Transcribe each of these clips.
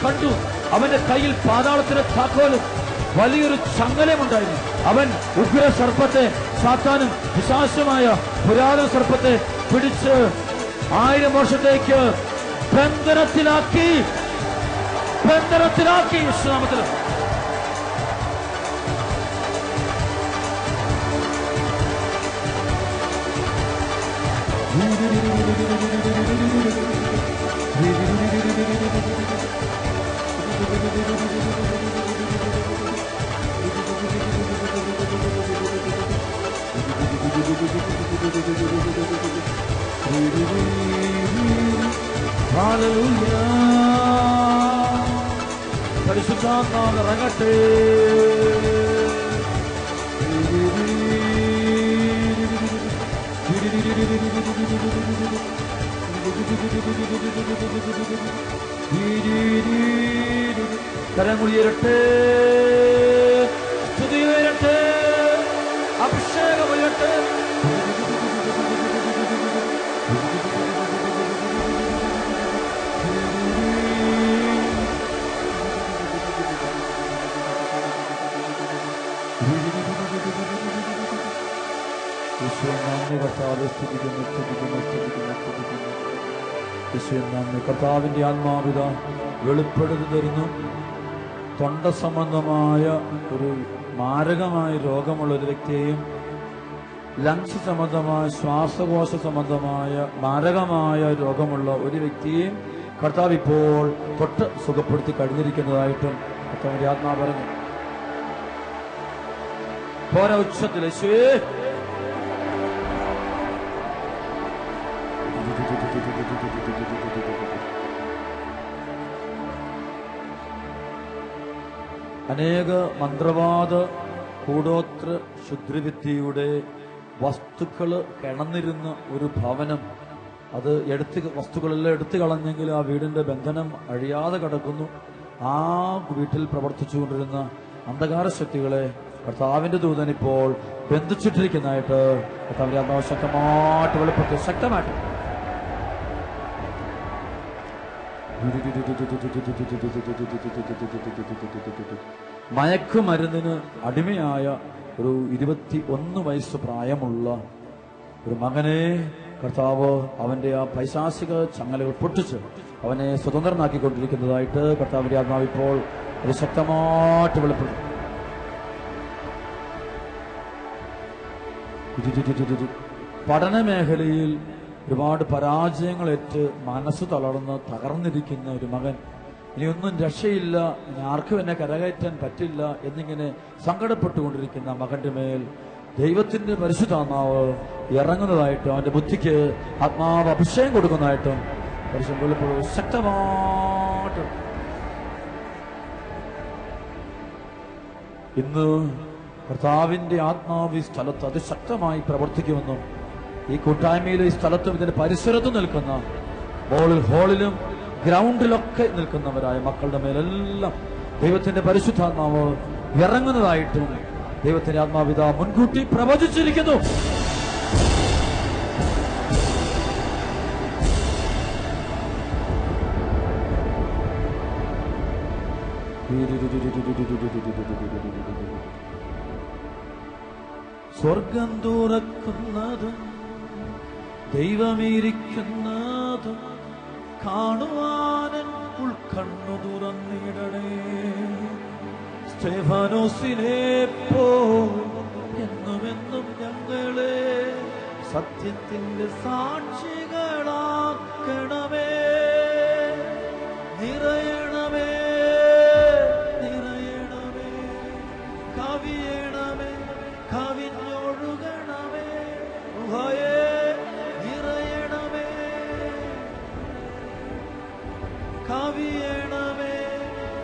കണ്ടു. അവന്റെ കയ്യിൽ പാതാളത്തിന്റെ താക്കോലും വലിയൊരു ചങ്ങലയുമുണ്ടായിരുന്നു. അവൻ ഉഗ്ര സർപ്പത്തെ, സാത്താനും പിശാചുമായ പുരാതന സർപ്പത്തെ പിടിച്ച് 1000 വർഷത്തേക്ക് ബന്ധനത്തിലാക്കി. യേശുനാമത്തിൽ. ഹല്ലേലൂയ. പരിശുദ്ധാത്മാവ് ഇറങ്ങട്ടെ. കരമുയരട്ടെ, സ്തുതി ഉയരട്ടെ, അഭിഷേകം ഉയരട്ടെ. കർത്താവിന്റെ ആത്മാവിത വെളിപ്പെടുത്തി തരുന്നു. തൊണ്ട സംബന്ധമായ ഒരു മാരകമായ രോഗമുള്ള ഒരു വ്യക്തിയെയും, ലങ്സ് സംബന്ധമായ, ശ്വാസകോശ സംബന്ധമായ മാരകമായ രോഗമുള്ള ഒരു വ്യക്തിയെയും കർത്താവ് ഇപ്പോൾ തൊട്ട് സുഖപ്പെടുത്തി കഴിഞ്ഞിരിക്കുന്നതായിട്ടും കർത്താവിന്റെ ആത്മാവ് പറഞ്ഞു. പോരാ ഉച്ചത്തിൽ യേശുവേ. അനേക മന്ത്രവാദ കൂടോത്ര ക്ഷുദ്രവിദ്യയുടെ വസ്തുക്കള് കിടന്നിരുന്ന ഒരു ഭവനം, അത് വസ്തുക്കളെല്ലാം എടുത്തു കളഞ്ഞെങ്കിൽ ആ വീടിന്റെ ബന്ധനം അഴിയാതെ കിടക്കുന്നു. ആ വീട്ടിൽ പ്രവർത്തിച്ചുകൊണ്ടിരുന്ന അന്ധകാര ശക്തികളെ കർത്താവിന്റെ ദൂതൻ ഇപ്പോൾ ബന്ധിച്ചിട്ടിരിക്കുന്നതായിട്ട് കർത്താവിന്റെ ആത്മാവ് ശക്തമായിട്ട് വെളിപ്പെടുത്തി. ശക്തമായിട്ട് മയക്കുമരുന്നിന് അടിമയായ ഒരു 21 വയസ്സ് പ്രായമുള്ള ഒരു മകനെ കർത്താവ് അവന്റെ ആ പൈശാചിക ചങ്ങലകൾ പൊട്ടിച്ച് അവനെ സ്വതന്ത്രനാക്കിക്കൊണ്ടിരിക്കുന്നതായിട്ട് കർത്താവിന്റെ ആത്മാവ് ഇപ്പോൾ അത് ശക്തമായിട്ട് വെളിപ്പെടുത്തി. പഠന മേഖലയിൽ ഒരുപാട് പരാജയങ്ങളേറ്റ് മനസ്സ് തളർന്ന് തകർന്നിരിക്കുന്ന ഒരു മകൻ, ഇനിയൊന്നും രക്ഷയില്ല, ഇനി ആർക്കും എന്നെ കരകയറ്റാൻ പറ്റില്ല എന്നിങ്ങനെ സങ്കടപ്പെട്ടുകൊണ്ടിരിക്കുന്ന മകന്റെ മേൽ ദൈവത്തിന്റെ പരിശുദ്ധാത്മാവ് ഇറങ്ങുന്നതായിട്ടും അവന്റെ ബുദ്ധിക്ക് ആത്മാവ് അഭിഷേകം കൊടുക്കുന്നതായിട്ടും പരിശുദ്ധ ശക്തമായിട്ട് ഇന്ന് കർത്താവിന്റെ ആത്മാവ് ഈ സ്ഥലത്ത് അതിശക്തമായി പ്രവർത്തിക്കുമെന്നും ഈ കൂട്ടായ്മയിലും ഈ സ്ഥലത്തും ഇതിന്റെ പരിസരത്തും നിൽക്കുന്ന ഹോളിലും ഗ്രൗണ്ടിലൊക്കെ നിൽക്കുന്നവരായ മക്കളുടെ മേലെല്ലാം ദൈവത്തിന്റെ പരിശുദ്ധാത്മാവ് ഇറങ്ങുന്നതായിട്ടും ദൈവത്തിന്റെ ആത്മാവിത മുൻകൂട്ടി പ്രവചിച്ചിരിക്കുന്നു. സ്വർഗം തുറക്കുന്നതും ദൈവമിരിക്കുന്നതും കാണുവാനൻ ഉൾക്കണ്ണു തുറന്നിടണേ. സ്തെഫാനോസിനെ പോൽ എന്നുമെന്നും ഞങ്ങളെ സത്യത്തിന്റെ സാക്ഷികളാക്കണമേ. നിറയണമേ, നിറയണമേ, കവിയണമേ, കവിഞ്ഞൊഴുകണമേ. ഗുഹയേ നിറയണമേ, കവിയണമേ,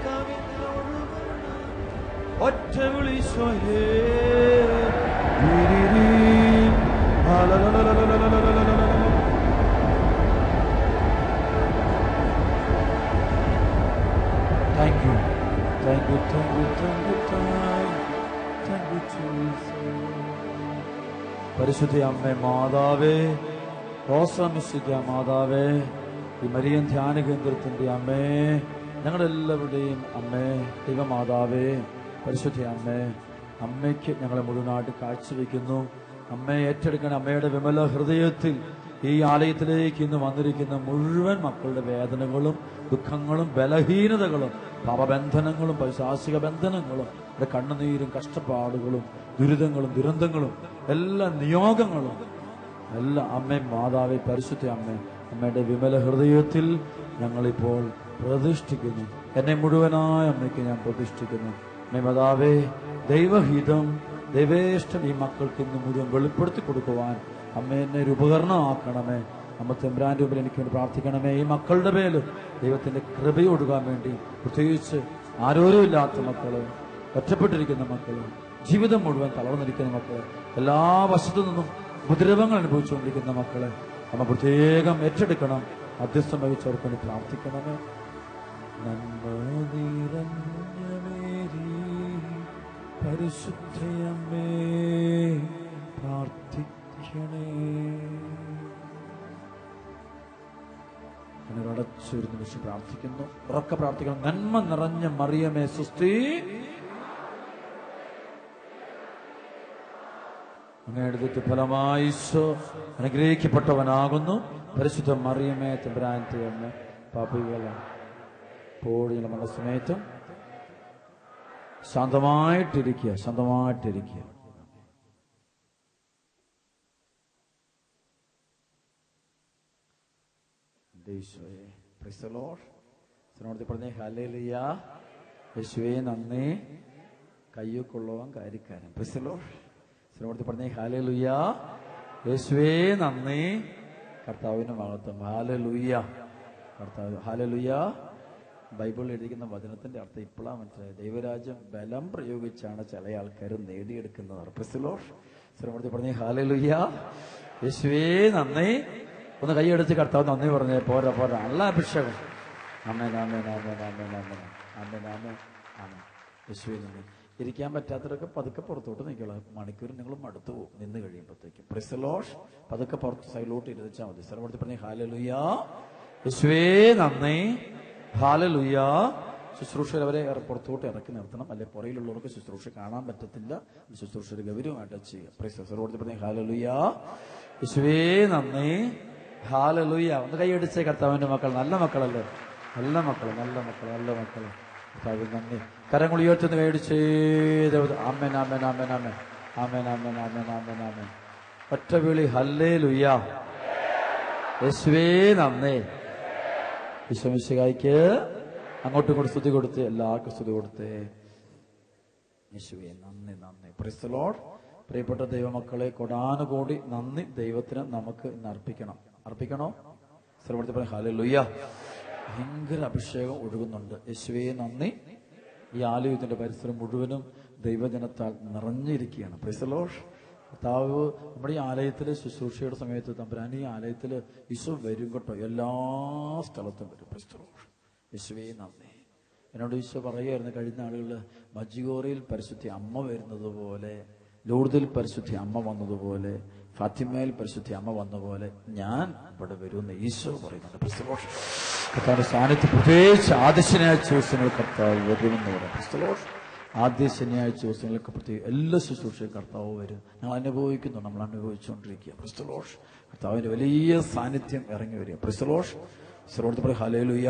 കവിഞ്ഞൊഴുകണമേ. ഒറ്റ വിളിശോയേ. Thank you, thank you, thank you, thank you, thank you, Jesus. പരിശുദ്ധ അമ്മേ മാതാവേ, റോസമിശിക മാതാവേ, ഈ മരിയൻ ധ്യാന കേന്ദ്രത്തിന്റെ അമ്മേ, ഞങ്ങളെല്ലാവരുടെയും അമ്മേ, ദൈവമാതാവേ, പരിശുദ്ധ അമ്മേ, അമ്മയ്ക്ക് ഞങ്ങളെ മുഴുവനായിട്ട് കാഴ്ചവെക്കുന്നു. അമ്മയെ ഏറ്റെടുക്കണം. അമ്മയുടെ വിമല ഹൃദയത്തിൽ ഈ ആലയത്തിലേക്ക് ഇന്ന് വന്നിരിക്കുന്ന മുഴുവൻ മക്കളുടെ വേദനകളും ദുഃഖങ്ങളും ബലഹീനതകളും പാപബന്ധനങ്ങളും പൈശാചിക ബന്ധനങ്ങളും അവരുടെ കണ്ണുനീരും കഷ്ടപ്പാടുകളും ദുരിതങ്ങളും ദുരന്തങ്ങളും എല്ലാ നിയോഗങ്ങളും എല്ലാം അമ്മേ, മാതാവേ, പരിശുദ്ധ അമ്മേ, അമ്മയുടെ വിമല ഹൃദയത്തിൽ ഞങ്ങളിപ്പോൾ പ്രതിഷ്ഠിക്കുന്നു. എന്നെ മുഴുവനായ അമ്മയ്ക്ക് ഞാൻ പ്രതിഷ്ഠിക്കുന്നു. അമ്മേ മാതാവേ, ദൈവഹിതം ദൈവേഷ്ടം ഈ മക്കൾക്ക് ഇന്ന് മുഴുവൻ വെളിപ്പെടുത്തി കൊടുക്കുവാൻ അമ്മ എന്നെ ഒരു ഉപകരണമാക്കണമേ. അമ്മ തമ്പുരാന്റെ മുമ്പിൽ എനിക്ക് വേണ്ടി പ്രാർത്ഥിക്കണമേ. ഈ മക്കളുടെ മേൽ ദൈവത്തിന്റെ കൃപയൊടുകാൻ വേണ്ടി, പ്രത്യേകിച്ച് ആരോരും ഇല്ലാത്ത മക്കള്, ഒറ്റപ്പെട്ടിരിക്കുന്ന മക്കള്, ജീവിതം മുഴുവൻ തളർന്നിരിക്കുന്ന മക്കള്, എല്ലാ വശത്തു നിന്നും ഉപദ്രവങ്ങൾ അനുഭവിച്ചുകൊണ്ടിരിക്കുന്ന മക്കളെ അമ്മ പ്രത്യേകം ഏറ്റെടുക്കണം. മധ്യസ്ഥം വഹിച്ചവർക്ക് വേണ്ടി പ്രാർത്ഥിക്കണമേ. നന്മ നിറഞ്ഞ മേരി പരിശുദ്ധയമ്മേ, പ്രാർത്ഥിക്കണേ. അടച്ചൊരു നിമിഷം പ്രാർത്ഥിക്കുന്നു. ഉറക്കെ പ്രാർത്ഥിക്കണം. നന്മ നിറഞ്ഞ മറിയമേ സുസ്തി, അങ്ങയുടെ ഫലമായി ഈശോ അനുഗ്രഹിക്കപ്പെട്ടവനാകുന്നു. പരിശുദ്ധ മറിയമേ തമ്പുരാന്റെ അമ്മ, പാപികളെ പോടിയുള്ള മനസ്സമേതം ശാന്തമായിട്ടിരിക്കുക, ശാന്തമായിട്ടിരിക്കുക. പറഞ്ഞേ ഹല്ലേലൂയ. യേശുവേ നന്ദി. കയ്യൊക്കൊള്ളുവാൻ കാര്യക്കാരൻ. ശ്രീമൂർത്തി പറഞ്ഞേ ഹല്ലേലൂയ. യേശുവേ നന്ദി. കർത്താവിന്റെ മഹത്വം. ഹല്ലേലൂയ. കർത്താവ് ഹല്ലേലൂയ. ബൈബിളിൽ എഴുതിക്കുന്ന വചനത്തിന്റെ അർത്ഥം ഇപ്പോഴാണ് മനസ്സിലായത്. ദൈവരാജ്യം ബലം പ്രയോഗിച്ചാണ് ചില ആൾക്കാർ നേടിയെടുക്കുന്നത്. ശ്രീമൂർത്തി പറഞ്ഞേ ഹല്ലേലൂയ. യേശുവേ നന്ദി. ഒന്ന് കൈയടിച്ച് കർത്താവ് നന്ദി പറഞ്ഞേ. പോരാ പോരാ, നല്ല അഭിഷേകം. ആമേൻ ആമേൻ ആമേൻ ആമേൻ ആമേൻ ആമേൻ ആമേൻ ആമേൻ. യേശുവേ നന്ദി. ഇരിക്കാൻ പറ്റാത്തവരൊക്കെ പതുക്കെ പുറത്തോട്ട് നിൽക്കുള്ള മണിക്കൂർ നിങ്ങൾ മടുത്തു പോകും നിന്ന് കഴിയുമ്പോഴത്തേക്കും. Price the Lord. പതുക്കെ പുറത്ത് സൈഡിലോട്ട് ഇരുന്നിച്ചാൽ മതി. സ്ഥലപ്പെടുത്തി പറഞ്ഞേ ഹല്ലേലൂയ. യേശുവേ നന്ദി. ഹല്ലേലൂയ. ശുശ്രൂഷയിൽ അവരെ പുറത്തോട്ട് ഇറക്കി നിർത്തണം. അല്ലെ പുറയിലുള്ളവർക്ക് ശുശ്രൂഷ കാണാൻ പറ്റത്തില്ല. ശുശ്രൂഷ ഗൗരവമായിട്ട് ചെയ്യുക. പ്രൈസ് സ്ഥലപ്പെടുത്തി പറഞ്ഞേ ഹല്ലേലൂയ. യേശുവേ നന്ദി. ഹല്ലേലൂയ. ഒന്ന് കൈയടിച്ചേ കർത്താവിന്റെ മക്കൾ. നല്ല മക്കളല്ലേ? നല്ല മക്കള്, നല്ല മക്കള്, നല്ല മക്കള്. കർത്താവ് നന്ദി. കരങ്ങൾ ഉയർത്തുന്ന കൈയടിച്ചേ. ആമേൻ ആമേൻ ആമേൻ ആമേൻ ആമേൻ ആമേൻ ആമേൻ ആമേൻ ആമേൻ. ഒറ്റ വിളി ഹല്ലേലൂയ. യേശുവേ നന്ദി. ഈശോമിശിഹായ്ക്ക് അങ്ങോട്ടും ഇങ്ങോട്ടും സ്തുതി കൊടുത്ത്, എല്ലാവർക്കും സ്തുതി കൊടുത്തേ. യേശുവേ നന്ദി നന്ദി. Price the Lord. പ്രിയപ്പെട്ട ദൈവമക്കളെ, കൊടാനുകൂടി നന്ദി ദൈവത്തിന് നമുക്ക് ഇന്ന് അർപ്പിക്കണം. അർപ്പിക്കണോ? സർവ്വത്തിൽ പറയാം ഹല്ലേലൂയ. ഭയങ്കര അഭിഷേകം ഒഴുകുന്നുണ്ട്. യേശുവേ നന്ദി. ഈ ആലയത്തിന്റെ പരിസരം മുഴുവനും ദൈവജനത്താൽ നിറഞ്ഞിരിക്കുകയാണ്. Praise the lord. കർത്താവ് നമ്മുടെ ഈ ആലയത്തിലെ ശുശ്രൂഷയുടെ സമയത്ത് തമ്പുരാൻ ഈ ആലയത്തിൽ ഈശോ വരും കേട്ടോ. എല്ലാ സ്ഥലത്തും വരും. Price the Lord. യേശുവേ നന്ദി. എന്നോട് ഈശോ പറയുമായിരുന്നു കഴിഞ്ഞ ആളുകളിൽ, മജിഗോറയിൽ പരിശുദ്ധി അമ്മ വരുന്നത് പോലെ, ലൂർദിൽ പരിശുദ്ധി അമ്മ വന്നതുപോലെ, ഫാത്തിമയിൽ പരിശുദ്ധി അമ്മ വന്നതുപോലെ ഞാൻ ഇവിടെ വരുമെന്ന് ഈശോ പറയുന്നുണ്ട്. കർത്താവിന്റെ സാന്നിധ്യം പ്രത്യേകിച്ച് ആദ്യ ശനിയാഴ്ച ദിവസങ്ങൾ കർത്താവ് വരുമെന്ന് പറയാം. ആദ്യ ശനിയാഴ്ച ദിവസങ്ങൾക്ക് പ്രത്യേകം എല്ലാ ശുശ്രൂഷയും കർത്താവ് വരും. ഞങ്ങൾ അനുഭവിക്കുന്നു, നമ്മൾ അനുഭവിച്ചുകൊണ്ടിരിക്കുക. ക്രിസ്തുലോഷ് കർത്താവിന്റെ വലിയ സാന്നിധ്യം ഇറങ്ങി വരിക. ക്രിസ്തുലോഷ് സർവ്വത്തിൽ പറയും ഹല്ലേലൂയ.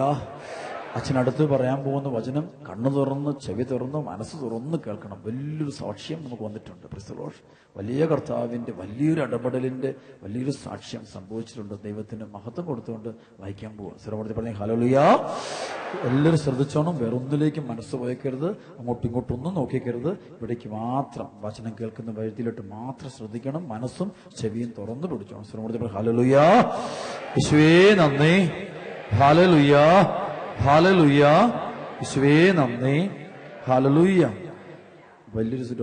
അച്ഛനടുത്ത് പറയാൻ പോകുന്ന വചനം കണ്ണു തുറന്ന് ചെവി തുറന്ന് മനസ്സ് തുറന്ന് കേൾക്കണം. വലിയൊരു സാക്ഷ്യം നമുക്ക് വന്നിട്ടുണ്ട്. ക്രിസ്തുലോഷ് വലിയ കർത്താവിന്റെ വലിയൊരു ഇടപെടലിന്റെ വലിയൊരു സാക്ഷ്യം സംഭവിച്ചിട്ടുണ്ട്. ദൈവത്തിന് മഹത്വം കൊടുത്തുകൊണ്ട് വായിക്കാൻ പോവുക. സർവ്വത്തിൽ പറഞ്ഞ ഹല്ലേലൂയ. എല്ലാവരും ശ്രദ്ധിച്ചോണം. വേറൊന്നിലേക്കും മനസ്സ് പോയേക്കരുത്. അങ്ങോട്ടും ഇങ്ങോട്ടും ഒന്നും നോക്കിക്കരുത്. ഇവിടേക്ക് മാത്രം വചനം കേൾക്കുന്ന വഴുതിയിലോട്ട് മാത്രം ശ്രദ്ധിക്കണം. മനസ്സും ചെവിയും തുറന്നു പിടിച്ചോണം. സർവ്വത്തിൽ പറഞ്ഞ ഹല്ലേലൂയ. യേശുവേ നന്ദി. ഹല്ലേലൂയ. ഹല്ലേലൂയ. യേശുവേ നന്ദി. ഹല്ലേലൂയ. വലിയൊരു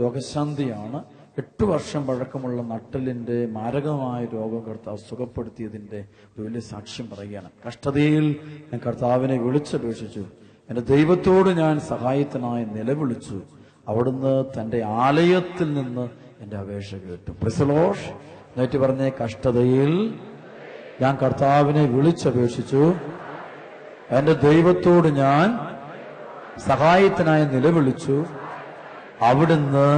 രോഗശാന്തിയാണ്. 8 വർഷം പഴക്കമുള്ള നട്ടലിന്റെ മാരകമായ രോഗം കർത്താവ് സുഖപ്പെടുത്തിയതിന്റെ ഒരു വലിയ സാക്ഷ്യം പറയുകയാണ്. കഷ്ടതയിൽ ഞാൻ കർത്താവിനെ വിളിച്ചപേക്ഷിച്ചു. എന്റെ ദൈവത്തോട് ഞാൻ സഹായത്തിനായി നിലവിളിച്ചു. അവിടുന്ന് തന്റെ ആലയത്തിൽ നിന്ന് എന്റെ അപേക്ഷ കേട്ടു. പ്രിസലോഷ് നേറ്റ് പറഞ്ഞ കഷ്ടതയിൽ ഞാൻ കർത്താവിനെ വിളിച്ചപേക്ഷിച്ചു. എന്റെ ദൈവത്തോട് ഞാൻ സഹായത്തിനായി നിലവിളിച്ചു. അവിടുന്ന്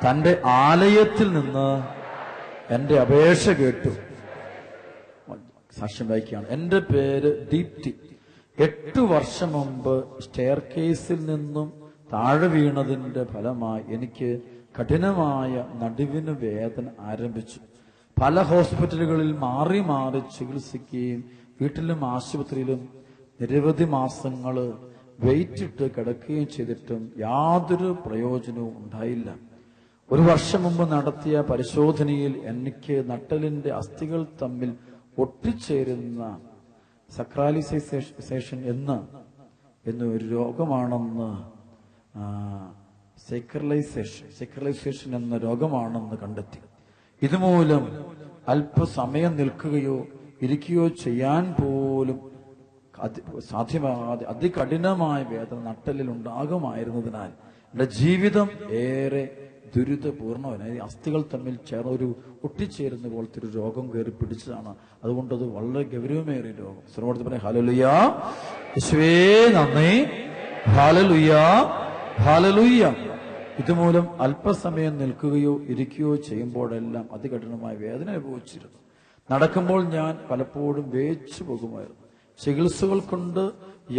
തന്റെ ആലയത്തിൽ നിന്ന് എന്റെ അപേക്ഷ കേട്ടു. സാക്ഷ്യം വായിക്കുകയാണ്. എന്റെ പേര് ദീപ്തി. 8 വർഷം മുമ്പ് സ്റ്റെയർ കേസിൽ നിന്നും താഴെ വീണതിന്റെ ഫലമായി എനിക്ക് കഠിനമായ നടുവിന് വേദന ആരംഭിച്ചു. പല ഹോസ്പിറ്റലുകളിൽ മാറി മാറി ചികിത്സിക്കുകയും വീട്ടിലും ആശുപത്രിയിലും നിരവധി മാസങ്ങൾ വെയിറ്റിട്ട് കിടക്കുകയും ചെയ്തിട്ടും യാതൊരു പ്രയോജനവും ഉണ്ടായില്ല. 1 വർഷം മുമ്പ് നടത്തിയ പരിശോധനയിൽ എനിക്ക് നട്ടലിന്റെ അസ്ഥികൾ തമ്മിൽ ഒട്ടിച്ചേരുന്ന സക്രാലിസൈസേഷൻ എന്നൊരു രോഗമാണെന്ന് സെക്രലൈസേഷൻ എന്ന രോഗമാണെന്ന് കണ്ടെത്തി. ഇതുമൂലം അല്പസമയം നിൽക്കുകയോ ഇരിക്കുകയോ ചെയ്യാൻ പോലും സാധ്യമാകാതെ അതികഠിനമായ വേദന നട്ടലിൽ ഉണ്ടാകുമായിരുന്നതിനാൽ എന്റെ ജീവിതം ഏറെ ദുരിതപൂർണ്ണമായി. അസ്ഥികൾ തമ്മിൽ ചേർന്നൊരു ഒട്ടിച്ചേരുന്ന പോലത്തെ ഒരു രോഗം കയറി പിടിച്ചതാണ്. അതുകൊണ്ടത് വളരെ ഗൗരവമേറിയ രോഗം. ശ്രമോടത്ത് പറയാം, ഹല്ലേലൂയ, യേശുവേ നന്ദി, ഹല്ലേലൂയ, ഹല്ലേലൂയ. ഇതുമൂലം അല്പസമയം നിൽക്കുകയോ ഇരിക്കുകയോ ചെയ്യുമ്പോഴെല്ലാം അതികഠിനമായ വേദന അനുഭവിച്ചിരുന്നു. നടക്കുമ്പോൾ ഞാൻ പലപ്പോഴും വേച്ചു പോകുമായിരുന്നു. ചികിത്സകൾ കൊണ്ട്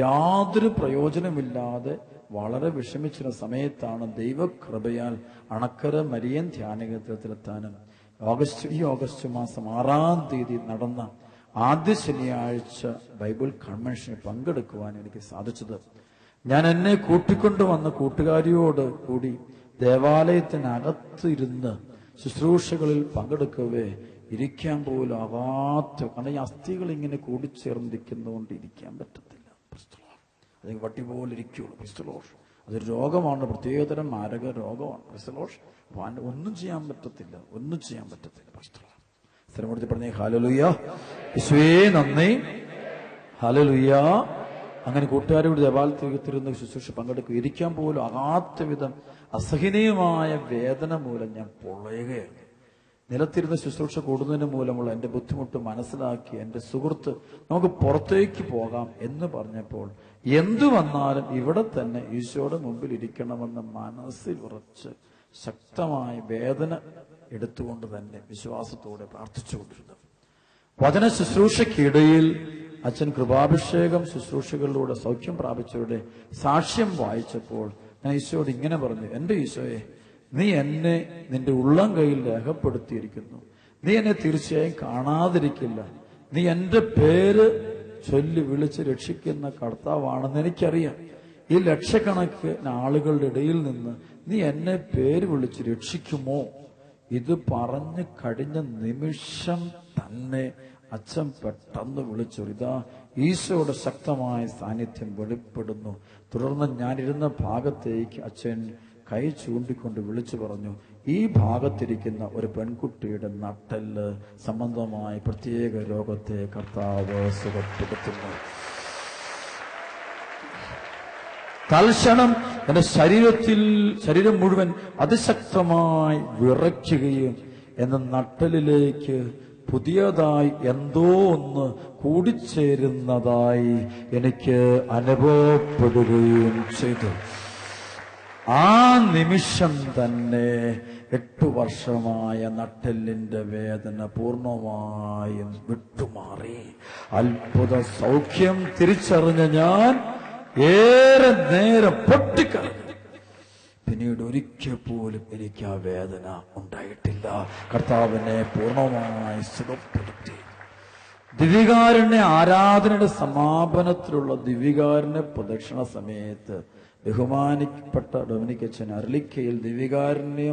യാതൊരു പ്രയോജനമില്ലാതെ വളരെ വിഷമിച്ചിരുന്ന സമയത്താണ് ദൈവകൃപയാൽ അണക്കര മരിയൻ ധ്യാനകേന്ദ്രത്തിലെത്താനും ഈ ഓഗസ്റ്റ് മാസം 6-ാം തീയതി നടന്ന ആദ്യ ശനിയാഴ്ച ബൈബിൾ കൺവെൻഷനിൽ പങ്കെടുക്കുവാൻ എനിക്ക് സാധിച്ചത്. ഞാൻ എന്നെ കൂട്ടിക്കൊണ്ടുവന്ന കൂട്ടുകാരിയോട് കൂടി ദേവാലയത്തിനകത്ത് ഇരുന്ന് ശുശ്രൂഷകളിൽ പങ്കെടുക്കവേ ഇരിക്കാൻ പോലും ആവാത്ത, കാരണം ഈ അസ്ഥികൾ ഇങ്ങനെ കൂടിച്ചേർന്നിരിക്കുന്നതുകൊണ്ട് ഇരിക്കാൻ പറ്റത്തില്ല. അല്ലെങ്കിൽ വട്ടി പോലെ ഇരിക്കുള്ളൂ. ക്രിസ്തുലോഷ് അതൊരു രോഗമാണ്, പ്രത്യേകതരം മാരക രോഗമാണ്. ക്രിസ്തുലോഷ് ഒന്നും ചെയ്യാൻ പറ്റത്തില്ല. സ്ഥലമെടുത്ത് പറഞ്ഞേ ഹല്ലേലൂയ, യേശുവേ നന്ദി, ഹല്ലേലൂയ. അങ്ങനെ കൂട്ടുകാരോട് ദേവാലയത്തിരുന്ന് ശുശ്രൂഷ പങ്കെടുക്കുക, ഇരിക്കാൻ പോലും ആകാത്ത വിധം അസഹനീയമായ വേദന മൂലം ഞാൻ പൊളയുകയായിരുന്നു. നിലത്തിരുന്ന് ശുശ്രൂഷ കൂടുന്നതിന് മൂലമുള്ള എന്റെ ബുദ്ധിമുട്ട് മനസ്സിലാക്കി എന്റെ സുഹൃത്ത് നമുക്ക് പുറത്തേക്ക് പോകാം എന്ന് പറഞ്ഞപ്പോൾ എന്തു വന്നാലും ഇവിടെ തന്നെ ഈശോയുടെ മുമ്പിൽ ഇരിക്കണമെന്ന് മനസ്സിൽ ഉറച്ച് ശക്തമായ വേദന എടുത്തുകൊണ്ട് തന്നെ വിശ്വാസത്തോടെ പ്രാർത്ഥിച്ചുകൊണ്ടിരുന്നു. വചന ശുശ്രൂഷയ്ക്കിടയിൽ അച്ഛൻ കൃപാഭിഷേകം ശുശ്രൂഷകളിലൂടെ സൗഖ്യം പ്രാപിച്ചവരുടെ സാക്ഷ്യം വായിച്ചപ്പോൾ ഞാൻ ഈശോയോട് ഇങ്ങനെ പറഞ്ഞു, എന്റെ ഈശോയെ, നീ എന്നെ നിന്റെ ഉള്ളം കയ്യിൽ രേഖപ്പെടുത്തിയിരിക്കുന്നു. നീ എന്നെ തീർച്ചയായും കാണാതിരിക്കില്ല. നീ എന്റെ പേര് ചൊല്ലി വിളിച്ച് രക്ഷിക്കുന്ന കർത്താവാണെന്ന് എനിക്കറിയാം. ഈ ലക്ഷക്കണക്കിന് ആളുകളുടെ ഇടയിൽ നിന്ന് നീ എന്നെ പേര് വിളിച്ച് രക്ഷിക്കുമോ? ഇത് പറഞ്ഞു കഴിഞ്ഞ നിമിഷം തന്നെ അച്ഛൻ പെട്ടെന്ന് വിളിച്ചു, ഇതാ ഈശോയുടെ ശക്തമായ സാന്നിധ്യം വെളിപ്പെടുന്നു. തുടർന്ന് ഞാനിരുന്ന ഭാഗത്തേക്ക് അച്ഛൻ കൈ ചൂണ്ടിക്കൊണ്ട് വിളിച്ചു പറഞ്ഞു, ഈ ഭാഗത്തിരിക്കുന്ന ഒരു പെൺകുട്ടിയുടെ നട്ടെല്ല് സംബന്ധമായ പ്രത്യേക രോഗത്തെ കർത്താവ് സുഖപ്പെടുത്തുന്നു. തൽക്ഷണം എന്റെ ശരീരം മുഴുവൻ അതിശക്തമായി വിറയ്ക്കുകയും എന്ന നട്ടലിലേക്ക് പുതിയതായി എന്തോ ഒന്ന് കൂടിച്ചേരുന്നതായി എനിക്ക് അനുഭവപ്പെടുകയും ചെയ്തു. ആ നിമിഷം തന്നെ 8 വർഷമായ നട്ടെല്ലിന്റെ വേദന പൂർണ്ണമായും വിട്ടുമാറി. അത്ഭുത സൗഖ്യം തിരിച്ചറിഞ്ഞ ഞാൻ ഏറെ നേരം പൊട്ടിക്കരഞ്ഞു. പിന്നീട് ഒരിക്കൽ പോലും എനിക്ക് ആ വേദന ഉണ്ടായിട്ടില്ല. കർത്താവിനെ പൂർണ്ണമായി സുഖപ്പെടുത്തി. ദിവികാരുണ്യ ആരാധനയുടെ സമാപനത്തിലുള്ള ദിവികാരുണ്യ പ്രദക്ഷിണ സമയത്ത് ബഹുമാനിക്കപ്പെട്ട ഡൊമിനിക് അച്ഛൻ അർലിക്കയിൽ ദിവികാരുണ്യ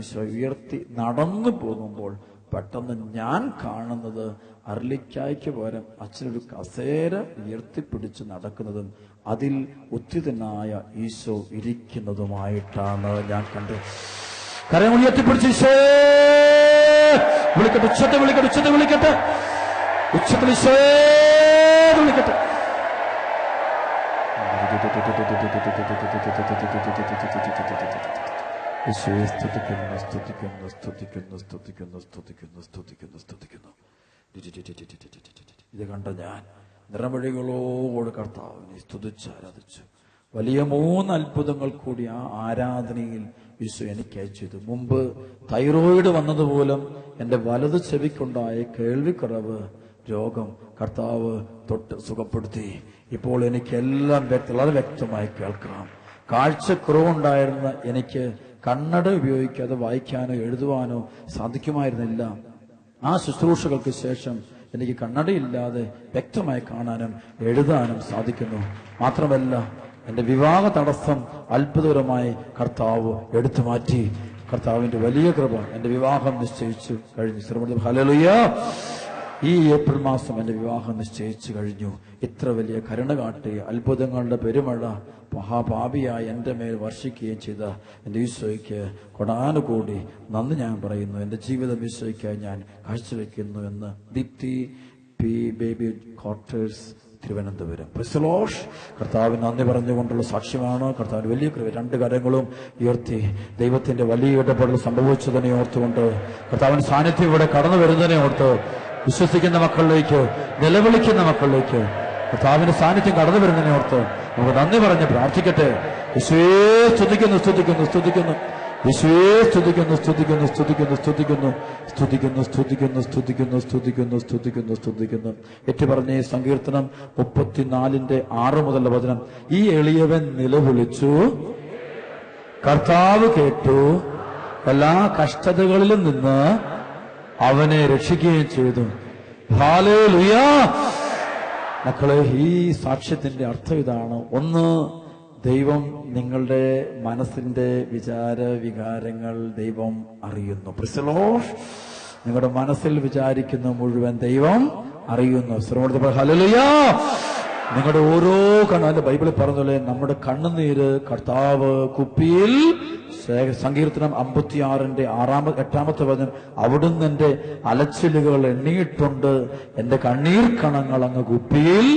ഈശോ ഉയർത്തി നടന്നു പോകുമ്പോൾ പെട്ടെന്ന് ഞാൻ കാണുന്നത് അർലിക്കായ്ക്ക് പകരം അച്ഛനൊരു കസേര ഉയർത്തിപ്പിടിച്ച് നടക്കുന്നതും അതിൽ ഉത്തിതനായ ഈശോ ഇരിക്കുന്നതുമായിട്ടാണ് ഞാൻ കണ്ടത്. കരം ഉയർത്തിപ്പിടിച്ച് ഈശോ വിളിക്കട്ടെ, ഉച്ചത്തെ വിളിക്കട്ടെ, ഉച്ചത്തിൽ വിളിക്കട്ടെ, ഉച്ചത്തിൽ ഈശോ വിളിക്കട്ടെ. ഈശോയെ സ്തുതിക്കുന്നു, സ്തുതിക്കുന്നു, സ്തുതിക്കുന്നു, സ്തുതിക്കുന്നു, സ്തുതിക്കുന്നു, സ്തുതിക്കുന്നു, സ്തുതിക്കുന്നു. ഇത് കണ്ട ഞാൻ നിറമൊഴികളോട് കർത്താവിനെ സ്തുതിച്ചാരാധിച്ചു. വലിയ 3 അത്ഭുതങ്ങൾ കൂടി ആ ആരാധനയിൽ ഈശോ എനിക്ക് അയച്ചു. മുമ്പ് തൈറോയിഡ് വന്നതുപോലും എന്റെ വലത് ചെവിക്കുണ്ടായ കേൾവിക്കുറവ് രോഗം കർത്താവ് തൊട്ട് സുഖപ്പെടുത്തി. ഇപ്പോൾ എനിക്കെല്ലാം വളരെ വ്യക്തമായി കേൾക്കാം. കാഴ്ചക്കുറവുണ്ടായിരുന്ന എനിക്ക് കണ്ണട ഉപയോഗിക്കാതെ വായിക്കാനോ എഴുതുവാനോ സാധിക്കുമായിരുന്നില്ല. ആ ശുശ്രൂഷകൾക്ക് ശേഷം എനിക്ക് കണ്ണടയില്ലാതെ വ്യക്തമായി കാണാനും എഴുതാനും സാധിക്കുന്നു. മാത്രമല്ല, എന്റെ വിവാഹ തടസ്സം അത്ഭുതകരമായി കർത്താവ് എടുത്തു മാറ്റി. കർത്താവിന്റെ വലിയ കൃപ എന്റെ വിവാഹം നിശ്ചയിച്ചു കഴിഞ്ഞു. ഹല്ലേലൂയ. ഈ ഏപ്രിൽ മാസം എന്റെ വിവാഹം നിശ്ചയിച്ചു കഴിഞ്ഞു. ഇത്ര വലിയ കരുണ കാട്ടി അത്ഭുതങ്ങളുടെ പെരുമഴ മഹാപാപിയായി എന്റെ മേൽ വർഷിക്കുകയും ചെയ്ത എന്റെ ഈശോയ്ക്ക് കൊടാനുകൂടി നന്ദി ഞാൻ പറയുന്നു. എന്റെ ജീവിതം ഈശോയ്ക്കായി ഞാൻ കാഴ്ചവെക്കുന്നു എന്ന് Deepthi P Baby quarters, Thiruvananthapuram. കർത്താവിന് നന്ദി പറഞ്ഞുകൊണ്ടുള്ള സാക്ഷ്യമാണ്. കർത്താവിന് വലിയ കൃപ. 2 കരങ്ങളും ഉയർത്തി ദൈവത്തിന്റെ വലിയ ഇടപെടൽ സംഭവിച്ചതിനെ ഓർത്തുകൊണ്ട്, കർത്താവിന്റെ സാന്നിധ്യം ഇവിടെ കടന്നു വരുന്നതിനെ ഓർത്ത്, വിശ്വസിക്കുന്ന മക്കളിലേക്ക്, നിലവിളിക്കുന്ന മക്കളിലേക്ക് കർത്താവിന്റെ സാന്നിധ്യം കടന്നു വരുന്നതിനെ ഓർത്ത് നമുക്ക് നന്ദി പറഞ്ഞ് പ്രാർത്ഥിക്കട്ടെ. യേശുവേ സ്തുതിക്കുന്നു, സ്തുതിക്കുന്നു, സ്തുതിക്കുന്നു. യേശുവേ സ്തുതിക്കുന്നു, സ്തുതിക്കുന്നു, സ്തുതിക്കുന്നു, സ്തുതിക്കുന്നു, സ്തുതിക്കുന്നു, സ്തുതിക്കുന്നു, സ്തുതിക്കുന്നു, സ്തുതിക്കുന്നു, സ്തുതിക്കുന്നു, സ്തുതിക്കുന്നു. ഏറ്റുപറഞ്ഞ സങ്കീർത്തനം 34:6 മുതലുള്ള വചനം. ഈ എളിയവൻ നിലവിളിച്ചു, കർത്താവ് കേട്ടു, എല്ലാ കഷ്ടതകളിലും നിന്ന് അവനെ രക്ഷിക്കുകയും ചെയ്തു. ഹല്ലേലൂയ. മക്കളെ, ഈ സാക്ഷ്യത്തിന്റെ അർത്ഥം ഇതാണ്. ഒന്ന്, ദൈവം നിങ്ങളുടെ മനസ്സിന്റെ വിചാര വികാരങ്ങൾ ദൈവം അറിയുന്നു. Price the Lord. നിങ്ങളുടെ മനസ്സിൽ വിചാരിക്കുന്ന മുഴുവൻ ദൈവം അറിയുന്നു. ഹല്ലേലൂയ. നിങ്ങളുടെ ഓരോ കണ്ണും ബൈബിളിൽ പറഞ്ഞ നമ്മുടെ കണ്ണുനീര് കർത്താവ് കുപ്പിയിൽ, സങ്കീർത്തനം 56:8 വചനം, അവിടുന്ന് എന്റെ അലച്ചിലുകൾ എണ്ണിയിട്ടുണ്ട്, എന്റെ കണ്ണീർ കണങ്ങൾ അങ്ങ് കുപ്പിയിൽ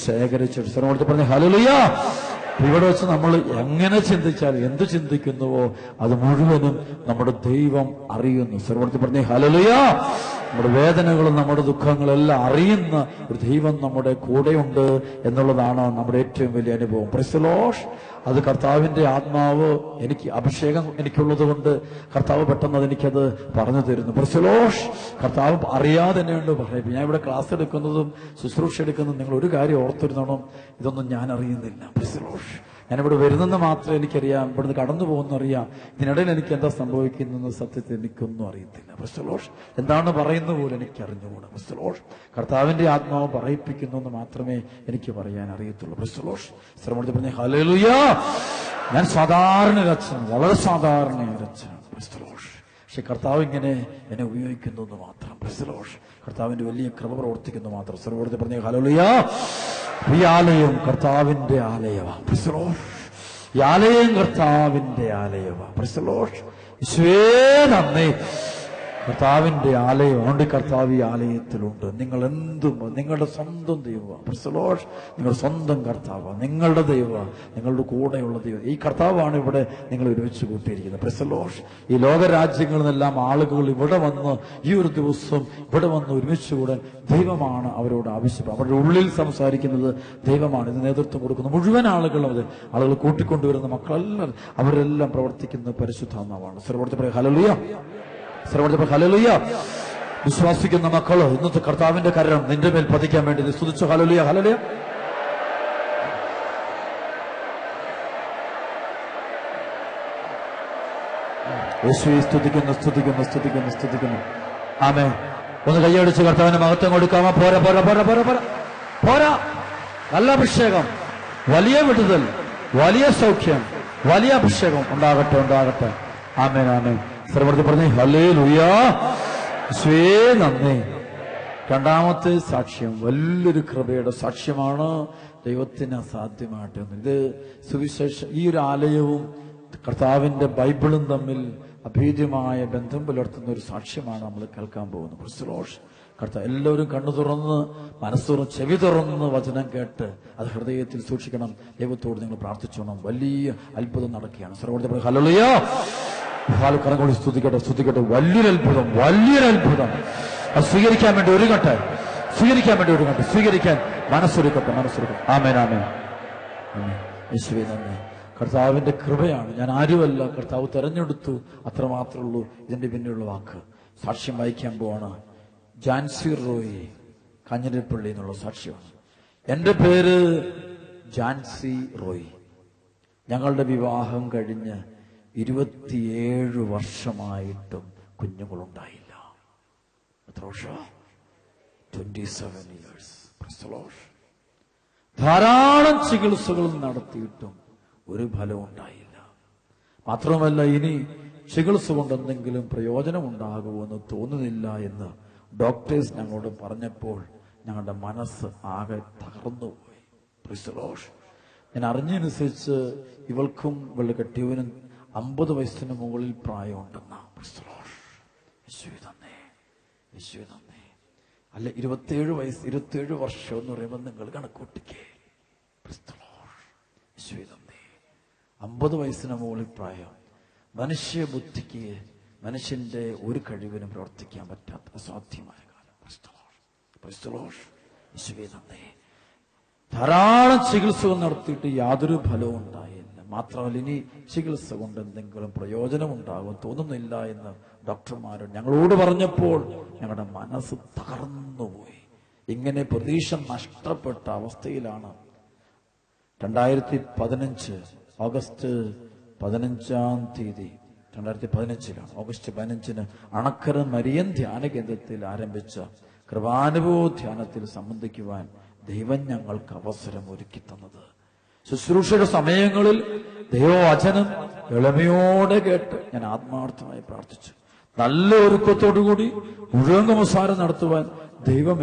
ശേഖരിച്ചു. പറഞ്ഞ ഹല്ലേലൂയ. ഇവിടെ വെച്ച് നമ്മൾ എങ്ങനെ ചിന്തിച്ചാൽ, എന്ത് ചിന്തിക്കുന്നുവോ അത് മുഴുവനും നമ്മുടെ ദൈവം അറിയുന്നു. സർവ്വത്തിൽ പറഞ്ഞ ഹല്ലേലൂയ. നമ്മുടെ വേദനകളും നമ്മുടെ ദുഃഖങ്ങളെല്ലാം അറിയുന്ന ഒരു ദൈവം നമ്മുടെ കൂടെയുണ്ട് എന്നുള്ളതാണ് നമ്മുടെ ഏറ്റവും വലിയ അനുഭവം. Price the Lord. അത് കർത്താവിന്റെ ആത്മാവ് എനിക്ക് അഭിഷേകം എനിക്കുള്ളത് കൊണ്ട് കർത്താവ് പെട്ടെന്ന് എനിക്കത് പറഞ്ഞു തരുന്നു. Price the lord. കർത്താവ് അറിയാതെ തന്നെയുണ്ട് പറയും. ഞാൻ ഇവിടെ ക്ലാസ് എടുക്കുന്നതും ശുശ്രൂഷ എടുക്കുന്നതും നിങ്ങൾ ഒരു കാര്യം ഓർത്തിരുന്നോണം, ഇതൊന്നും ഞാൻ അറിയുന്നില്ല. Price the Lord. ഞാനിവിടെ വരുന്നെന്ന് മാത്രമേ എനിക്കറിയാം, ഇവിടുന്ന് കടന്നു പോകുന്നറിയാം. ഇതിനിടയിൽ എനിക്ക് എന്താ സംഭവിക്കുന്നതെന്ന് സത്യത്തിൽ എനിക്കൊന്നും അറിയത്തില്ല. Price the Lord. എന്താണ് പറയുന്ന പോലെ എനിക്ക് അറിഞ്ഞുകൂടാ. Price the Lord. കർത്താവിന്റെ ആത്മാവ് പറയിപ്പിക്കുന്നു എന്ന് മാത്രമേ എനിക്ക് പറയാൻ അറിയത്തുള്ളൂ. Price the Lord. ശ്രമത്തിൽ പറഞ്ഞ ഹല്ലേലൂയ. ഞാൻ സാധാരണ രചന, വളരെ സാധാരണ രചന. Price the Lord. പക്ഷെ കർത്താവ് ഇങ്ങനെ എന്നെ ഉപയോഗിക്കുന്നു എന്ന് മാത്രം. Price the Lord. കർത്താവിന്റെ വലിയ കൃപ പ്രവർത്തിക്കുന്നു മാത്രം. സർവ്വത്തിൽ പറഞ്ഞ ഹല്ലേലൂയ. ഈ ആലയം കർത്താവിന്റെ ആലയമാണ്. Price the Lord. ഈ ആലയം കർത്താവിന്റെ ആലയമാണ്. Price the Lord. യേശുവേ നന്ദി. കർത്താവിന്റെ ആലയം. അതുകൊണ്ട് കർത്താവ് ഈ ആലയത്തിലുണ്ട്. നിങ്ങൾ എന്തും നിങ്ങളുടെ സ്വന്തം ദൈവമാണ്. Price the Lord. നിങ്ങളുടെ സ്വന്തം കർത്താവാണ്, നിങ്ങളുടെ ദൈവമാണ്, നിങ്ങളുടെ കൂടെയുള്ള ദൈവം. ഈ കർത്താവാണ് ഇവിടെ നിങ്ങൾ ഒരുമിച്ച് കൂട്ടിയിരിക്കുന്നത്. Price the Lord. ഈ ലോകരാജ്യങ്ങളിൽ നിന്നെല്ലാം ആളുകൾ ഇവിടെ വന്ന് ഈ ഒരു ദിവസം ഇവിടെ വന്ന് ഒരുമിച്ച് കൂടാൻ ദൈവമാണ് അവരോട് ആവശ്യം. അവരുടെ ഉള്ളിൽ സംസാരിക്കുന്നത് ദൈവമാണ്. ഇത് നേതൃത്വം കൊടുക്കുന്ന മുഴുവൻ ആളുകളും, അത് ആളുകൾ കൂട്ടിക്കൊണ്ടുവരുന്ന മക്കളെല്ലാം, അവരെല്ലാം പ്രവർത്തിക്കുന്ന പരിശുദ്ധാത്മാവാണ്. സർവ്വത്തിൽ ഹല്ലേലൂയ. സർവ്വത്തിൽ ഹല്ലേലൂയ. വിശ്വാസിക്കുന്ന മക്കള്, ഇന്നത്തെ കർത്താവിന്റെ കരം നിന്റെ മേൽ പതിക്കാൻ വേണ്ടി സ്തുതിച്ചു. Hallelujah, hallelujah. യേശുവേ സ്തുതിക്കുന്നു, സ്തുതിക്കുന്നു, സ്തുതിക്കുന്നു, സ്തുതിക്കുന്നു. ആമേൻ. ഒന്ന് കൈയടിച്ച് കർത്താവിന് മഹത്വം കൊടുക്കാമോ? പോരാ, പോരാ, പോരാ, പോരാ, പോരാ, പോരാ. നല്ല അഭിഷേകം, വലിയ വിടുതൽ, വലിയ സൗഖ്യം, വലിയ അഭിഷേകം ഉണ്ടാകട്ടെ, ഉണ്ടാകട്ടെ. ആമേൻ, ആമേൻ. സർവ്വത്തിൽ പറഞ്ഞേ ഹല്ലേലൂയ. യേശുവേ നന്ദി. രണ്ടാമത്തെ സാക്ഷ്യം വലിയൊരു കൃപയുടെ സാക്ഷ്യമാണ്. ദൈവത്തിന് അസാധ്യമായിട്ട് ഇത് സുവിശേഷം. ഈ ഒരു ആലയവും കർത്താവിന്റെ ബൈബിളും തമ്മിൽ അഭേദ്യമായ ബന്ധം പുലർത്തുന്ന ഒരു സാക്ഷ്യമാണ് നമ്മൾ കേൾക്കാൻ പോകുന്നത്. Price the lord. കർത്താവ് എല്ലാവരും കണ്ണു തുറന്ന്, മനസ്സ് തുറന്ന്, ചെവി തുറന്ന് വചനം കേട്ട് അത് ഹൃദയത്തിൽ സൂക്ഷിക്കണം. ദൈവത്തോട് നിങ്ങൾ പ്രാർത്ഥിച്ചോണം. വലിയ അത്ഭുതം നടക്കുകയാണ്. സർവ്വത്തിൽ ഹല്ലേലൂയ. കരങ്ങൾ സ്തുതിക്കട്ടെ, സ്തുതിക്കട്ടെ. വലിയൊരു അത്ഭുതം, വലിയൊരു അത്ഭുതം. അത് സ്വീകരിക്കാൻ വേണ്ടി ഒരുങ്ങട്ടെ, സ്വീകരിക്കാൻ വേണ്ടി ഒരുങ്ങട്ടെ, സ്വീകരിക്കാൻ മനസ്സൊരുക്കട്ടെ. ആമേൻ, ആമേൻ, ആമേൻ. യേശുവേ നന്ദി. കർത്താവിന്റെ കൃപയാണ്. ഞാൻ ആരുമല്ല, കർത്താവ് തെരഞ്ഞെടുത്തു, അത്രമാത്രമേ ഉള്ളൂ. ഇതിന്റെ പിന്നിലുള്ള വാക്ക് സാക്ഷ്യം വായിക്കാൻ പോവാണ്. ജാൻസി റോയ്, കാഞ്ഞിരപ്പള്ളി എന്നുള്ള സാക്ഷ്യമാണ്. എന്റെ പേര് ജാൻസി റോയ്. ഞങ്ങളുടെ വിവാഹം കഴിഞ്ഞ് 27 വർഷമായിട്ടും കുഞ്ഞുങ്ങളുണ്ടായില്ല. എത്ര വർഷം? 27 years. ധാരാളം ചികിത്സകൾ നടത്തിയിട്ടും ഒരു ഫലവും ഉണ്ടായില്ല. മാത്രമല്ല, ഇനി ചികിത്സ കൊണ്ട് എന്തെങ്കിലും പ്രയോജനമുണ്ടാകുമെന്ന് തോന്നുന്നില്ല എന്ന് ഡോക്ടേഴ്സ് ഞങ്ങളോട് പറഞ്ഞപ്പോൾ ഞങ്ങളുടെ മനസ്സ് ആകെ തകർന്നുപോയി. ഞാൻ അറിഞ്ഞനുസരിച്ച് ഇവൾക്കും ഇവളുടെ കെട്ടിയവനും 50 വയസ്സിന് മുകളിൽ പ്രായമുണ്ടെന്ന. യേശുവേ നന്ദി. അല്ല, 27 വർഷം എന്ന് പറയുമ്പോൾ നിങ്ങൾ കണക്കൂട്ടിക്കേ. 50 വയസ്സിന് മുകളിൽ പ്രായം. മനുഷ്യ ബുദ്ധിക്ക്, മനുഷ്യന്റെ ഒരു കഴിവിനും പ്രവർത്തിക്കാൻ പറ്റാത്ത അസാധ്യമായ കാലം. ധാരാളം ചികിത്സകൾ നടത്തിയിട്ട് യാതൊരു ഫലവും ഉണ്ടായില്ല. മാത്രമല്ല, ഇനി ചികിത്സ കൊണ്ട് എന്തെങ്കിലും പ്രയോജനം ഉണ്ടാകും തോന്നുന്നില്ല എന്ന് ഡോക്ടർമാർ ഞങ്ങളോട് പറഞ്ഞപ്പോൾ ഞങ്ങളുടെ മനസ്സ് തകർന്നുപോയി. ഇങ്ങനെ പ്രതീക്ഷ നഷ്ടപ്പെട്ട അവസ്ഥയിലാണ് 2015 ഓഗസ്റ്റ് 15-ാം തീയതി 2015 ഓഗസ്റ്റ് 15-ന് അണക്കര മരിയൻ ധ്യാന കേന്ദ്രത്തിൽ ആരംഭിച്ച കൃപാനുഭവ ധ്യാനത്തിൽ സംബന്ധിക്കുവാൻ ദൈവം ഞങ്ങൾക്ക് അവസരം ഒരുക്കി തന്നത്. ശുശ്രൂഷയുടെ സമയങ്ങളിൽ ദൈവവചനം എളിമയോടെ കേട്ട് ഞാൻ ആത്മാർത്ഥമായി പ്രാർത്ഥിച്ചു. നല്ല ഒരുക്കത്തോടുകൂടി മുഴുവൻ കുമ്പസാരം നടത്തുവാൻ ദൈവം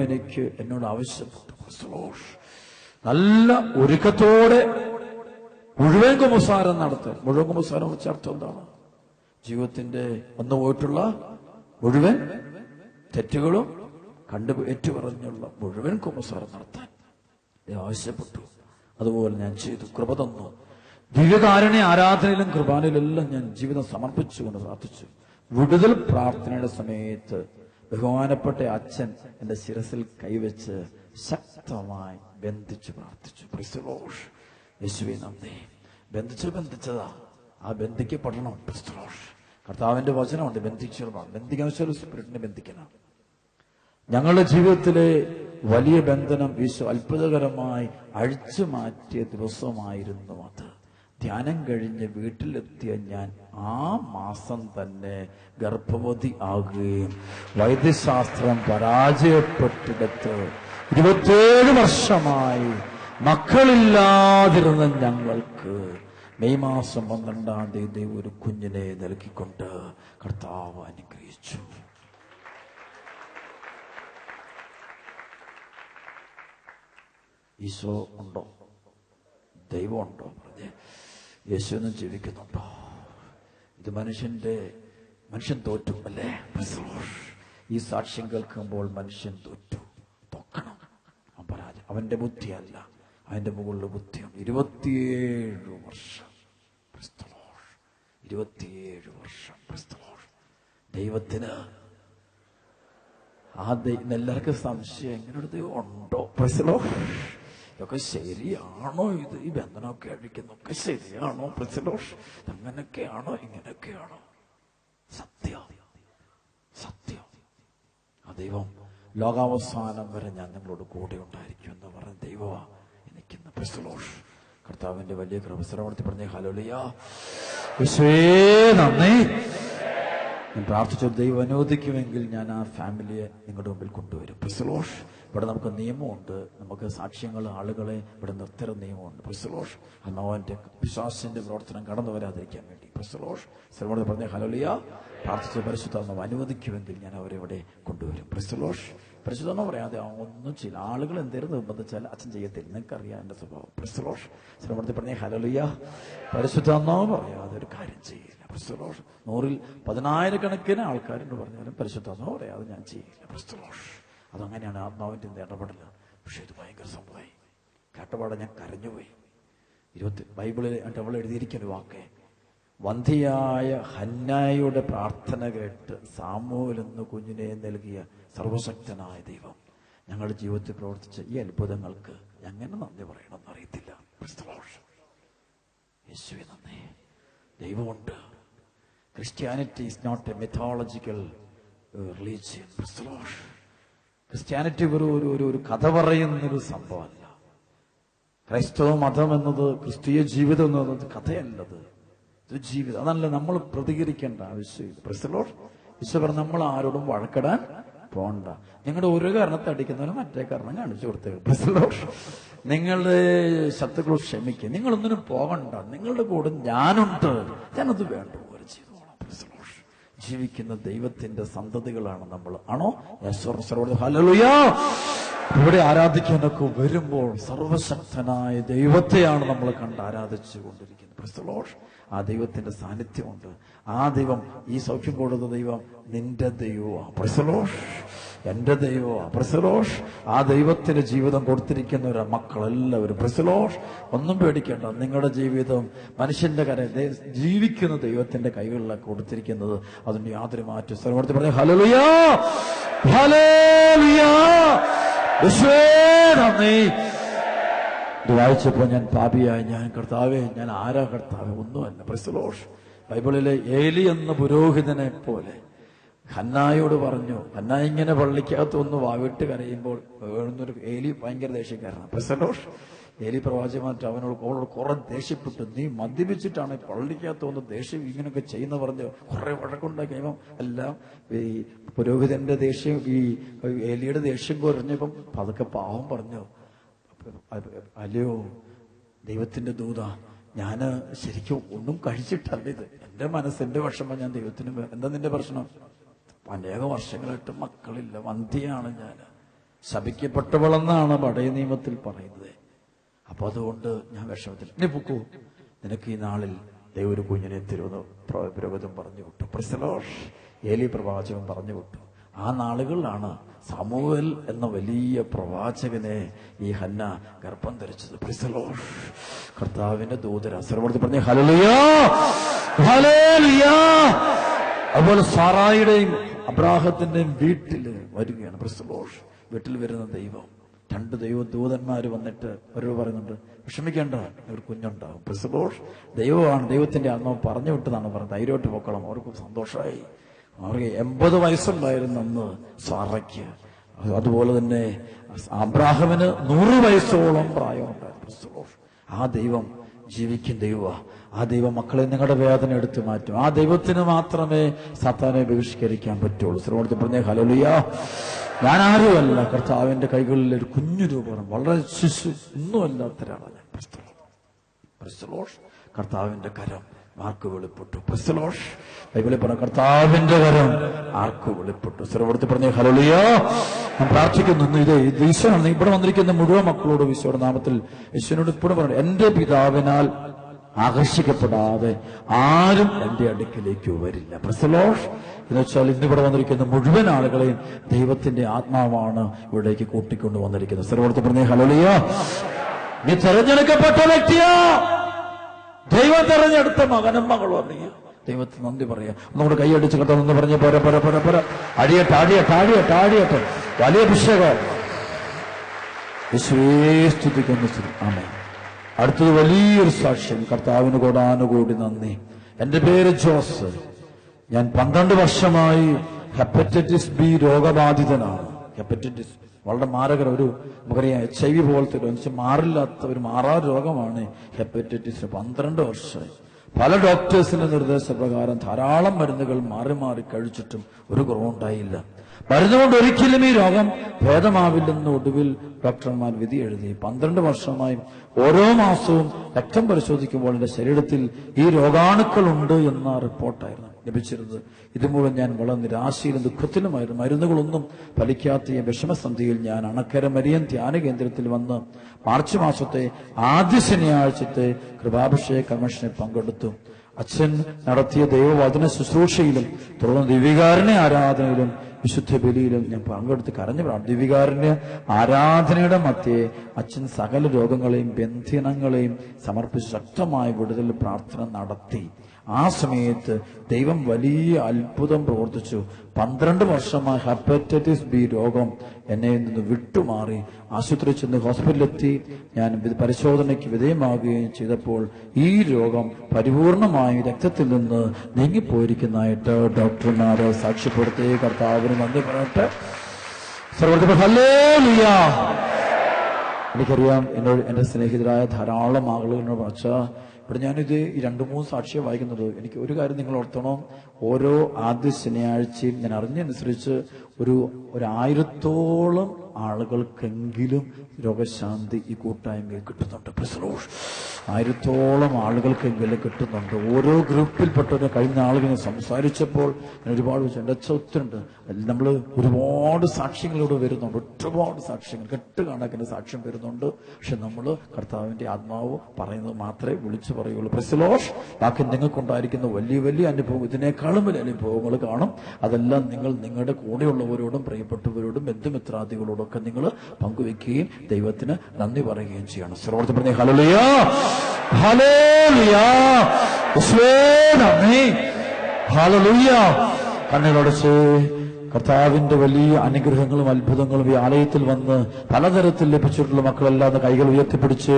എന്നോട് ആവശ്യപ്പെട്ടു. നല്ല ഒരുക്കത്തോടെ മുഴുവൻ കുമ്പസാരം നടത്തുക. മുഴുവൻ കുമ്പസാരം വെച്ച അർത്ഥം എന്താണ്? ജീവിതത്തിന്റെ വന്നുപോയിട്ടുള്ള മുഴുവൻ തെറ്റുകളും ഏറ്റുപറഞ്ഞുള്ള മുഴുവൻ കുമ്പസാരം നടത്താൻ ആവശ്യപ്പെട്ടു. അതുപോലെ ഞാൻ ചെയ്തു. കൃപ തന്നു. ദിവ്യകാരുണ്യ ആരാധനയിലും കൃപാനയിലെല്ലാം ഞാൻ ജീവിതം സമർപ്പിച്ചുകൊണ്ട് പ്രാർത്ഥിച്ചു. വിടുതൽ പ്രാർത്ഥനയുടെ സമയത്ത് ബഹുമാനപ്പെട്ട അച്ഛൻ എന്റെ ശിരസിൽ കൈവച്ച് ശക്തമായി ബന്ധിച്ചു പ്രാർത്ഥിച്ചു. യേശുവേ നന്ദി. ബന്ധിച്ചതാ, ആ ബന്ധിക്കപ്പെടണം. കർത്താവിന്റെ വചനമുണ്ട്, ബന്ധിക്കാൻ സ്പിരിറ്റിനെ ബന്ധിക്കണം. ഞങ്ങളുടെ ജീവിതത്തിലെ വലിയ ബന്ധനം ഈശോ അത്ഭുതകരമായി അഴിച്ചു മാറ്റിയ ദിവസമായിരുന്നു അത്. ധ്യാനം കഴിഞ്ഞ് വീട്ടിലെത്തിയ ഞാൻ ആ മാസം തന്നെ ഗർഭവതി ആകുകയും വൈദ്യശാസ്ത്രം പരാജയപ്പെട്ടിടത്ത് 27 വർഷമായി മക്കളില്ലാതിരുന്ന ഞങ്ങൾക്ക് മെയ് മാസം 12-ാം തീയതി ഒരു കുഞ്ഞിനെ നൽകിക്കൊണ്ട് കർത്താവ് അനുഗ്രഹിച്ചു. ഈശോ ഉണ്ടോ? ദൈവമുണ്ടോ? യേശുവിനും ജീവിക്കുന്നുണ്ടോ? ഇത് മനുഷ്യൻ തോറ്റു അല്ലേ? ഈ സാക്ഷ്യം കേൾക്കുമ്പോൾ മനുഷ്യൻ തോക്കണം. അവന്റെ ബുദ്ധിയല്ല, അതിന്റെ മുകളിലെ ബുദ്ധിയാണ്. 27 വർഷം 27 വർഷം ദൈവത്തിന് എല്ലാവർക്കും സംശയം, എങ്ങനെ ദൈവം ഉണ്ടോ? ഇതൊക്കെ ശരിയാണോ? ഈ ബന്ധനമൊക്കെ അഴിക്കുന്നൊക്കെ ശരിയാണോ? അങ്ങനെയൊക്കെയാണോ? ഇങ്ങനെയൊക്കെയാണോ? സത്യം. ആ ദൈവം ലോകാവസാനം വരെ ഞാൻ നിങ്ങളോട് കൂടെ ഉണ്ടായിരിക്കും എന്ന് പറഞ്ഞ ദൈവമാ എനിക്കിന്ന്. കർത്താവിന്റെ വലിയ കൃപസ്ഥലപ്പെടുത്തി പറഞ്ഞ ഹല്ലേലൂയ, നന്ദി. ഞാൻ പ്രാർത്ഥിച്ച ദൈവം അനുവദിക്കുമെങ്കിൽ ഞാൻ ആ ഫാമിലിയെ നിങ്ങളുടെ മുമ്പിൽ കൊണ്ടുവരും. ഇവിടെ നമുക്ക് നിയമമുണ്ട്, നമുക്ക് സാക്ഷ്യങ്ങൾ ആളുകളെ ഇവിടെ നിർത്തരുന്ന നിയമമുണ്ട്. അന്നാവന്റെ വിശ്വാസത്തിന്റെ പ്രവർത്തനം കടന്നു വരാതിരിക്കാൻ വേണ്ടി സർവോട് പറഞ്ഞ ഹല്ലേലൂയ. പ്രാർത്ഥിച്ച പരിശുദ്ധാത്മാവ് അനുവദിക്കുമെങ്കിൽ ഞാൻ അവരെ ഇവിടെ കൊണ്ടുവരും. പരിശുദ്ധാത്മാവ് പറയാതെ ഒന്നും ചെയ്യില്ല. ആളുകൾ എന്തായിരുന്നു നിർബന്ധിച്ചാൽ അച്ഛൻ ചെയ്യത്തില്ല. നിങ്ങൾക്കറിയാം എന്റെ സ്വഭാവം. സർവോടത്തിൽ പറഞ്ഞ ഹല്ലേലൂയ. പരിശുദ്ധാത്മാവ് പറയാതെ ഒരു കാര്യം ചെയ്യില്ല. 100-ൽ 10,000-കണക്കിന് ആൾക്കാരെന്ന് പറഞ്ഞാലും പരിശുദ്ധാത്മാവ് പറയാതെ ഞാൻ ചെയ്യില്ല. അതങ്ങനെയാണ് ആത്മാവിന്റെ ഇടപെടൽ. പക്ഷെ ഇത് ഭയങ്കര സംഭവമായി. കേട്ടപാടെ ഞാൻ കരഞ്ഞുപോയി. ബൈബിളിൽ അവൾ എഴുതിയിരിക്കുന്ന വാക്ക്, വന്ധിയായ ഹന്നായുടെ പ്രാർത്ഥന കേട്ട് സാമൂൽ എന്ന കുഞ്ഞിനെ നൽകിയ സർവശക്തനായ ദൈവം ഞങ്ങളുടെ ജീവിതത്തിൽ പ്രവർത്തിച്ച ഈ അത്ഭുതങ്ങൾക്ക് എങ്ങനെ നന്ദി പറയണമെന്ന് അറിയത്തില്ല. യേശുവേ നന്ദി. ദൈവമുണ്ട്. Christianity is not a methodological religion. Christianity ഒരു കഥ പറയുന്നൊരു സംഭവമല്ല. ക്രൈസ്തവ മതം എന്നത്, ക്രിസ്തീയ ജീവിതം എന്നത് കഥയല്ലത്, ഇത് ജീവിതം. അതല്ല നമ്മൾ പ്രതികരിക്കേണ്ട ആവശ്യമില്ല. ഈശോ പറഞ്ഞു, നമ്മൾ ആരോടും വഴക്കിടാൻ പോണ്ട. നിങ്ങളുടെ ഒരു കാരണത്തെ അടിക്കുന്നവന് മറ്റേ കാരണം കാണിച്ചു കൊടുത്തേ. നിങ്ങളുടെ ശത്രുക്കൾ ക്ഷമിക്കുക. നിങ്ങളൊന്നിനും പോകണ്ട. നിങ്ങളുടെ കൂടെ ഞാനുണ്ട്. ഞാനത് വേണ്ട പോലെ ചെയ്തോളാം. ജീവിക്കുന്ന ദൈവത്തിന്റെ സന്തതികളാണ് നമ്മൾ. ആണോ? ഹല്ലേലൂയ. ഇവിടെ ആരാധിക്കാനൊക്കെ വരുമ്പോൾ സർവശക്തനായ ദൈവത്തെയാണ് നമ്മൾ കണ്ട് ആരാധിച്ചു കൊണ്ടിരിക്കുന്നത്. ആ ദൈവത്തിന്റെ സാന്നിധ്യമുണ്ട്. ആ ദൈവം, ഈ സൗഖ്യം കൊടുത്ത ദൈവം നിന്റെ ദൈവമാണ്. എന്റെ ദൈവമാണ്. ആ ദൈവത്തിന് ജീവിതം കൊടുത്തിരിക്കുന്ന മക്കളെല്ലാവരും ഒന്നും പേടിക്കേണ്ട. നിങ്ങളുടെ ജീവിതം മനുഷ്യന്റെ ജീവിക്കുന്ന ദൈവത്തിന്റെ കൈകളിലാണ് കൊടുത്തിരിക്കുന്നത്. അതിന് യാതൊരു മാറ്റം. സ്ഥലം പറഞ്ഞ ഹല്ലേലൂയ, ഹല്ലേലൂയ. ഇത് വായിച്ചപ്പോ ഞാൻ പാപിയായി, ഞാൻ കർത്താവേ, ഞാൻ ആരാ കർത്താവേ? ഒന്നുമല്ല. ബൈബിളിലെ ഏലി എന്ന പുരോഹിതനെ പോലെ ഹന്നായോട് പറഞ്ഞു. ഹന്ന ഇങ്ങനെ പള്ളിക്കകത്ത് ഒന്ന് വാവിട്ട് കരയുമ്പോൾ ഏലി ഭയങ്കര ദേഷ്യക്കാരനാണ്. ഏലി പ്രവാചകമായിട്ട് അവളോട് കുറെ ദേഷ്യപ്പെട്ടു. നീ മദ്യപിച്ചിട്ടാണ് പള്ളിക്കകത്ത് ഒന്ന് ദേഷ്യം ഇങ്ങനെയൊക്കെ ചെയ്യുന്ന പറഞ്ഞ് കുറെ വഴക്കുണ്ടാക്കി. എല്ലാം ഈ പുരോഹിതന്റെ ദേഷ്യം, ഈ ഏലിയുടെ ദേഷ്യം കുറഞ്ഞപ്പം പതുക്കെ പാവം പറഞ്ഞു, അല്ലയോ ദൈവത്തിന്റെ ദൂത, ഞാന് ശരിക്കും ഒന്നും കഴിച്ചിട്ടല്ല ഇത്. എന്റെ മനസ്സിന്റെ വിഷമം ഞാൻ ദൈവത്തിന്. എന്താ നിന്റെ പ്രശ്നം? അനേക വർഷങ്ങളായിട്ട് മക്കളില്ല, വന്ധ്യയാണ് ഞാൻ, ശപിക്കപ്പെട്ടവളെന്നാണ് പഴയ നിയമത്തിൽ പറയുന്നത്. അപ്പൊ അതുകൊണ്ട് ഞാൻ വിഷമത്തിൽ. നീ പൊക്കൂ, നിനക്ക് ഈ നാളിൽ ദൈവം ഒരു കുഞ്ഞിനെ തരുമെന്ന് പുരോഹിതൻ പറഞ്ഞു വിട്ടു. ഏലി പ്രവാചകൻ പറഞ്ഞു വിട്ടു. ആ നാളുകളിലാണ് സമൂവേൽ എന്ന വലിയ പ്രവാചകനെ ഈ ഹന്ന ഗർഭം ധരിച്ചത്. കർത്താവിന്റെ ദൂതൻ അസർവ്വത്തിൽ പറഞ്ഞു ഹല്ലേലൂയ, ഹല്ലേലൂയ. അതുപോലെ സാറായിയുടെയും അബ്രാഹത്തിന്റെയും വീട്ടിൽ വരികയാണ്. വീട്ടിൽ വരുന്ന ദൈവം. 2 ദൂതന്മാര് വന്നിട്ട് അവരോട് പറയുന്നുണ്ട്, വിഷമിക്കേണ്ട, ഒരു കുഞ്ഞുണ്ടാവും. ദൈവമാണ്, ദൈവത്തിന്റെ ആത്മാവ് പറഞ്ഞു വിട്ടതാണ് പറഞ്ഞത്. ധൈര്യമായിട്ട് പോക്കണം. അവർക്ക് സന്തോഷമായി. അവർക്ക് 80 വയസ്സുണ്ടായിരുന്നു അന്ന് സാറയ്ക്ക്. അതുപോലെ തന്നെ അബ്രാഹമിന് 100 വയസ്സോളം പ്രായമുണ്ടായിരുന്നു. ആ ദൈവം ജീവിക്കും ദൈവമാണ്. ആ ദൈവം മക്കളെ നിങ്ങളുടെ വേദന എടുത്തു മാറ്റും. ആ ദൈവത്തിന് മാത്രമേ സാത്താനെ ബഹിഷ്കരിക്കാൻ പറ്റുള്ളൂ. ശ്രമത്തിൽ പറഞ്ഞേ ഹല്ലേലൂയ. ഞാൻ ആരുമല്ല, കർത്താവിന്റെ കൈകളിൽ ഒരു കുഞ്ഞു രൂപമാണ്. വളരെ ശിശു, ഒന്നുമല്ലാത്ത ഒരാളാണ്. കർത്താവിന്റെ കരം ആർക്ക് വെളിപ്പെട്ടു? ബൈബിളിൽ പറഞ്ഞ കർത്താവിന്റെ കരം ആർക്ക് വെളിപ്പെട്ടു? സർവ്വത്തിൽ പറഞ്ഞ ഹല്ലേലൂയ. ഞാൻ പ്രാർത്ഥിക്കുന്നു, ഇത് ഈശോയാണ് ഇവിടെ വന്നിരിക്കുന്ന മുഴുവൻ മക്കളോട് ഈശോയുടെ നാമത്തിൽ ഈശോനോട് ഇപ്പോഴും പറഞ്ഞു, എന്റെ പിതാവിനാൽ ആകർഷിക്കപ്പെടാതെ ആരും എന്റെ അടുക്കിലേക്ക് വരില്ല. എന്ന് വെച്ചാൽ ഇന്നിവിടെ വന്നിരിക്കുന്ന മുഴുവൻ ആളുകളെയും ദൈവത്തിന്റെ ആത്മാവാണ് ഇവിടേക്ക് കൂട്ടിക്കൊണ്ട് വന്നിരിക്കുന്നത്. സർവ്വത്തിൽ പറഞ്ഞ ഹല്ലേലൂയ. നീ തെരഞ്ഞെടുക്കപ്പെട്ട വ്യക്തിയാ. ദൈവം തെരഞ്ഞെടുത്ത മകനും മകളോ നീ. ദൈവത്തിന് നന്ദി പറയാ. ഒന്നുകൂടെ കൈയടിച്ച് കണ്ടെന്ന് പറഞ്ഞ് പോര അടിയട്ടെ. വലിയ അഭിഷേകം. സ്തുതിക്കുന്നു. ആമേൻ. അടുത്തത് വലിയൊരു സാക്ഷ്യം. കർത്താവിന് കോടാനുകൂടി നന്ദി. എന്റെ പേര് ജോസ്. ഞാൻ 12 വർഷമായി ഹെപ്പറ്റൈറ്റിസ് ബി രോഗബാധിതനാണ്. ഹെപ്പറ്റൈറ്റിസ് വളരെ മാരകര, നമുക്കറിയാം HIV പോലത്തെ മാറില്ലാത്ത ഒരു മാറാ രോഗമാണ് ഹെപ്പറ്റൈറ്റിസ്. 12 വർഷമായി പല ഡോക്ടേഴ്സിന്റെ നിർദ്ദേശപ്രകാരം ധാരാളം മരുന്നുകൾ മാറി മാറി കഴിച്ചിട്ടും ഒരു കുറവുണ്ടായില്ല. മരുന്നുകൊണ്ട് ഒരിക്കലും ഈ രോഗം ഭേദമാവില്ലെന്ന് ഒടുവിൽ ഡോക്ടർമാർ വിധി എഴുതി. 12 വർഷമായി ഓരോ മാസവും രക്തം പരിശോധിക്കുമ്പോൾ എന്റെ ശരീരത്തിൽ ഈ രോഗാണുക്കളുണ്ട് എന്ന റിപ്പോർട്ടായിരുന്നു ലഭിച്ചിരുന്നത്. ഇതുമൂലം ഞാൻ വളരെ നിരാശയിലും ദുഃഖത്തിലുമായിരുന്നു. മരുന്നുകളൊന്നും ഫലിക്കാത്ത ഈ വിഷമസന്ധിയിൽ ഞാൻ അണക്കര മരിയൻ ധ്യാന കേന്ദ്രത്തിൽ വന്ന് മാർച്ച് മാസത്തെ ആദ്യ ശനിയാഴ്ചത്തെ കൃപാഭിഷേക കൺവെൻഷനിൽ പങ്കെടുത്തു. അച്ഛൻ നടത്തിയ ദൈവവചന ശുശ്രൂഷയിലും തുടർന്ന് ദിവ്യകാരുണ്യ ആരാധനയിലും വിശുദ്ധ ബലിയിലും ഞാൻ പങ്കെടുത്ത് കരഞ്ഞു. ദിവ്യകാരുണ്യ ആരാധനയുടെ മധ്യേ അച്ഛൻ സകല രോഗങ്ങളെയും ബന്ധനങ്ങളെയും സമർപ്പിച്ച് ശക്തമായ വിടുതൽ പ്രാർത്ഥന നടത്തി. ആ സമയത്ത് ദൈവം വലിയ അത്ഭുതം പ്രവർത്തിച്ചു. 12 വർഷമായി ഹെപ്പറ്റൈറ്റിസ് ബി രോഗം എന്നെ നിന്ന് വിട്ടുമാറി. ആശുപത്രിയിൽ ചെന്ന് ഹോസ്പിറ്റലിലെത്തി ഞാൻ പരിശോധനയ്ക്ക് വിധേയമാകുകയും ചെയ്തപ്പോൾ ഈ രോഗം പരിപൂർണമായി രക്തത്തിൽ നിന്ന് നീങ്ങിപ്പോയിരിക്കുന്നതായിട്ട് ഡോക്ടർമാര് സാക്ഷ്യപ്പെടുത്തി. കർത്താവിന് നന്ദി പറയട്ടെ. ഹല്ലേലൂയ. എനിക്കറിയാം, എന്റെ സ്നേഹിതരായ ധാരാളം ആളുകൾ എന്നോട് പറഞ്ഞാൽ ഇവിടെ ഞാനിത് ഈ 2-3 സാക്ഷ്യം വായിക്കുന്നത്, എനിക്ക് ഒരു കാര്യം നിങ്ങൾ ഓർത്തണം. ഓരോ ആദ്യ ശനിയാഴ്ചയും ഞാൻ അറിഞ്ഞനുസരിച്ച് ഒരു 1000-ഓളം ആളുകൾക്കെങ്കിലും രോഗശാന്തി ഈ കൂട്ടായ്മയിൽ കിട്ടുന്നുണ്ട്. 1000-ഓളം ആളുകൾക്കെങ്കിലും കിട്ടുന്നുണ്ട്. ഓരോ ഗ്രൂപ്പിൽപ്പെട്ടവരെ കഴിഞ്ഞ ആളുകൾ ഞാൻ സംസാരിച്ചപ്പോൾ ഞാൻ ഒരുപാട് എൻ്റെ ഒത്തുണ്ട്. നമ്മൾ ഒരുപാട് സാക്ഷ്യങ്ങളിലൂടെ വരുന്നുണ്ട്. ഒരുപാട് സാക്ഷ്യങ്ങൾ, കെട്ടുകണക്കിന് സാക്ഷ്യം വരുന്നുണ്ട്. പക്ഷെ നമ്മൾ കർത്താവിന്റെ ആത്മാവ് പറയുന്നത് മാത്രമേ വിളിച്ചു പറയുള്ളൂ. Price the Lord. ബാക്കി നിങ്ങൾക്കുണ്ടായിരിക്കുന്ന വലിയ വലിയ അനുഭവം, ഇതിനേക്കാളും വലിയ അനുഭവങ്ങൾ കാണും. അതെല്ലാം നിങ്ങൾ നിങ്ങളുടെ കൂടെയുള്ളവരോടും പ്രിയപ്പെട്ടവരോടും ബന്ധുമിത്രാദികളോടും ഒക്കെ നിങ്ങൾ പങ്കുവെക്കുകയും ദൈവത്തിന് നന്ദി പറയുകയും ചെയ്യണം. സർവ്വത്തിൽ പറഞ്ഞേ ഹല്ലേലൂയ, ഹല്ലേലൂയ, ഹല്ലേലൂയ. കണ്ണുകളടച്ച് കർത്താവിന്റെ വലിയ അനുഗ്രഹങ്ങളും അത്ഭുതങ്ങളും ഈ ആലയത്തിൽ വന്ന് പലതരത്തിൽ ലഭിച്ചിട്ടുള്ള മക്കളെല്ലാം കൈകൾ ഉയർത്തിപ്പിടിച്ച്,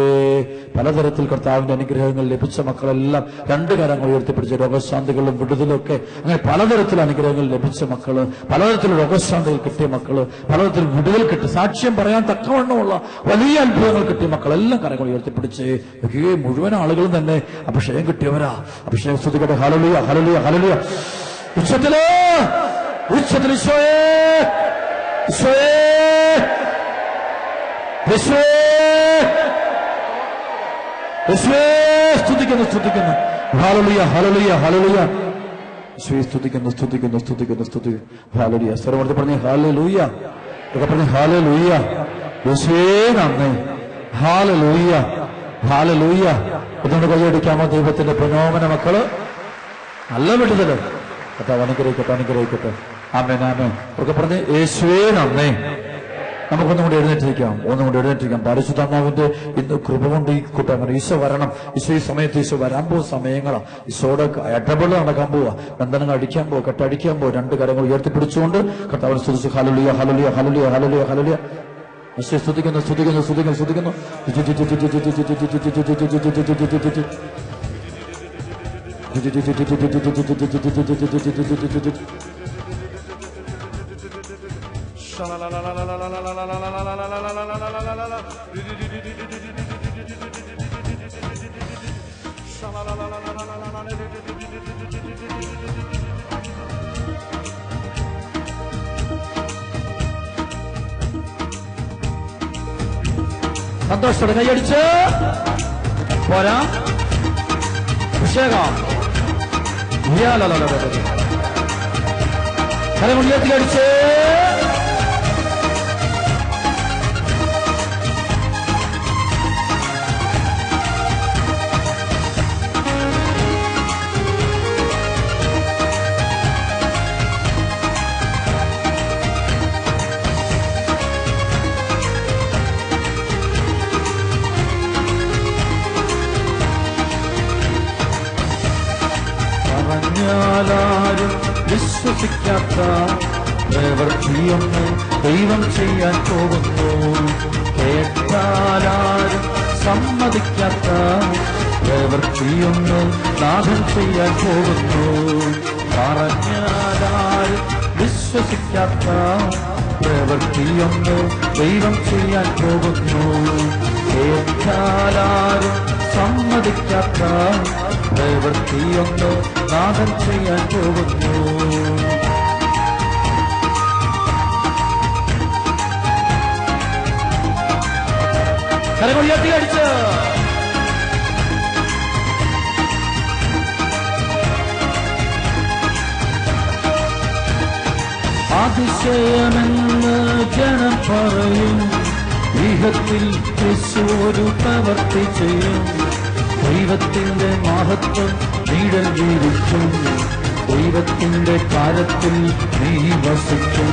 പലതരത്തിൽ കർത്താവിന്റെ അനുഗ്രഹങ്ങൾ ലഭിച്ച മക്കളെല്ലാം 2 കരങ്ങൾ ഉയർത്തിപ്പിടിച്ച്, രോഗശാന്തികളും വിടുതലും ഒക്കെ അങ്ങനെ പലതരത്തിൽ അനുഗ്രഹങ്ങൾ ലഭിച്ച മക്കള്, പലതരത്തിൽ രോഗശാന്തികൾ കിട്ടിയ മക്കള്, പലതരത്തിൽ വിടുതൽ കിട്ടി സാക്ഷ്യം പറയാൻ തക്കവണ്ണമുള്ള വലിയ അത്ഭുതങ്ങൾ കിട്ടിയ മക്കളെല്ലാം കരങ്ങൾ ഉയർത്തിപ്പിടിച്ച് മുഴുവൻ ആളുകളും തന്നെ അഭിഷേകം കിട്ടിയവരാ. അഭിഷേകം സ്തുതിക്കട്ടെ. Hallelujah, hallelujah, hallelujah. ഉച്ചത്തിലേ ഉച്ചത്തിൽ ഈശോയേ, ഈശോയേ, ഈശോയേ, ഈശോയേ സ്തുതിക്കുന്നു, സ്തുതിക്കുന്നു. Hallelujah, hallelujah, hallelujah. ഈശോയെ സ്തുതിക്കുന്നു, സ്തുതിക്കുന്നു, സ്തുതിക്കുന്നു, സ്തുതിക്കുന്നു. ഹല്ലേലൂയ. സർവ്വത്തിൽ പറഞ്ഞേ ഹല്ലേലൂയ. ഒക്കെ പറഞ്ഞേ ഹല്ലേലൂയ. ഈശോയേ നന്ദി. Hallelujah, hallelujah. അതുകൊണ്ട് കൈയടിക്കാമോ ദൈവത്തിന്റെ പ്രനോമന മക്കള്? നല്ല വിടുതല് കർത്താവ് അനുഗ്രഹിക്കട്ടെ, അനുഗ്രഹിക്കട്ടെ. ആമേൻ, ആമേൻ. ഒക്കെ പറഞ്ഞ് യേശുവേ നന്ദി. നമുക്കൊന്നും കൂടി എഴുന്നേറ്റിരിക്കാം. പരിശുദ്ധാത്മാവിന്റെ ഇന്ന് കൃപ കൊണ്ട് ഈ കൂട്ടാൻ ഈശോ വരണം. ഈശോ ഈ സമയത്ത് ഈശോ വരാൻ പോകുന്ന സമയങ്ങളാ. ഈശോയുടെ ഇടപെടൽ നടക്കാൻ പോവാ. ബന്ധനങ്ങൾ അടിക്കാൻ പോവാ, കെട്ടടിക്കാൻ പോവാ. 2 കരങ്ങൾ ഉയർത്തിപ്പിടിച്ചുകൊണ്ട് കർത്താവിനെ സ്തുതിച്ച് hallelujah, hallelujah, hallelujah, hallelujah, hallelujah. ഈശോയെ സ്തുതിക്കുന്നു, സ്തുതിക്കുന്നു, സ്തുതിക്കുന്നു, സ്തുതിക്കുന്നു. സന്തോഷത്തോടെ കൈയടിച്ച് പോരാ. അഭിഷേകം കരമുള്ളിലേക്ക് അടിച്ച് പറഞ്ഞാലാരും വിശ്വസിക്കാത്ത പ്രവൃത്തിയൊന്ന് ദൈവം ചെയ്യാൻ പോകുന്നു. കേട്ടാലാരും സമ്മതിക്കാത്ത പ്രവൃത്തിയൊന്ന് നാഥൻ ചെയ്യാൻ പോകുന്നു. പറഞ്ഞാലാരും വിശ്വസിക്കാത്ത പ്രവൃത്തിയൊന്ന് ദൈവം ചെയ്യാൻ പോകുന്നു. കേട്ടാലാരും സമ്മതിക്കാത്ത പ്രവൃത്തിയൊന്ന് നാഥൻ ചെയ്യാൻ പോകുന്നു. കരമുയർത്തി അടിച്ച് അതിശയമെന്ന് ജനം പറയും. ഗൃഹത്തിൽ യേശു ഒരു പ്രവൃത്തി ചെയ്യും. ദൈവത്തിന്റെ മഹത്വം നീടൽ വീരിക്കും. ദൈവത്തിന്റെ കാര്യത്തിൽ നീ വസിക്കും.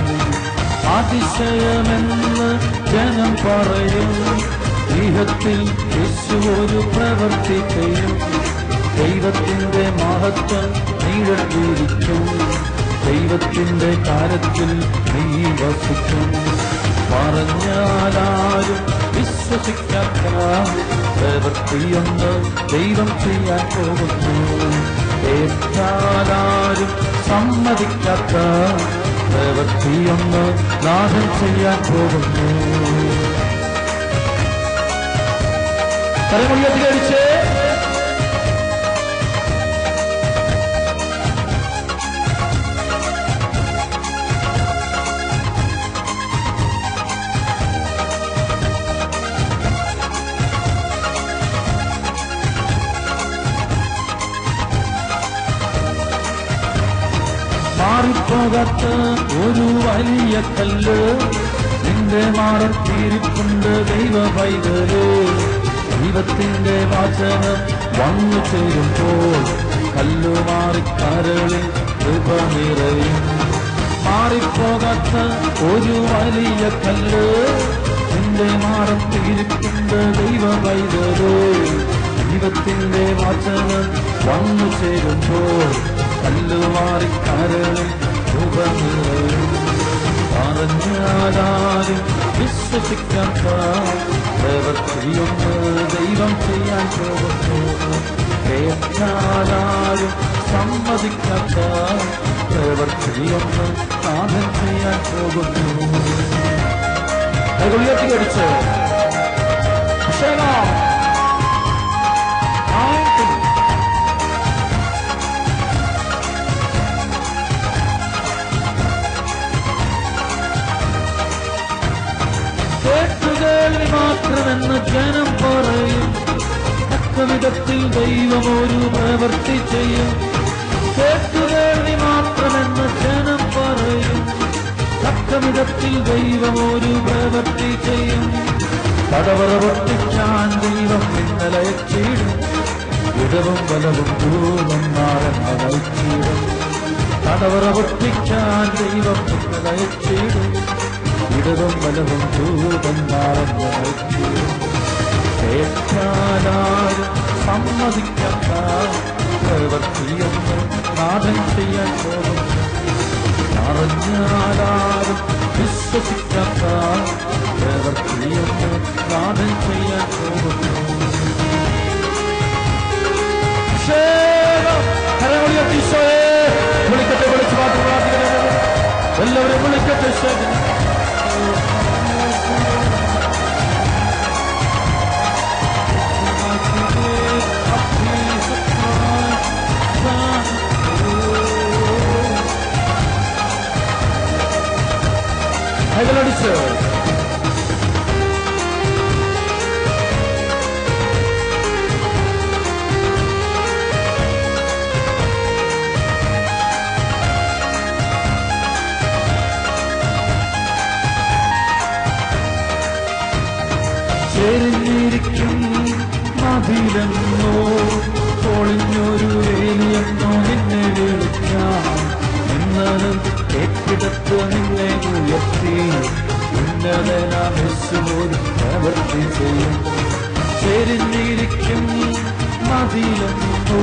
അതിശയമെന്ന് ജനം പറയും. ഗൃഹത്തിൽ യേശു ഒരു പ്രവൃത്തി ചെയ്യും. ദൈവത്തിന്റെ മഹത്വം നിഴൽ വീരിക്കും. ദൈവത്തിന്റെ കാര്യത്തിൽ നീ വസിക്കും. പറഞ്ഞാലാരും വിശ്വസിക്കാത്ത പ്രവൃത്തിയൊന്ന് ദൈവം ചെയ്യാൻ പോകുന്നു. ഏറ്റാലാരും സമ്മതിക്കാത്ത പ്രവൃത്തിയൊന്ന് നാഥൻ ചെയ്യാൻ പോകുന്നു. കരമുയർത്തി കഴിച്ച് മാറിപ്പോകാത്ത ഒരു വലിയ കല്ല് നിന്റെ മാറത്തിരിപ്പുണ്ട് ദൈവ പൈതല്. ദൈവത്തിന്റെ വചനം വന്നു ചേരുമ്പോൾ കല്ലു മാറിക്കരളിൽ കൃപ നിറയും. മാറിപ്പോകാത്ത ഒരു വലിയ കല്ല് നിന്റെ മാറത്തിരിപ്പുണ്ട് ദൈവ പൈതല്. ദൈവത്തിന്റെ വചനം വന്നു ചേരുമ്പോൾ കല്ലു മാറിക്കരളിൽ കൃപ നിറയും. പറഞ്ഞാലും വിശ്വസിക്കാത്ത പ്രവൃത്തിയൊന്ന് ദൈവം ചെയ്യാൻ പോകുന്നു. കേട്ടാലും സമ്മതിക്കാത്ത പ്രവൃത്തിയൊന്ന് നാഥൻ ചെയ്യാൻ പോകുന്നു. ഉയർത്തി കടിച്ച് കേട്ടുകേൾവി മാത്രമെന്ന് ജനം പറയും. തക്കവിധത്തിൽ ദൈവം ഒരു പ്രവൃത്തി ചെയ്യും. കേട്ടുകേൾവി മാത്രമെന്ന് ജനം പറയും. തക്കവിധത്തിൽ ദൈവം ഒരു പ്രവൃത്തി ചെയ്യും. തടവറ പൊട്ടിക്കാൻ ദൈവം ഇന്നലയച്ചിടും. ഇടവും വലവും ദൂരം മാറെന്ന നയിച്ചിടും. തടവറ പൊട്ടിക്കാൻ ദൈവം ഇന്നലയച്ചിടും. ഇടവും വലവും ദൂരം മാറെന്ന നയിച്ചിടും. കേട്ടാലും സമ്മതിക്കാത്ത പ്രവൃത്തിയൊന്ന് നാഥൻ ചെയ്യാൻ പോകുന്നു. അറിഞ്ഞാലും വിശ്വസിക്കാത്ത പ്രവൃത്തിയൊന്ന് നാഥൻ ചെയ്യാൻ പോകുന്നു. വിളിക്കട്ടെ, വിളിച്ച് പാട്ട് പ്രാർത്ഥിക്കുന്നത് എല്ലാവരും വിളിക്കട്ടെ. കൈകളടിച്ച് ചെരിഞ്ഞിരിക്കും മതിലെന്നോ പൊളിഞ്ഞൊരു വേലിയെന്നോ നിന്നെ വിളിക്കാം. നിന്നതും കെട്ടിടത്ത് നിന്നെ ഉയർത്തി ഉന്നതനാം യേശുവൊരു പ്രവൃത്തി ചെയ്യും. ചെരിഞ്ഞിരിക്കും മതിലെന്നോ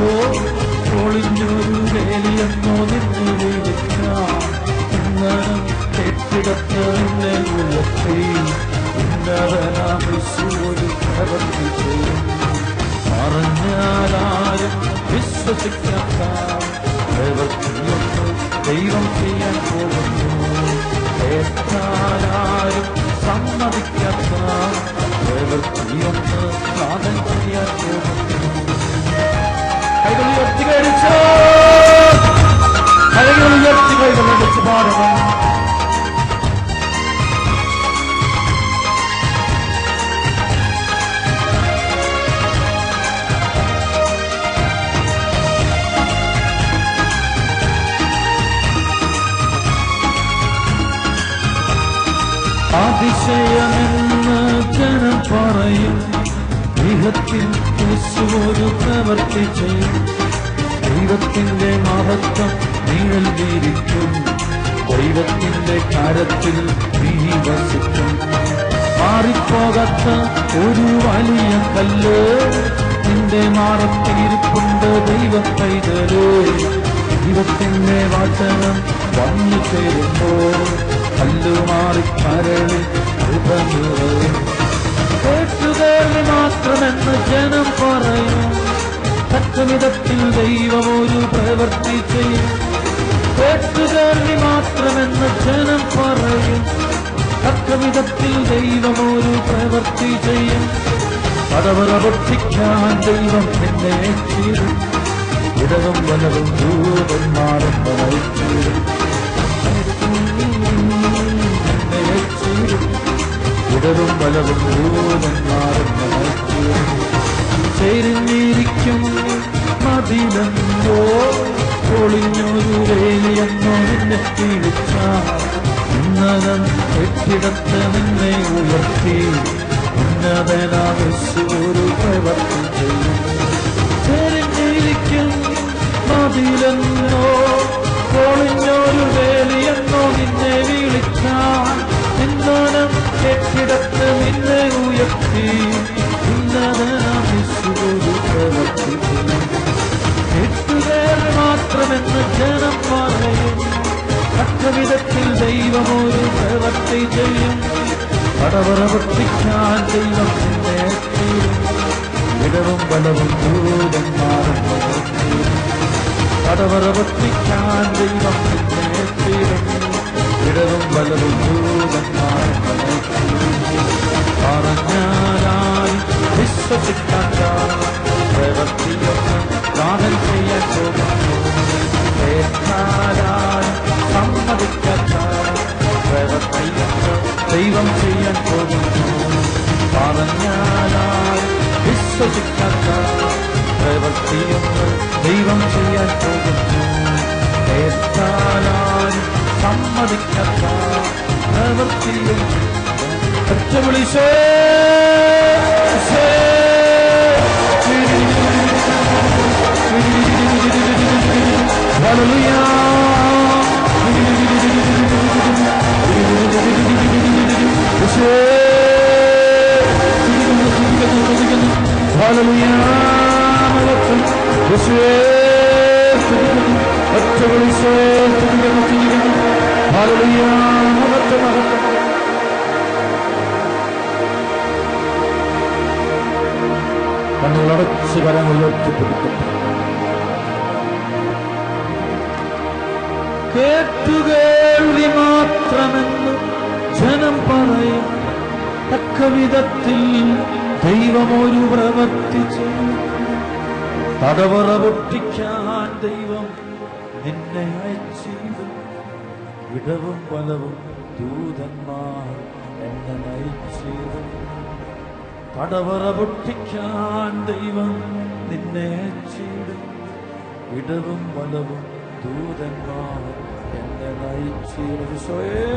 പൊളിഞ്ഞൊരു വേലിയെന്നോ നിന്നെ വിളിക്കാം. നിന്നതും കെട്ടിടത്ത് നിന്നെ ഉയർത്തി ഉന്നതനാം യേശുവൊരു പ്രവൃത്തി ചെയ്യും. പറഞ്ഞാലും വിശ്വസിക്കാത്ത പ്രവൃത്തിയൊന്ന് ദൈവം ചെയ്യാൻ പോകുന്നു. കേട്ടാലും സമ്മതിക്കാത്ത പ്രവൃത്തിയൊന്ന് നാഥൻ ചെയ്യാൻ പോകുന്നു. കൈകൾ ഉയർത്തി കഴിച്ച് കൈകൾ ഉയർത്തി കൈകൾ അടിച്ച് പാടണം. അതിശയമെന്ന് ജനം പറയും. ഗൃഹത്തിൽ യേശുവൊരു പ്രവൃത്തി ചെയ്യും. ദൈവത്തിന്റെ മഹത്വം നിഴൽ വീരിക്കും. ദൈവത്തിന്റെ കരത്തിൽ നീ വസിക്കും. മാറിപ്പോകാത്ത ഒരു വലിയ കല്ല് നിന്റെ മാറത്തിരിപ്പുണ്ട് ദൈവം പൈതലേ. ദൈവത്തിന്റെ വചനം വന്നു ചേരുമ്പോൾ കല്ലുമാറി കരളിൽ കൃപ നിറയും. കേട്ടുകേൾവി മാത്രമെന്ന് ജനം പറയും, തക്കവിധത്തിൽ ദൈവം ഒരു പ്രവൃത്തി ചെയ്യും. കേട്ടുകേൾവി മാത്രമെന്ന് ജനം പറയും, തക്കവിധത്തിൽ ദൈവം ഒരു പ്രവൃത്തി ചെയ്യും. പടവറ പൊട്ടിക്കാൻ ദൈവം എന്നെ ചെയ്യും, ഇടവും വലവും ദൂതന്മാരും നയിച്ചിടും. ഇടവും വലവും ദൂതന്മാരും നയിച്ചിടും. ചേരിഞ്ഞിരിക്കും മതിലെന്നോ പൊളിഞ്ഞൊരു വേലിയെന്നോ നിന്നെ വിളിച്ച ഉന്നതൻ കെട്ടിടത്ത് നിന്നെ ഉയർത്തി ഉന്നതനാവശ്യ ഒരു പ്രവൃത്തി ചെയ്യും. ചേരിഞ്ഞിരിക്കും മതിലെന്നോ പൊളിഞ്ഞൊരു വേലിയെന്നോ നിന്നെ വിളിച്ച ഉന്നതൻ കെട്ടിടത്ത് നിന്നെ ഉയർത്തി ഉന്നതനാവശ്യ ഒരു പ്രവൃത്തി ചെയ്യും. കേട്ടുകേൾവി മാത്രമെന്ന് ജനം പറയും, തക്കവിധത്തിൽ ദൈവം ഒരു പ്രവൃത്തി ചെയ്യും. പടവറ പൊട്ടിക്കാൻ ദൈവം നിന്നെ ചെയ്യും, ഇടവും വലവും ദൂതന്മാരും ചെയ്യും. പടവറ പൊട്ടിക്കാൻ ദൈവം നിന്നെ ചെയ്യും, ഇടവും വലവും ദൂതന്മാരും ചെയ്യും. പറഞ്ഞാലായി വിശ്വസിക്കാത്ത പ്രവൃത്തിയൊന്ന് ദാനം ചെയ്യാൻ പോകുന്നു. കേട്ടാലായി സമ്മതിക്കാത്ത പ്രവൃത്തിയൊന്ന് ദൈവം ചെയ്യാൻ പോകുന്നു. പറഞ്ഞാലായി വിശ്വസിക്കാത്ത പ്രവൃത്തിയൊന്ന് ദൈവം ചെയ്യാൻ പോകുന്നു. കേട്ടാലായി സമ്മതിക്കാത്ത പ്രവൃത്തിയും ഒറ്റ വിളിച്ചേ. Hallelujah. Hallelujah. കണ്ണുകളടച്ച് കരങ്ങൾ ഉയർത്തിപ്പിടിക്കട്ടെ. കേട്ടുകേൾവി മാത്രമെന്ന് ജനം പറയും, തക്കവിധത്തിൽ ദൈവം ഒരു പ്രവൃത്തി ചെയ്യും. തടവറ പൊട്ടിക്കാൻ ദൈവം നിന്നെ അയച്ചിടും, ഇടവും വലവും ദൂതന്മാർ എന്നെ നയിച്ചിടും. തടവറ പൊട്ടിക്കാൻ ദൈവം നിന്നെ അയച്ചിടും, ഇടവും വലവും ദൂതന്മാർ എന്നെ നയിച്ചിടും. ഈശോയേ,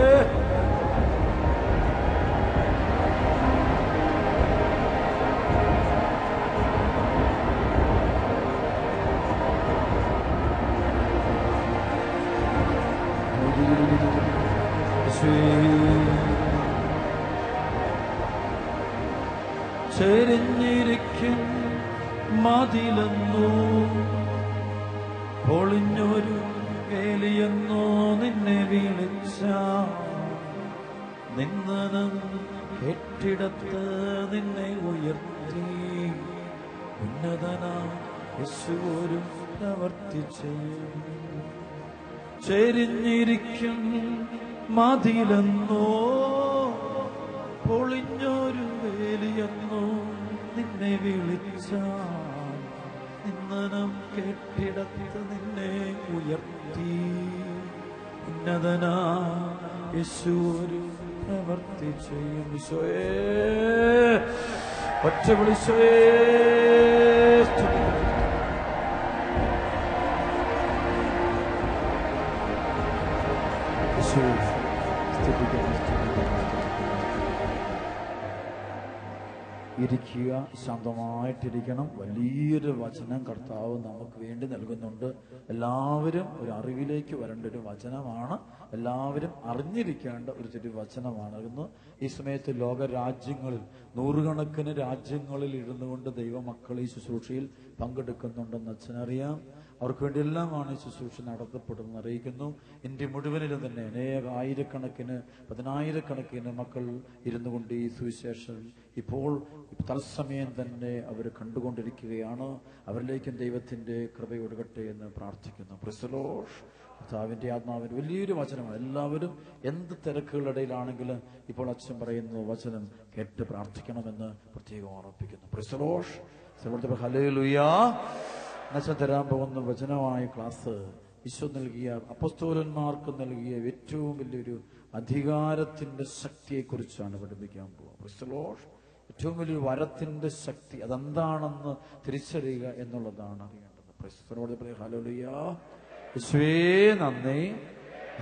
ചെരിഞ്ഞിരിക്കും മതിലെന്നോ പൊളിഞ്ഞൊരു വേലിയെന്നോ നിന്നെ വിളിച്ച നിന്നനം കെട്ടിടത്ത് നിന്നെ ഉയർത്തി ഉന്നതനാ യേശു ഒരു പ്രവൃത്തി ചെയ്യും. ചെരിഞ്ഞിരിക്കും മതിലെന്നോ പൊളിഞ്ഞൊരു വേലിയെന്നോ നിന്നെ വിളിച്ച നിന്നനം കെട്ടിടത്ത് നിന്നെ ഉയർത്തി ഉന്നതനാ യേശു ഒരു പ്രവൃത്തി ചെയ്യും. ഈശോയേ, ഒറ്റ വിളിച്ചോയേ. ഇരിക്കുക. ശാന്തമായിട്ടിരിക്കണം. വലിയൊരു വചനം കർത്താവ് നമുക്ക് വേണ്ടി നൽകുന്നുണ്ട്. എല്ലാവരും ഒരു അറിവിലേക്ക് വരേണ്ട ഒരു വചനമാണ്. എല്ലാവരും അറിഞ്ഞിരിക്കേണ്ട ഒരു തിരുവചനമാണ്. ഇന്ന് ഈ സമയത്ത് ലോകരാജ്യങ്ങളിൽ നൂറുകണക്കിന് രാജ്യങ്ങളിൽ ഇരുന്നു കൊണ്ട് ദൈവമക്കൾ ഈ ശുശ്രൂഷയിൽ പങ്കെടുക്കുന്നുണ്ടെന്ന് അച്ഛനറിയാം. അവർക്ക് വേണ്ടിയെല്ലാമാണ് ഈ ശുശ്രൂഷ നടത്തപ്പെടുന്നത് അറിയിക്കുന്നു. ഇന്ത്യ മുഴുവനിലും തന്നെ ആയിരക്കണക്കിന് പതിനായിരക്കണക്കിന് മക്കൾ ഇരുന്നു കൊണ്ട് ഈ സുവിശേഷം ഇപ്പോൾ തത്സമയം തന്നെ അവർ കണ്ടുകൊണ്ടിരിക്കുകയാണ്. അവരിലേക്കും ദൈവത്തിന്റെ കൃപയൊഴുകട്ടെ എന്ന് പ്രാർത്ഥിക്കുന്നു. Price the Lord. കർത്താവിന്റെ ആത്മാവിന് വലിയൊരു വചനമാണ്. എല്ലാവരും എന്ത് തിരക്കുകളിടയിലാണെങ്കിലും ഇപ്പോൾ അച്ഛൻ പറയുന്ന വചനം കേട്ട് പ്രാർത്ഥിക്കണമെന്ന് പ്രത്യേകം ഓർമ്മിപ്പിക്കുന്നു. Price the Lord. ഹല്ലേലൂയ. അച്ഛൻ തരാൻ പോകുന്ന വചനമായ ക്ലാസ് ഈശോ നൽകിയ അപ്പോസ്തലന്മാർക്ക് നൽകിയ ഏറ്റവും വലിയൊരു അധികാരത്തിന്റെ ശക്തിയെക്കുറിച്ചാണ് പഠിപ്പിക്കാൻ പോകുക. Price the Lord. ഏറ്റവും വലിയൊരു വരത്തിന്റെ ശക്തി അതെന്താണെന്ന് തിരിച്ചറിയുക എന്നുള്ളതാണ് അറിയേണ്ടത്. Price the Lord. ഹല്ലേലൂയ. യേശുവേ നന്ദി.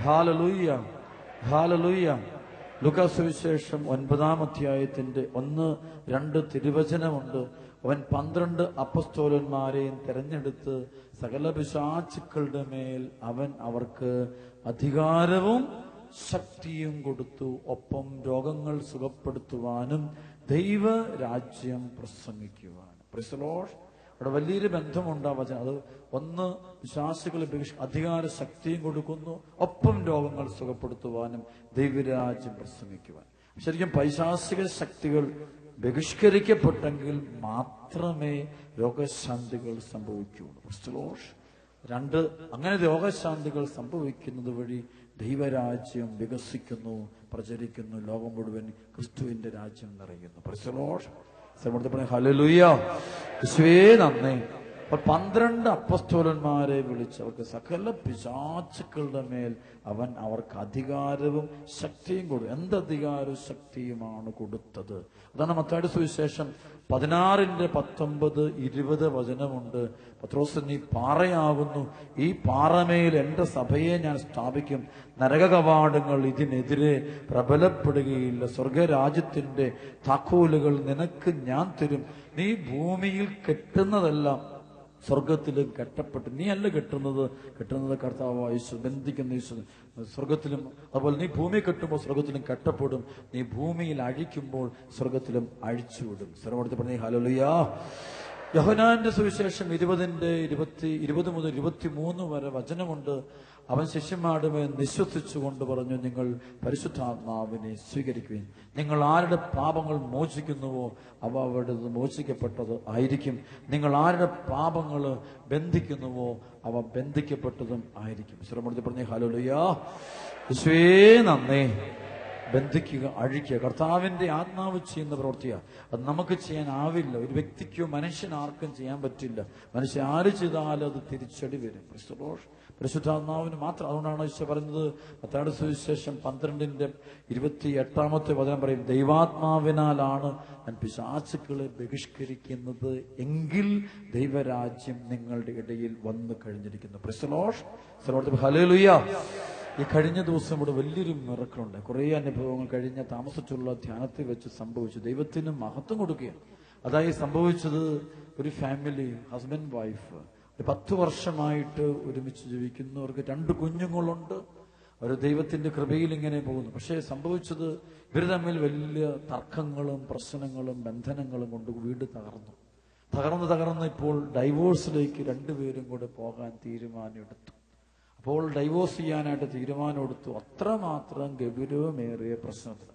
ഹല്ലേലൂയ. ഹല്ലേലൂയ. ലൂക്കാസ് സുവിശേഷം 9-ാം അധ്യായത്തിന്റെ 1-2 തിരുവചനമുണ്ട്. അവൻ 12 അപ്പസ്തോലന്മാരെയും തെരഞ്ഞെടുത്ത് സകല പിശാചുക്കളുടെ മേൽ അവൻ അവർക്ക് അധികാരവും ശക്തിയും കൊടുത്തു. ഒപ്പം രോഗങ്ങൾ സുഖപ്പെടുത്തുവാനും ദൈവരാജ്യം പ്രസംഗിക്കുവാനും. Price the Lord. അവിടെ വലിയൊരു ബന്ധമുണ്ടാവുക. അത് ഒന്ന് വിശ്വാസികൾ അധികാര ശക്തിയും കൊടുക്കുന്നു, ഒപ്പം രോഗങ്ങൾ സുഖപ്പെടുത്തുവാനും ദൈവരാജ്യം പ്രസംഗിക്കുവാൻ. ശരിക്കും പൈശാചിക ശക്തികൾ ബഹിഷ്കരിക്കപ്പെട്ടെങ്കിൽ മാത്രമേ രോഗശാന്തികൾ സംഭവിക്കുകയുള്ളൂ. 2 അങ്ങനെ രോഗശാന്തികൾ സംഭവിക്കുന്നത് വഴി ദൈവരാജ്യം വികസിക്കുന്നു, പ്രചരിക്കുന്നു, ലോകം മുഴുവൻ ക്രിസ്തുവിന്റെ രാജ്യം നിറയുന്നു. Price the Lord. ഹല്ലേലൂയ. യേശുവേ നന്ദി. 12 അപ്പസ്തോലന്മാരെ വിളിച്ച് അവർക്ക് സകല പിശാചുക്കളുടെ മേൽ അവൻ അവർക്ക് അധികാരവും ശക്തിയും കൊടുത്തു. എന്ത് അധികാരവും ശക്തിയുമാണ് കൊടുത്തത്? അതാണ് മത്തായിയുടെ സുവിശേഷം 16-19-20 വചനമുണ്ട്. പത്രോസ്, നീ പാറയാകുന്നു, ഈ പാറമേൽ എന്റെ സഭയെ ഞാൻ സ്ഥാപിക്കും, നരക കവാടങ്ങൾ ഇതിനെതിരെ പ്രബലപ്പെടുകയില്ല, സ്വർഗരാജ്യത്തിന്റെ താക്കോലുകൾ നിനക്ക് ഞാൻ തരും, നീ ഭൂമിയിൽ കെട്ടുന്നതെല്ലാം സ്വർഗത്തിലും കെട്ടപ്പെട്ടു. നീ അല്ല കെട്ടുന്നത് കർത്താവ് യേശു, ബന്ധിക്കുന്ന യേശു സ്വർഗത്തിലും. അതുപോലെ നീ ഭൂമി കെട്ടുമ്പോൾ സ്വർഗത്തിലും കെട്ടപ്പെടും, നീ ഭൂമിയിൽ അഴിക്കുമ്പോൾ സ്വർഗത്തിലും അഴിച്ചുവിടും. സർവ്വത്തിൽ പറഞ്ഞ ഹല്ലേലൂയ. യോഹന്നാന്റെ സുവിശേഷം 20 മുതൽ 23 വരെ വചനമുണ്ട്. അവൻ ശിഷ്യന്മാരുടെ മേൽ നിശ്വസിച്ചുകൊണ്ട് പറഞ്ഞു, നിങ്ങൾ പരിശുദ്ധാത്മാവിനെ സ്വീകരിക്കുകയും നിങ്ങൾ ആരുടെ പാപങ്ങൾ മോചിക്കുന്നുവോ അവ അവരുടെ മോചിക്കപ്പെട്ടത് ആയിരിക്കും, നിങ്ങൾ ആരുടെ പാപങ്ങൾ ബന്ധിക്കുന്നുവോ അവ ബന്ധിക്കപ്പെട്ടതും ആയിരിക്കും. ശ്രമത്തിൽ പറഞ്ഞ ഹല്ലേലൂയ. യേശുവേ നന്ദി. ബന്ധിക്കുക, അഴിക്കുക കർത്താവിന്റെ ആത്മാവ് ചെയ്യുന്ന പ്രവൃത്തിയാണ്. അത് നമുക്ക് ചെയ്യാനാവില്ല. ഒരു വ്യക്തിക്കോ മനുഷ്യനാർക്കും ചെയ്യാൻ പറ്റില്ല. മനുഷ്യൻ ആര് ചെയ്താലും അത് തിരിച്ചടി വരും. പരിശുദ്ധാത്മാവിന് മാത്രം. അതുകൊണ്ടാണ് ഈശോ പറയുന്നത് മത്തായിയുടെ സുവിശേഷം 12-28 വചനം പറയും, ദൈവാത്മാവിനാലാണ് ഞാൻ പിശാചുക്കളെ ബഹിഷ്കരിക്കുന്നത് എങ്കിൽ ദൈവരാജ്യം നിങ്ങളുടെ ഇടയിൽ വന്നു കഴിഞ്ഞിരിക്കുന്നു. ഹല്ലേലൂയ. ഈ കഴിഞ്ഞ ദിവസം ഇവിടെ വലിയൊരു മിറക്കിളുണ്ട്. കുറേ അനുഭവങ്ങൾ കഴിഞ്ഞ താമസിച്ചുള്ള ധ്യാനത്തിൽ വെച്ച് സംഭവിച്ചു. ദൈവത്തിന് മഹത്വം കൊടുക്കുകയാണ്. അതായത് സംഭവിച്ചത്, ഒരു ഫാമിലി, ഹസ്ബൻഡ് വൈഫ് 10 വർഷമായിട്ട് ഒരുമിച്ച് ജീവിക്കുന്നവർക്ക് 2 കുഞ്ഞുങ്ങളുണ്ട്. അവർ ദൈവത്തിന്റെ കൃപയിൽ ഇങ്ങനെ പോകുന്നു. പക്ഷേ സംഭവിച്ചത്, ഇവർ തമ്മിൽ വലിയ തർക്കങ്ങളും പ്രശ്നങ്ങളും ബന്ധനങ്ങളും കൊണ്ട് വീട് തകർന്ന് ഇപ്പോൾ ഡൈവോഴ്സിലേക്ക് 2 പേരും കൂടെ പോകാൻ തീരുമാനമെടുത്തു. അപ്പോൾ ഡൈവോഴ്സ് ചെയ്യാനായിട്ട് തീരുമാനമെടുത്തു. അത്രമാത്രം ഗൗരവമേറിയ പ്രശ്നത്തിൽ.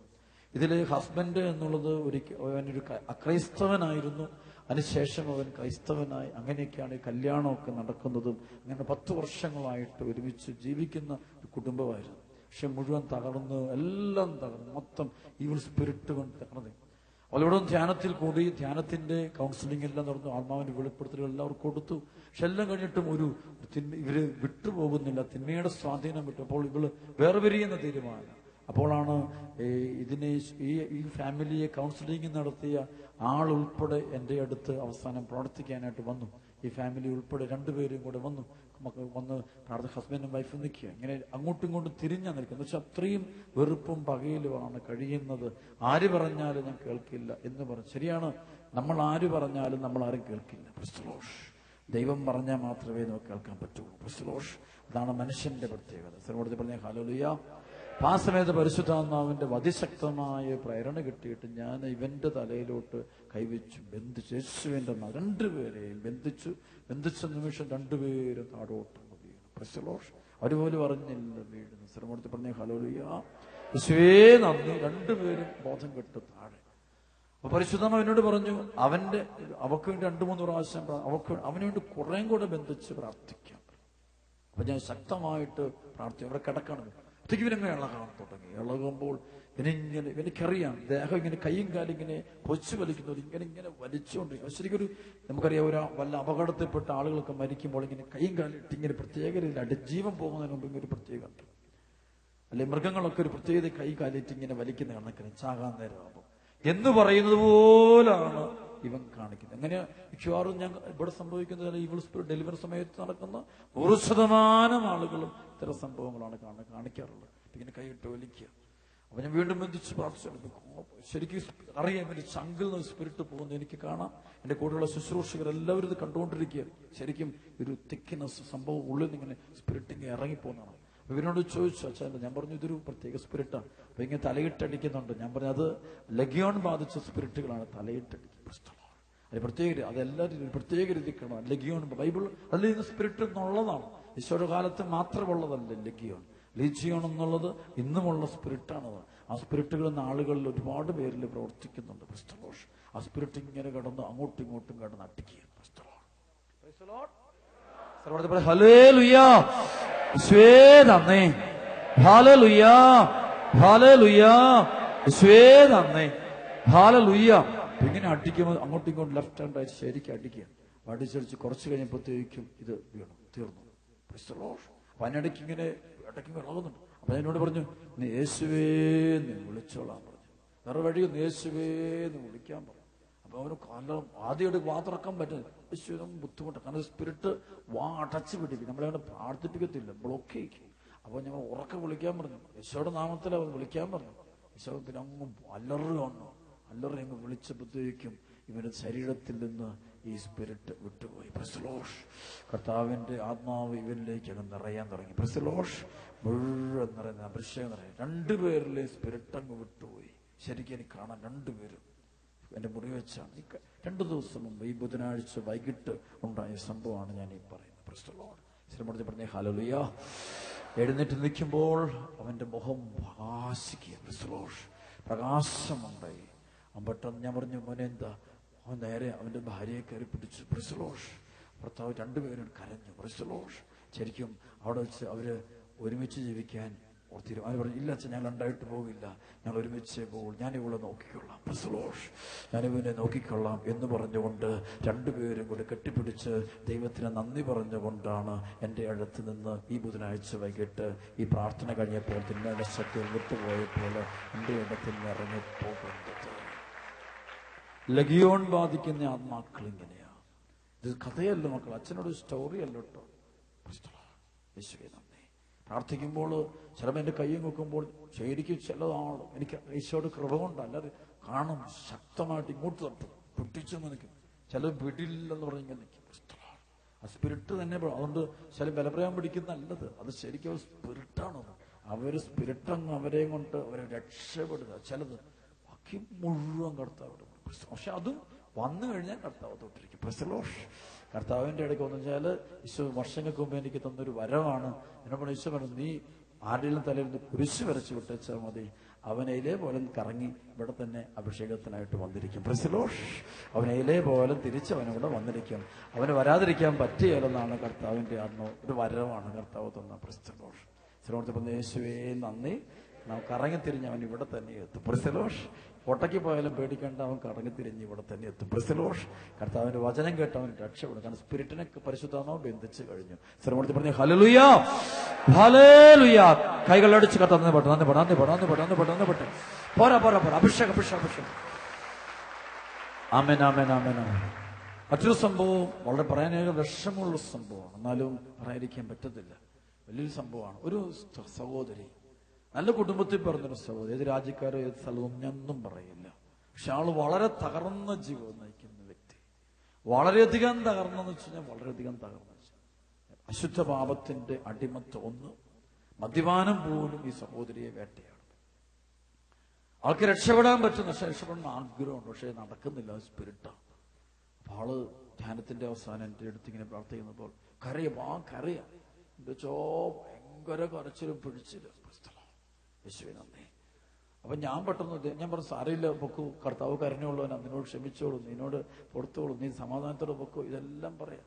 ഇതിൽ ഹസ്ബൻഡ് എന്നുള്ളത് അവനൊരു അക്രൈസ്തവനായിരുന്നു. അതിനുശേഷം അവൻ ക്രൈസ്തവനായി. അങ്ങനെയൊക്കെയാണ് ഈ കല്യാണമൊക്കെ നടക്കുന്നതും. അങ്ങനെ 10 വർഷങ്ങളായിട്ട് ഒരുമിച്ച് ജീവിക്കുന്ന ഒരു കുടുംബമായിരുന്നു. പക്ഷെ മുഴുവൻ തകർന്ന്, എല്ലാം തകർന്നു, മൊത്തം ഈവിൾ സ്പിരിറ്റ് കൊണ്ട് തകർന്നു. അവളിവിടെ ധ്യാനത്തിൽ കൂടി, ധ്യാനത്തിന്റെ കൗൺസിലിംഗ് എല്ലാം നടന്നു, ആത്മാവിന്റെ വെളിപ്പെടുത്തലുകൾ എല്ലാവർക്കും കൊടുത്തു. പക്ഷെ എല്ലാം കഴിഞ്ഞിട്ടും ഇവര് വിട്ടുപോകുന്നില്ല, തിന്മയുടെ സ്വാധീനം വിട്ടു. അപ്പോൾ ഇവള് വേർപിരിയുന്ന തീരുമാനം. അപ്പോഴാണ് ഈ ഫാമിലിയെ കൗൺസിലിംഗ് നടത്തിയ ആൾ ഉൾപ്പെടെ എൻ്റെ അടുത്ത് അവസാനം പ്രവർത്തിക്കാനായിട്ട് വന്നു. ഈ ഫാമിലി ഉൾപ്പെടെ 2 പേരും കൂടെ വന്ന് ഹസ്ബൻഡും വൈഫും നിൽക്കുക. ഇങ്ങനെ അങ്ങോട്ടും ഇങ്ങോട്ടും തിരിഞ്ഞാ നിൽക്കുക. എന്ന് വെച്ചാൽ അത്രയും വെറുപ്പും പകയിലുമാണ് കഴിയുന്നത്. ആര് പറഞ്ഞാലും ഞാൻ കേൾക്കില്ല എന്ന് പറഞ്ഞു. ശരിയാണ്, നമ്മൾ ആര് പറഞ്ഞാലും നമ്മൾ ആരും കേൾക്കില്ല. പ്രസ്തലോഷ് ദൈവം പറഞ്ഞാൽ മാത്രമേ നമുക്ക് കേൾക്കാൻ പറ്റുള്ളൂ. പ്രസ്തലോഷ് അതാണ് മനുഷ്യന്റെ പ്രത്യേകത. സർവോടത്തി പറഞ്ഞ ഹല്ലേലൂയ. ആ സമയത്ത് പരിശുദ്ധാത്മാവിന്റെ അതിശക്തമായ പ്രേരണ കിട്ടിയിട്ട് ഞാൻ ഇവന്റെ തലയിലോട്ട് കൈവച്ചു ബന്ധിച്ചു. യേശുവിന്റെ രണ്ടുപേരെയും ബന്ധിച്ച നിമിഷം രണ്ടുപേരും താഴോട്ട് വീണു. പ്രസ്തലോഷ് അവരുപോലും അറിഞ്ഞില്ല വീഴുന്നു. സർവോടത്തി പറഞ്ഞ ഹല്ലേലൂയ. യേശുവേ നന്ദി. രണ്ടുപേരും ബോധം കെട്ട് താഴെ. അപ്പൊ പരിശുദ്ധാത്മാവ് എന്നോട് പറഞ്ഞു അവക്ക് വേണ്ടി 2-3 പ്രാവശ്യം അവന് വേണ്ടി കുറേ കൂടെ ബന്ധിച്ച് പ്രാർത്ഥിക്കാം. അപ്പൊ ഞാൻ ശക്തമായിട്ട് പ്രാർത്ഥിക്കും. അവിടെ കിടക്കണം. ഇവനിങ്ങനെ ഇളകാൻ തുടങ്ങി. ഇളകുമ്പോൾ എനിക്കറിയാം ദേഹം ഇങ്ങനെ കൈയും കാലും ഇങ്ങനെ കൊച്ചു വലിക്കുന്നത് ഇങ്ങനെ വലിച്ചുകൊണ്ടിരിക്കും. ശരിക്കൊരു നമുക്കറിയാം വല്ല അപകടത്തിൽപ്പെട്ട ആളുകളൊക്കെ മരിക്കുമ്പോൾ ഇങ്ങനെ കൈയും കാലും ഇട്ട് ഇങ്ങനെ പ്രത്യേക രീതിയിൽ ജീവൻ പോകുന്നതിന് മുമ്പ് ഇങ്ങനെ ഒരു പ്രത്യേകത ഉണ്ട്. അല്ലെ മൃഗങ്ങളൊക്കെ ഒരു പ്രത്യേകത കൈ കാലിട്ട് ഇങ്ങനെ വലിക്കുന്ന കണക്കിന് ചാകാൻ നേരമാകും എന്ന് പറയുന്നത് പോലാണ് ഇവൻ കാണിക്കുന്നത്. അങ്ങനെ മിക്കവാറും ഞാൻ ഇവിടെ സംഭവിക്കുന്നത് ഈവിൾ സ്പിരിറ്റ് ഡെലിവറി സമയത്ത് നടക്കുന്ന 100% ആളുകളും ഇത്തരം സംഭവങ്ങളാണ് കാണിക്കാറുള്ളത്. ഇങ്ങനെ കൈയിട്ട് വലിക്കുക. അപ്പൊ ഞാൻ വീണ്ടും ബന്ധിച്ച് പ്രാർത്ഥിച്ചു. ശരിക്കും അറിയാം എന്റെ ചങ്കിൽ നിന്ന് സ്പിരിറ്റ് പോകുന്നത് എനിക്ക് കാണാം. എന്റെ കൂടെയുള്ള ശുശ്രൂഷകർ എല്ലാവരും ഇത് കണ്ടുകൊണ്ടിരിക്കുക. ശരിക്കും ഒരു തിക്നെസ് സംഭവം ഉള്ളിൽ നിന്ന് ഇങ്ങനെ സ്പിരിറ്റ് ഇങ്ങനെ ഇറങ്ങിപ്പോകുന്നതാണ്. ഇവരോട് ചോദിച്ചു, അച്ഛാ ഞാൻ പറഞ്ഞു ഇതൊരു പ്രത്യേക സ്പിരിറ്റാണ്. അപ്പൊ ഇങ്ങനെ തലയിട്ടടിക്കുന്നുണ്ട്. ഞാൻ പറഞ്ഞു അത് ലഗിയോൺ ബാധിച്ച സ്പിരിറ്റുകളാണ് തലയിട്ടടിക്കുന്നത്. അത് പ്രത്യേക അതെല്ലാവരും ഒരു പ്രത്യേക രീതിക്കാണ് ലഗിയോൺ. ബൈബിൾ അതിൽ നിന്ന് സ്പിരിറ്റ് എന്നുള്ളതാണ്. ഈശോയുടെ കാലത്ത് മാത്രമുള്ളതല്ല ലഗിയോൺ. ലീജിയോൺ എന്നുള്ളത് ഇന്നുമുള്ള സ്പിരിറ്റാണത്. ആ സ്പിരിറ്റുകൾ നാളുകളിൽ ഒരുപാട് പേരിൽ പ്രവർത്തിക്കുന്നുണ്ട്. ആ സ്പിരിറ്റ് ഇങ്ങനെ കിടന്ന് അങ്ങോട്ടും ഇങ്ങോട്ടും കിടന്ന് അടിക്കുക. ഹല്ലേലൂയ. യേശുവേ നന്ദി. ഹല്ലേലൂയ. ഹല്ലേലൂയ. യേശുവേ നന്ദി. ഹല്ലേലൂയ. ഇങ്ങനെ അടിക്കുമ്പോൾ അങ്ങോട്ടും ഇങ്ങോട്ടും ലെഫ്റ്റ് ഹാൻഡ് ആയിട്ട് ശരിക്കും അടിക്കുക. അടിച്ചടിച്ച് കുറച്ച് കഴിഞ്ഞപ്പോഴത്തേക്കും ഇത് വീണു തീർന്നു. അപ്പൊ അതിനിടയ്ക്ക് ഇങ്ങനെ ഇടയ്ക്ക് ഇളകുന്നുണ്ട്. അപ്പൊ എന്നോട് പറഞ്ഞു നീ യേശുവേന്ന് വിളിച്ചോളാൻ പറഞ്ഞു. വേറെ വഴിയൊന്നും യേശുവേന്ന് വിളിക്കാൻ പറഞ്ഞു. അപ്പൊ അവന് കാലം ആദ്യമായിട്ട് വാ തുറക്കാൻ പറ്റുന്നത് യേശുവിനും ബുദ്ധിമുട്ടാണ്. കാരണം സ്പിരിറ്റ് വാ അടച്ചു പിടിക്കും. നമ്മളെ പ്രാർത്ഥിപ്പിക്കത്തില്ല, ബ്ലോക്ക് ചെയ്യിക്കും. അപ്പൊ ഞങ്ങൾ ഉറക്കെ വിളിക്കാൻ പറഞ്ഞു. യേശോയുടെ നാമത്തിൽ അവൻ വിളിക്കാൻ പറഞ്ഞു. യേശോ പിന്നെ അങ്ങ് അല്ലറി വന്നു. അല്ലറി അങ്ങ് വിളിച്ചപ്പോഴത്തേക്കും ഇവന്റെ ശരീരത്തിൽ നിന്ന് ഈ സ്പിരിറ്റ് വിട്ടുപോയി. പ്രസ്ലോഷ് കർത്താവിന്റെ ആത്മാവ് ഇവനിലേക്ക് അങ്ങ് നിറയാൻ തുടങ്ങി. പ്രസ്ലോഷ് മുഴുവൻ നിറയുന്ന അഭിഷേകം നിറയും. രണ്ടുപേരിലെ സ്പിരിറ്റ് അങ്ങ് വിട്ടുപോയി. ശരിക്കും എനിക്ക് കാണാൻ രണ്ടുപേരും എന്റെ മുറി വെച്ചാണ്. 2 ദിവസം മുമ്പ് ഈ ബുധനാഴ്ച വൈകിട്ട് ഉണ്ടായ സംഭവമാണ് ഞാൻ ഈ പറയുന്നത്. പ്രസ്ലോഷ് ശ്രീമൂർത്തി പറഞ്ഞ ഹല്ലേലൂയ. എഴുന്നേറ്റ് നിൽക്കുമ്പോൾ അവന്റെ മുഖം പ്രകാശിക്കുക. പ്രസ്ലോഷ് പ്രകാശമുണ്ടായി. പെട്ടെന്ന് ഞാൻ പറഞ്ഞു മോനെ എന്താ? അവൻ നേരെ അവന്റെ ഭാര്യയെ കയറി പിടിച്ചു. പ്രസ്ലോഷ് ഭർത്താവ് രണ്ടുപേരും കരഞ്ഞു. പ്രസ്ലോഷ് ശരിക്കും അവിടെ വെച്ച് അവര് ഒരുമിച്ച് ജീവിക്കാൻ തീരുമാനം പറഞ്ഞു. ഇല്ല അച്ഛൻ ഞങ്ങൾ ഉണ്ടായിട്ട് പോകില്ല, ഞങ്ങൾ ഒരുമിച്ച് പോകും, ഞാൻ ഇവളെ നോക്കിക്കൊള്ളാം. പ്രസ്ലോഷ് ഞാനിവനെ നോക്കിക്കൊള്ളാം എന്ന് പറഞ്ഞുകൊണ്ട് രണ്ടുപേരും കൂടെ കെട്ടിപ്പിടിച്ച് ദൈവത്തിന് നന്ദി പറഞ്ഞുകൊണ്ടാണ് എൻ്റെ അടുത്ത് നിന്ന് ഈ ബുധനാഴ്ച വൈകിട്ട് ഈ പ്രാർത്ഥന കഴിഞ്ഞപ്പോൾ തിന്മയുടെ ശക്തി വിട്ടുപോയപ്പോൾ എൻ്റെ ഇടത്തിൽ നിന്ന് ഇറങ്ങിപ്പോകുന്നത്. ലഗിയോൺ ബാധിക്കുന്ന ആത്മാക്കൾ ഇങ്ങനെയാ. ഇത് കഥയല്ല മക്കൾ, അച്ഛനോട് സ്റ്റോറി അല്ല കേട്ടോ. യേശുവേ നന്ദി. പ്രാർത്ഥിക്കുമ്പോൾ ചിലപ്പോൾ എൻ്റെ കയ്യും നോക്കുമ്പോൾ ശരിക്കും ചിലതാണ് എനിക്ക് ഈശോയുടെ കൃപ കൊണ്ടല്ലാതെ കാണും ശക്തമായിട്ട് ഇങ്ങോട്ട് തട്ടും പൊട്ടിച്ചു നിൽക്കും. ചിലത് വിടില്ലെന്ന് പറഞ്ഞിങ്ങനെ നിൽക്കും. ആ സ്പിരിറ്റ് തന്നെ. അതുകൊണ്ട് ചില ബലപ്രയോഗം പിടിക്കുന്നല്ലത്, അത് ശരിക്കും സ്പിരിറ്റാണത്. അവര് സ്പിരിറ്റങ്ങ് അവരെയും കൊണ്ട് അവരെ രക്ഷപ്പെടുക. ചിലത് ബാക്കി മുഴുവൻ കർത്താവ്. പക്ഷെ അതും വന്നു കഴിഞ്ഞാൽ കർത്താവ് തൊട്ടിരിക്കും. പ്രസ്ലോഷ് കർത്താവിന്റെ ഇടയ്ക്ക് വന്നു വെച്ചാൽ ഈശോ വർഷങ്ങൾക്ക് മുമ്പ് എനിക്ക് തന്നൊരു വരവാണ്. എന്നോട് ഈശോ പറഞ്ഞു നീ ആരുടെയും തലയിൽ നിന്ന് കുരിശ് വരച്ച് വിട്ടേച്ചാൽ മതി, അവനയിലേ പോലെ കറങ്ങി ഇവിടെ തന്നെ അഭിഷേകത്തിനായിട്ട് വന്നിരിക്കും. പ്രസ്ലോഷ് അവനയിലേ പോലെ തിരിച്ചവനവിടെ വന്നിരിക്കും. അവന് വരാതിരിക്കാൻ പറ്റിയാലെന്നാണ് കർത്താവിന്റെ ഒരു വരവാണ് കർത്താവ് തന്ന. പ്രസ്ലോഷ് ശ്രീമൂർത്തി യേശുവേ നന്ദി. നാം കറങ്ങിത്തിരിഞ്ഞ് അവൻ ഇവിടെ തന്നെ എത്തും. പ്രസ്ലോഷ് കോട്ടയ്ക്ക് പോയാലും പേടിക്കേണ്ട, അവൻ കറങ്ങിത്തിരിഞ്ഞ് ഇവിടെ തന്നെ എത്തും. പ്രസ്ലോഷ് കർത്താവിന്റെ വചനം കേട്ട് അവൻ രക്ഷപ്പെടും. കാരണം സ്പിരിറ്റിനെ പരിശുദ്ധാത്മാവ് ബന്ധിച്ചു കഴിഞ്ഞു. ശ്രീമൂർത്തി പറഞ്ഞു ഹല്ലേലൂയ ഹല്ലേലൂയ. കൈകളടിച്ച് കർത്താവ് പെട്ടെന്ന് പോരാ അഭിഷേകം അഭിഷേകം. ആമേൻ ആമേൻ ആമേൻ ആമേൻ. മറ്റൊരു സംഭവം വളരെ പറയാനേറെ വിഷമമുള്ള സംഭവമാണ്, എന്നാലും പറയാതിരിക്കാൻ പറ്റത്തില്ല. വലിയൊരു സംഭവമാണ്. ഒരു സഹോദരി, നല്ല കുടുംബത്തിൽ പറഞ്ഞൊരു സഹോദരി, ഏത് രാജ്യക്കാരോ ഏത് സ്ഥലവും ഞാനൊന്നും പറയില്ല, പക്ഷെ ആള് വളരെ തകർന്ന ജീവിതം നയിക്കുന്നു. വളരെയധികം തകർന്നെന്ന് വെച്ച് കഴിഞ്ഞാൽ വളരെയധികം തകർന്നു. അശുദ്ധ പാപത്തിന്റെ അടിമത്വം ഒന്ന്. മദ്യപാനം പോലും ഈ സഹോദരിയെ വേട്ടയാണ്. ആൾക്ക് രക്ഷപ്പെടാൻ പറ്റും, പക്ഷെ രക്ഷപ്പെടാൻ ആഗ്രഹമുണ്ട്, പക്ഷെ നടക്കുന്നില്ല. സ്പിരിറ്റാണ്. അപ്പൊ ആള് ധ്യാനത്തിന്റെ അവസാനം എൻ്റെ അടുത്ത് ഇങ്ങനെ പ്രാർത്ഥിക്കുന്നപ്പോൾ കരയാ എന്റെ ഭയങ്കര കരച്ചിലും പിടിച്ചില്ല. യേശുവേ നന്ദി. അപ്പൊ ഞാൻ പെട്ടെന്ന് ഞാൻ പറഞ്ഞു, സാരമില്ല പൊക്കു, കർത്താവ് കരുണയുള്ളൂ, നിന്നോട് ക്ഷമിച്ചോളൂ, നിന്നോട് പുറത്തോളൂ, നീ സമാധാനത്തോടെ പൊക്കു, ഇതെല്ലാം പറയാം.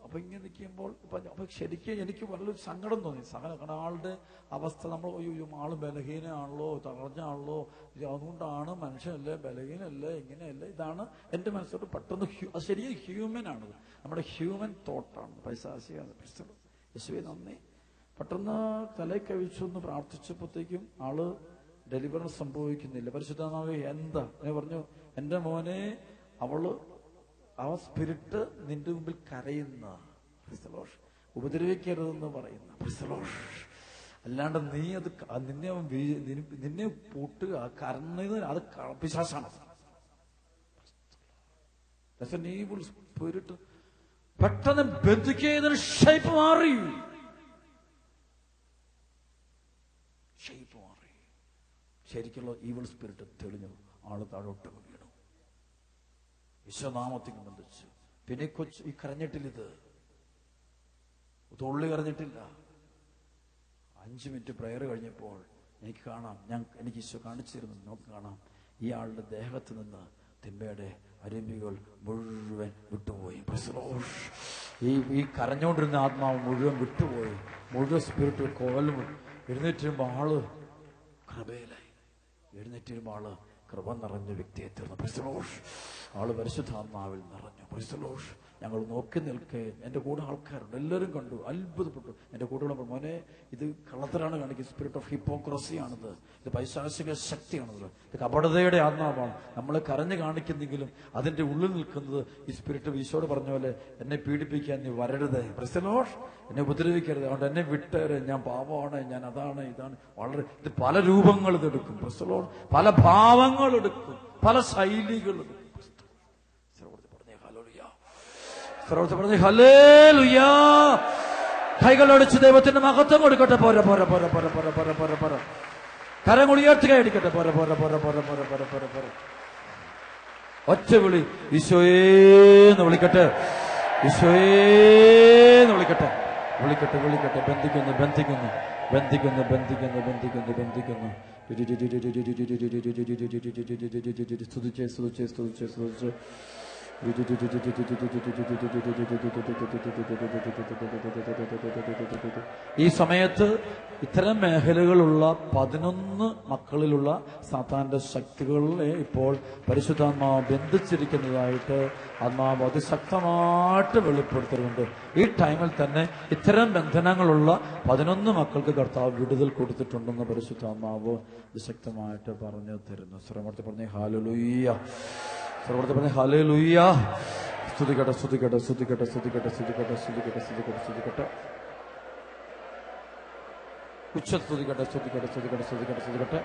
അപ്പൊ ഇങ്ങനെ നിൽക്കുമ്പോൾ അപ്പൊ ശരിക്കും എനിക്ക് വളരെ സങ്കടം തോന്നി. ആളുടെ അവസ്ഥ നമ്മൾ ആള് ബലഹീനാണല്ലോ, തളർന്നാണല്ലോ, അതുകൊണ്ടാണ് മനുഷ്യനല്ലേ, ബലഹീനല്ലേ, ഇങ്ങനെയല്ലേ, ഇതാണ് എന്റെ മനസ്സോട് പെട്ടെന്ന്. അത് ശരിക്കും ഹ്യൂമൻ ആണത്, നമ്മുടെ ഹ്യൂമൻ തോട്ടാണ്, പൈശാചികമാണ്. യേശുവേ നന്ദി. പെട്ടെന്ന് തലയിൽ കഴിച്ചൊന്ന് പ്രാർത്ഥിച്ചപ്പോഴത്തേക്കും ആള് ഡെലിവറൻസ് സംഭവിക്കുന്നില്ല. പരിശുദ്ധാത്മാവേ എന്താ? ഞാൻ പറഞ്ഞു, എന്റെ മോനെ, ആ സ്പിരിറ്റ് നിന്റെ മുമ്പിൽ കരയുന്ന, ഉപദ്രവിക്കരുതെന്ന് പറയുന്ന, അല്ലാണ്ട് നീ അത് നിന്നെ പൂട്ടുക, കരഞ്ഞത് അത് പിശാചാണ്. സ്പിരിറ്റ് പെട്ടെന്ന് ബന്ധിക്കുന്നതിന് ഷേപ്പ് മാറി. ശരിക്കുള്ള ഈവിൾ സ്പിരിറ്റ് തെളിഞ്ഞു. ആള് താഴോട്ട് വീണു. വിശ്വനാമത്തിൽ ബന്ധിച്ചു. പിന്നെ ഈ കരഞ്ഞിട്ടില്ല, ഇത് തുള്ളി കരഞ്ഞിട്ടില്ല. 5 മിനിറ്റ് പ്രയർ കഴിഞ്ഞപ്പോൾ എനിക്ക് കാണാം, എനിക്ക് ഈശോ കാണിച്ചിരുന്നു, നമുക്ക് കാണാം, ഈ ആളുടെ ദേഹത്ത് നിന്ന് തിന്മയുടെ അരുമ്പികൾ മുഴുവൻ വിട്ടുപോയി. ഈ കരഞ്ഞോണ്ടിരുന്ന ആത്മാവ് മുഴുവൻ വിട്ടുപോയി. മുഴുവൻ സ്പിരിറ്റ് കോലും. എഴുന്നേറ്റുമ്പോ ആള് കൃപയിലായി. എഴുന്നേറ്റുമ്പോ ആള് കൃപ നിറഞ്ഞ വ്യക്തിയെ തീർന്നു. ആള് പരിശുദ്ധാത്മാവിൽ നിറഞ്ഞു. ഞങ്ങൾ നോക്കി നിൽക്കേ, എന്റെ കൂടെ ആൾക്കാരുണ്ട്, എല്ലാവരും കണ്ടു, അത്ഭുതപ്പെട്ടു. എന്റെ കൂടെയുള്ള മോനെ, ഇത് കള്ളത്തരാണ് കാണിക്കുന്നത്, സ്പിരിറ്റ് ഓഫ് ഹിപ്പോക്രസിയാണിത്, ഇത് പൈശാചിക ശക്തിയാണിത്, ഇത് കപടതയുടെ ആത്മാവാണ്. നമ്മളെ കരഞ്ഞു കാണിക്കുന്നെങ്കിലും അതിന്റെ ഉള്ളിൽ നിൽക്കുന്നത് ഈ സ്പിരിറ്റ്. ഈശോട് പറഞ്ഞ പോലെ, എന്നെ പീഡിപ്പിക്കാൻ നീ വരരുത്, എന്നെ ഉപദ്രവിക്കരുത്, അതുകൊണ്ട് എന്നെ വിട്ടേര്, ഞാൻ പാപമാണ്, ഞാൻ അതാണ്, ഇതാണ്. ഇത് പല രൂപങ്ങൾ ഇതെടുക്കും, പല ഭാവങ്ങൾ എടുക്കും, പല ശൈലികൾ എടുക്കും. കൈകളൊടിച്ച് ദൈവത്തിന്റെ മഹത്വം കൊടുക്കട്ടെ. പോര പോര പോര പോര പോര പോര പോര പോര കരങ്ങൾ ഉയർത്തുക അടിക്കട്ടെ. പോര പോര പോര പോര പോര പോര പോര പോര ഒറ്റ വിളി, ഈശോയേന്ന് വിളിക്കട്ടെ, ഈശോയേന്ന് വിളിക്കട്ടെ, വിളിക്കട്ടെ, വിളിക്കട്ടെ. ബന്ധിക്കുന്നു, ബന്ധിക്കുന്നു, ബന്ധിക്കുന്നു, ബന്ധിക്കുന്നു, ബന്ധിക്കുന്നു, ബന്ധിക്കുന്നു. സ്തുതിച്ചേ, സ്തുതിച്ചേ, സ്തുതിച്ചേ, സ്തുതിച്ചേ. ഈ സമയത്ത് ഇത്തരം മേഖലകളുള്ള 11 മക്കളിലുള്ള സാത്താന്റെ ശക്തികളെ ഇപ്പോൾ പരിശുദ്ധാത്മാവ് ബന്ധിച്ചിരിക്കുന്നതായിട്ട് ആത്മാവ് അതിശക്തമായിട്ട് വെളിപ്പെടുത്തുന്നുണ്ട്. ഈ ടൈമിൽ തന്നെ ഇത്തരം ബന്ധനങ്ങളുള്ള 11 മക്കൾക്ക് കർത്താവ് വിടുതൽ കൊടുത്തിട്ടുണ്ടെന്ന് പരിശുദ്ധാത്മാവ് അതിശക്തമായിട്ട് പറഞ്ഞു തരുന്നു. ശ്രമത്തിൽ പറഞ്ഞ ഹല്ലേലൂയ, സർവ്വത്തെ പറഞ്ഞ ഹല്ലേലൂയ. സ്തുതിക്കട്ടെ, സ്തുതിക്കട്ടെ, സ്തുതിക്കട്ടെ, സ്തുതിക്കട്ടെ, സ്തുതിക്കട്ടെ, സ്തുതിക്കട്ടെ, സ്തുതിക്കട്ടെ, സ്തുതിക്കട്ടെ. ഉച്ച സ്തുതിക്കട്ടെ, സ്തുതിക്കട്ടെ, സ്തുതിക്കട്ടെ, സ്തുതിക്കട്ടെ, സ്തുതിക്കട്ടെ.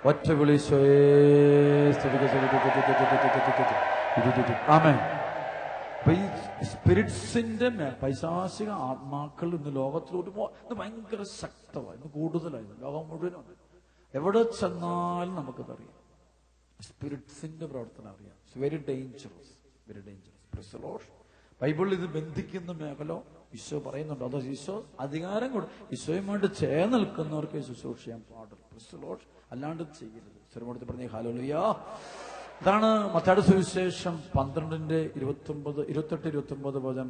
ഒറ്റ വിളിശോയേ ആമേൻ. അപ്പൊ ഈ സ്പിരിറ്റ്സിന്റെ പൈശാചിക ആത്മാക്കൾ ഇന്ന് ലോകത്തിലോട്ട് ഇന്ന് ഭയങ്കര ശക്തമായി, ഇന്ന് കൂടുതലായിരുന്നു, ലോകം മുഴുവനുണ്ട്. എവിടെ ചെന്നാലും നമുക്കതറിയാം, സ്പിരിറ്റ്സിന്റെ പ്രവർത്തനം അറിയാം. It's very dangerous, very dangerous. ബൈബിളിൽ ഇത് ബന്ധിക്കുന്ന മേഖല ഈശോ പറയുന്നുണ്ട്. അത് ഈശോ അധികാരം ഈശോയുമായിട്ട് ചേർന്ന് നിൽക്കുന്നവർക്ക് ശുശ്രൂഷ ചെയ്യാൻ പാടുള്ളൂ, അല്ലാണ്ട് ചെയ്യരുത്. സ്വരമെടുത്ത് പറഞ്ഞ ഹല്ലേലൂയ. ഇതാണ് മത്തായിയുടെ സുവിശേഷം 12:28-29 വചനം.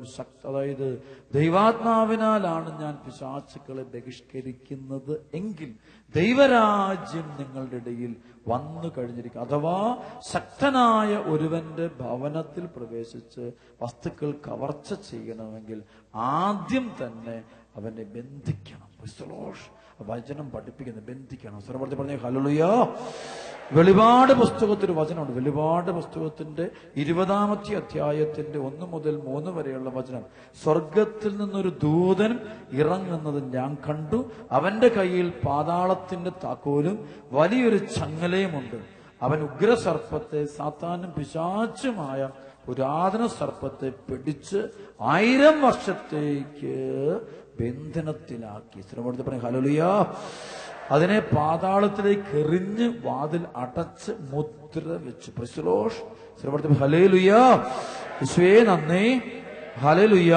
അതായത് ദൈവാത്മാവിനാലാണ് ഞാൻ പിശാചുക്കളെ ബഹിഷ്കരിക്കുന്നത് എങ്കിൽ ദൈവരാജ്യം നിങ്ങളുടെ ഇടയിൽ വന്നു കഴിഞ്ഞിരിക്കും. അഥവാ ശക്തനായ ഒരുവന്റെ ഭവനത്തിൽ പ്രവേശിച്ച് വസ്തുക്കൾ കവർച്ച ചെയ്യണമെങ്കിൽ ആദ്യം തന്നെ അവനെ ബന്ധിക്കണം. വചനം പഠിപ്പിക്കുന്നത് ബന്ധിക്കണം. സ്വരപ്പെടുത്തി പറഞ്ഞ ഹല്ലേലൂയ. വെളിപാട് പുസ്തകത്തിൽ വചനമുണ്ട്. വെളിപാട് പുസ്തകത്തിന്റെ 20-ാമത്തെ അധ്യായത്തിന്റെ 1 മുതൽ 3 വരെയുള്ള വചനം. സ്വർഗത്തിൽ നിന്നൊരു ദൂതൻ ഇറങ്ങുന്നത് ഞാൻ കണ്ടു. അവന്റെ കയ്യിൽ പാതാളത്തിന്റെ താക്കോലും വലിയൊരു ചങ്ങലയുമുണ്ട്. അവൻ ഉഗ്രസർപ്പത്തെ, സാത്താനും പിശാചുമായ പുരാതന സർപ്പത്തെ പിടിച്ച് 1000 വർഷത്തേക്ക് ബന്ധനത്തിലാക്കി. ശ്രമപ്പെടുത്തി ഹല്ലേലൂയ. അതിനെ പാതാളത്തിലേക്ക് എറിഞ്ഞ് വാതിൽ അടച്ച് മുദ്ര വെച്ചു. പ്രൈസ് ശ്രമപ്പെടുത്തി ഹല്ലേലൂയ. യേശുവേ നന്ദി. ഹല്ലേലൂയ.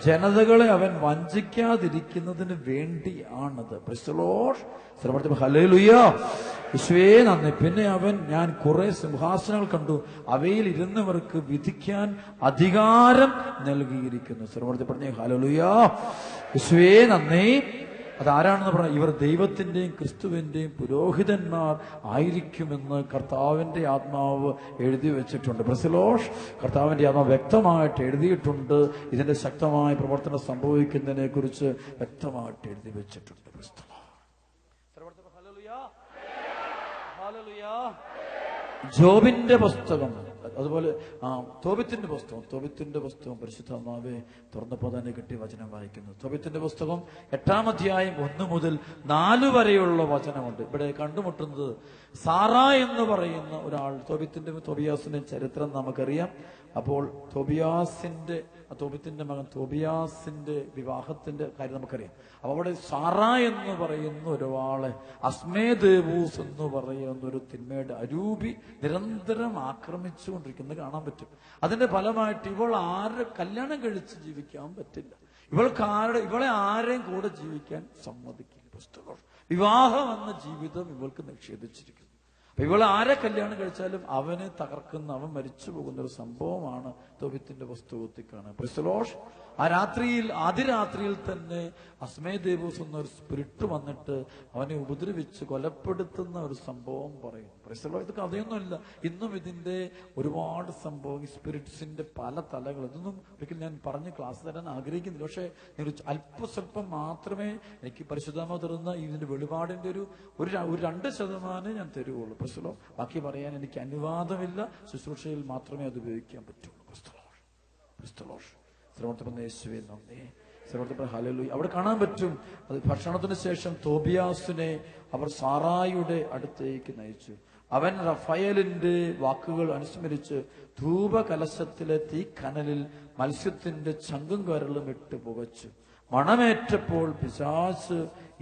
ജനതകളെ അവൻ വഞ്ചിക്കാതിരിക്കുന്നതിന് വേണ്ടിയാണത്. പ്രൈസ് ശ്രമപ്പെടുത്തി ഹല്ലേലൂയ. യേശുവേ നന്ദി. പിന്നെ ഞാൻ കുറെ സിംഹാസനങ്ങൾ കണ്ടു, അവയിൽ ഇരുന്നവർക്ക് വിധിക്കാൻ അധികാരം നൽകിയിരിക്കുന്നു. ശ്രമപ്പെടുത്തി പറഞ്ഞേ ഹല്ലേലൂയ. യേശുവേ നന്ദി. അതാരാണെന്ന് പറഞ്ഞാൽ ഇവർ ദൈവത്തിന്റെയും ക്രിസ്തുവിന്റെയും പുരോഹിതന്മാർ ആയിരിക്കുമെന്ന് കർത്താവിന്റെ ആത്മാവ് എഴുതി വെച്ചിട്ടുണ്ട്. പ്രൈസ് കർത്താവിന്റെ ആത്മാവ് വ്യക്തമായിട്ട് എഴുതിയിട്ടുണ്ട്. ഇതിന്റെ ശക്തമായ പ്രവർത്തനം സംഭവിക്കുന്നതിനെ കുറിച്ച് വ്യക്തമായിട്ട് എഴുതി വെച്ചിട്ടുണ്ട്. ജോബിന്റെ പുസ്തകം, അതുപോലെ തോബിത്തിന്റെ പുസ്തകം പരിശുദ്ധാത്മാവെ തുറന്നപ്പോൾ തന്നെ കിട്ടിയ വചനം വായിക്കുന്നു. തോബിത്തിന്റെ പുസ്തകം 8-ാം അധ്യായം 1 മുതൽ 4 വരെയുള്ള വചനമുണ്ട്. ഇവിടെ കണ്ടുമുട്ടുന്നത് സാറ എന്ന് പറയുന്ന ഒരാൾ. തോബിയാസിന്റെ ചരിത്രം നമുക്കറിയാം. അപ്പോൾ തോബിത്തിന്റെ മകൻ തോബിയാസിന്റെ വിവാഹത്തിന്റെ കാര്യം നമുക്കറിയാം. അപ്പൊ അവിടെ സാറ എന്ന് പറയുന്ന ഒരാളെ അസ്മേദേവൂസ് എന്ന് പറയുന്ന ഒരു തിന്മയുടെ അരൂപി നിരന്തരം ആക്രമിച്ചുകൊണ്ടിരിക്കുന്നത് കാണാൻ പറ്റും. അതിന്റെ ഫലമായിട്ട് ഇവൾ കല്യാണം കഴിച്ച് ജീവിക്കാൻ പറ്റില്ല. ഇവളെ ആരെയും കൂടെ ജീവിക്കാൻ സമ്മതിക്കില്ല. പുസ്തകം വിവാഹം എന്ന ജീവിതം ഇവൾക്ക് നിഷേധിച്ചിരിക്കുന്നു. ഇവളെ ആരെ കല്യാണം കഴിച്ചാലും അവനെ തകർക്കുന്ന, അവൻ മരിച്ചു പോകുന്ന ഒരു സംഭവമാണ് തോബിത്തിന്റെ പുസ്തകത്തിൽ കാണുക. പ്രൈസ് അതിരാത്രിയിൽ തന്നെ അസ്മേദേവൂസ് എന്നൊരു സ്പിരിറ്റ് വന്നിട്ട് അവനെ ഉപദ്രവിച്ച് കൊലപ്പെടുത്തുന്ന ഒരു സംഭവം പറയും. പ്രൈസ് ഇത് കഥയൊന്നുമല്ല. ഇന്നും ഇതിന്റെ ഒരുപാട് സംഭവം, ഈ സ്പിരിറ്റ്സിന്റെ പല തലകൾ, ഇതൊന്നും ഒരിക്കലും ഞാൻ പറഞ്ഞ് ക്ലാസ് തരാൻ ആഗ്രഹിക്കുന്നില്ല. പക്ഷെ അല്പസ്വല്പം മാത്രമേ എനിക്ക് പരിശുദ്ധാത്മാവ് തരുന്ന ഇതിന്റെ വെളിപാടിന്റെ ഒരു 2% ഞാൻ തരുവുള്ളൂ. പ്രൈസ് ബാക്കി പറയാൻ എനിക്ക് അനുവാദമില്ല. ശുശ്രൂഷയിൽ മാത്രമേ അത് ഉപയോഗിക്കാൻ പറ്റുള്ളൂ. യേശുവേ നന്ദി. ഹല്ലേലൂയ. അവിടെ കാണാൻ പറ്റും, അത് ഭക്ഷണത്തിന് ശേഷം തോബിയാസിനെ അവർ സാറായിയുടെ അടുത്തേക്ക് നയിച്ചു. അവൻ റഫയേലിന്റെ വാക്കുകൾ അനുസ്മരിച്ച് ധൂപകലശത്തിലെ തീക്കനലിൽ മത്സ്യത്തിന്റെ ചങ്കും കരളും ഇട്ട് പുകച്ചു. മണമേറ്റപ്പോൾ പിശാച്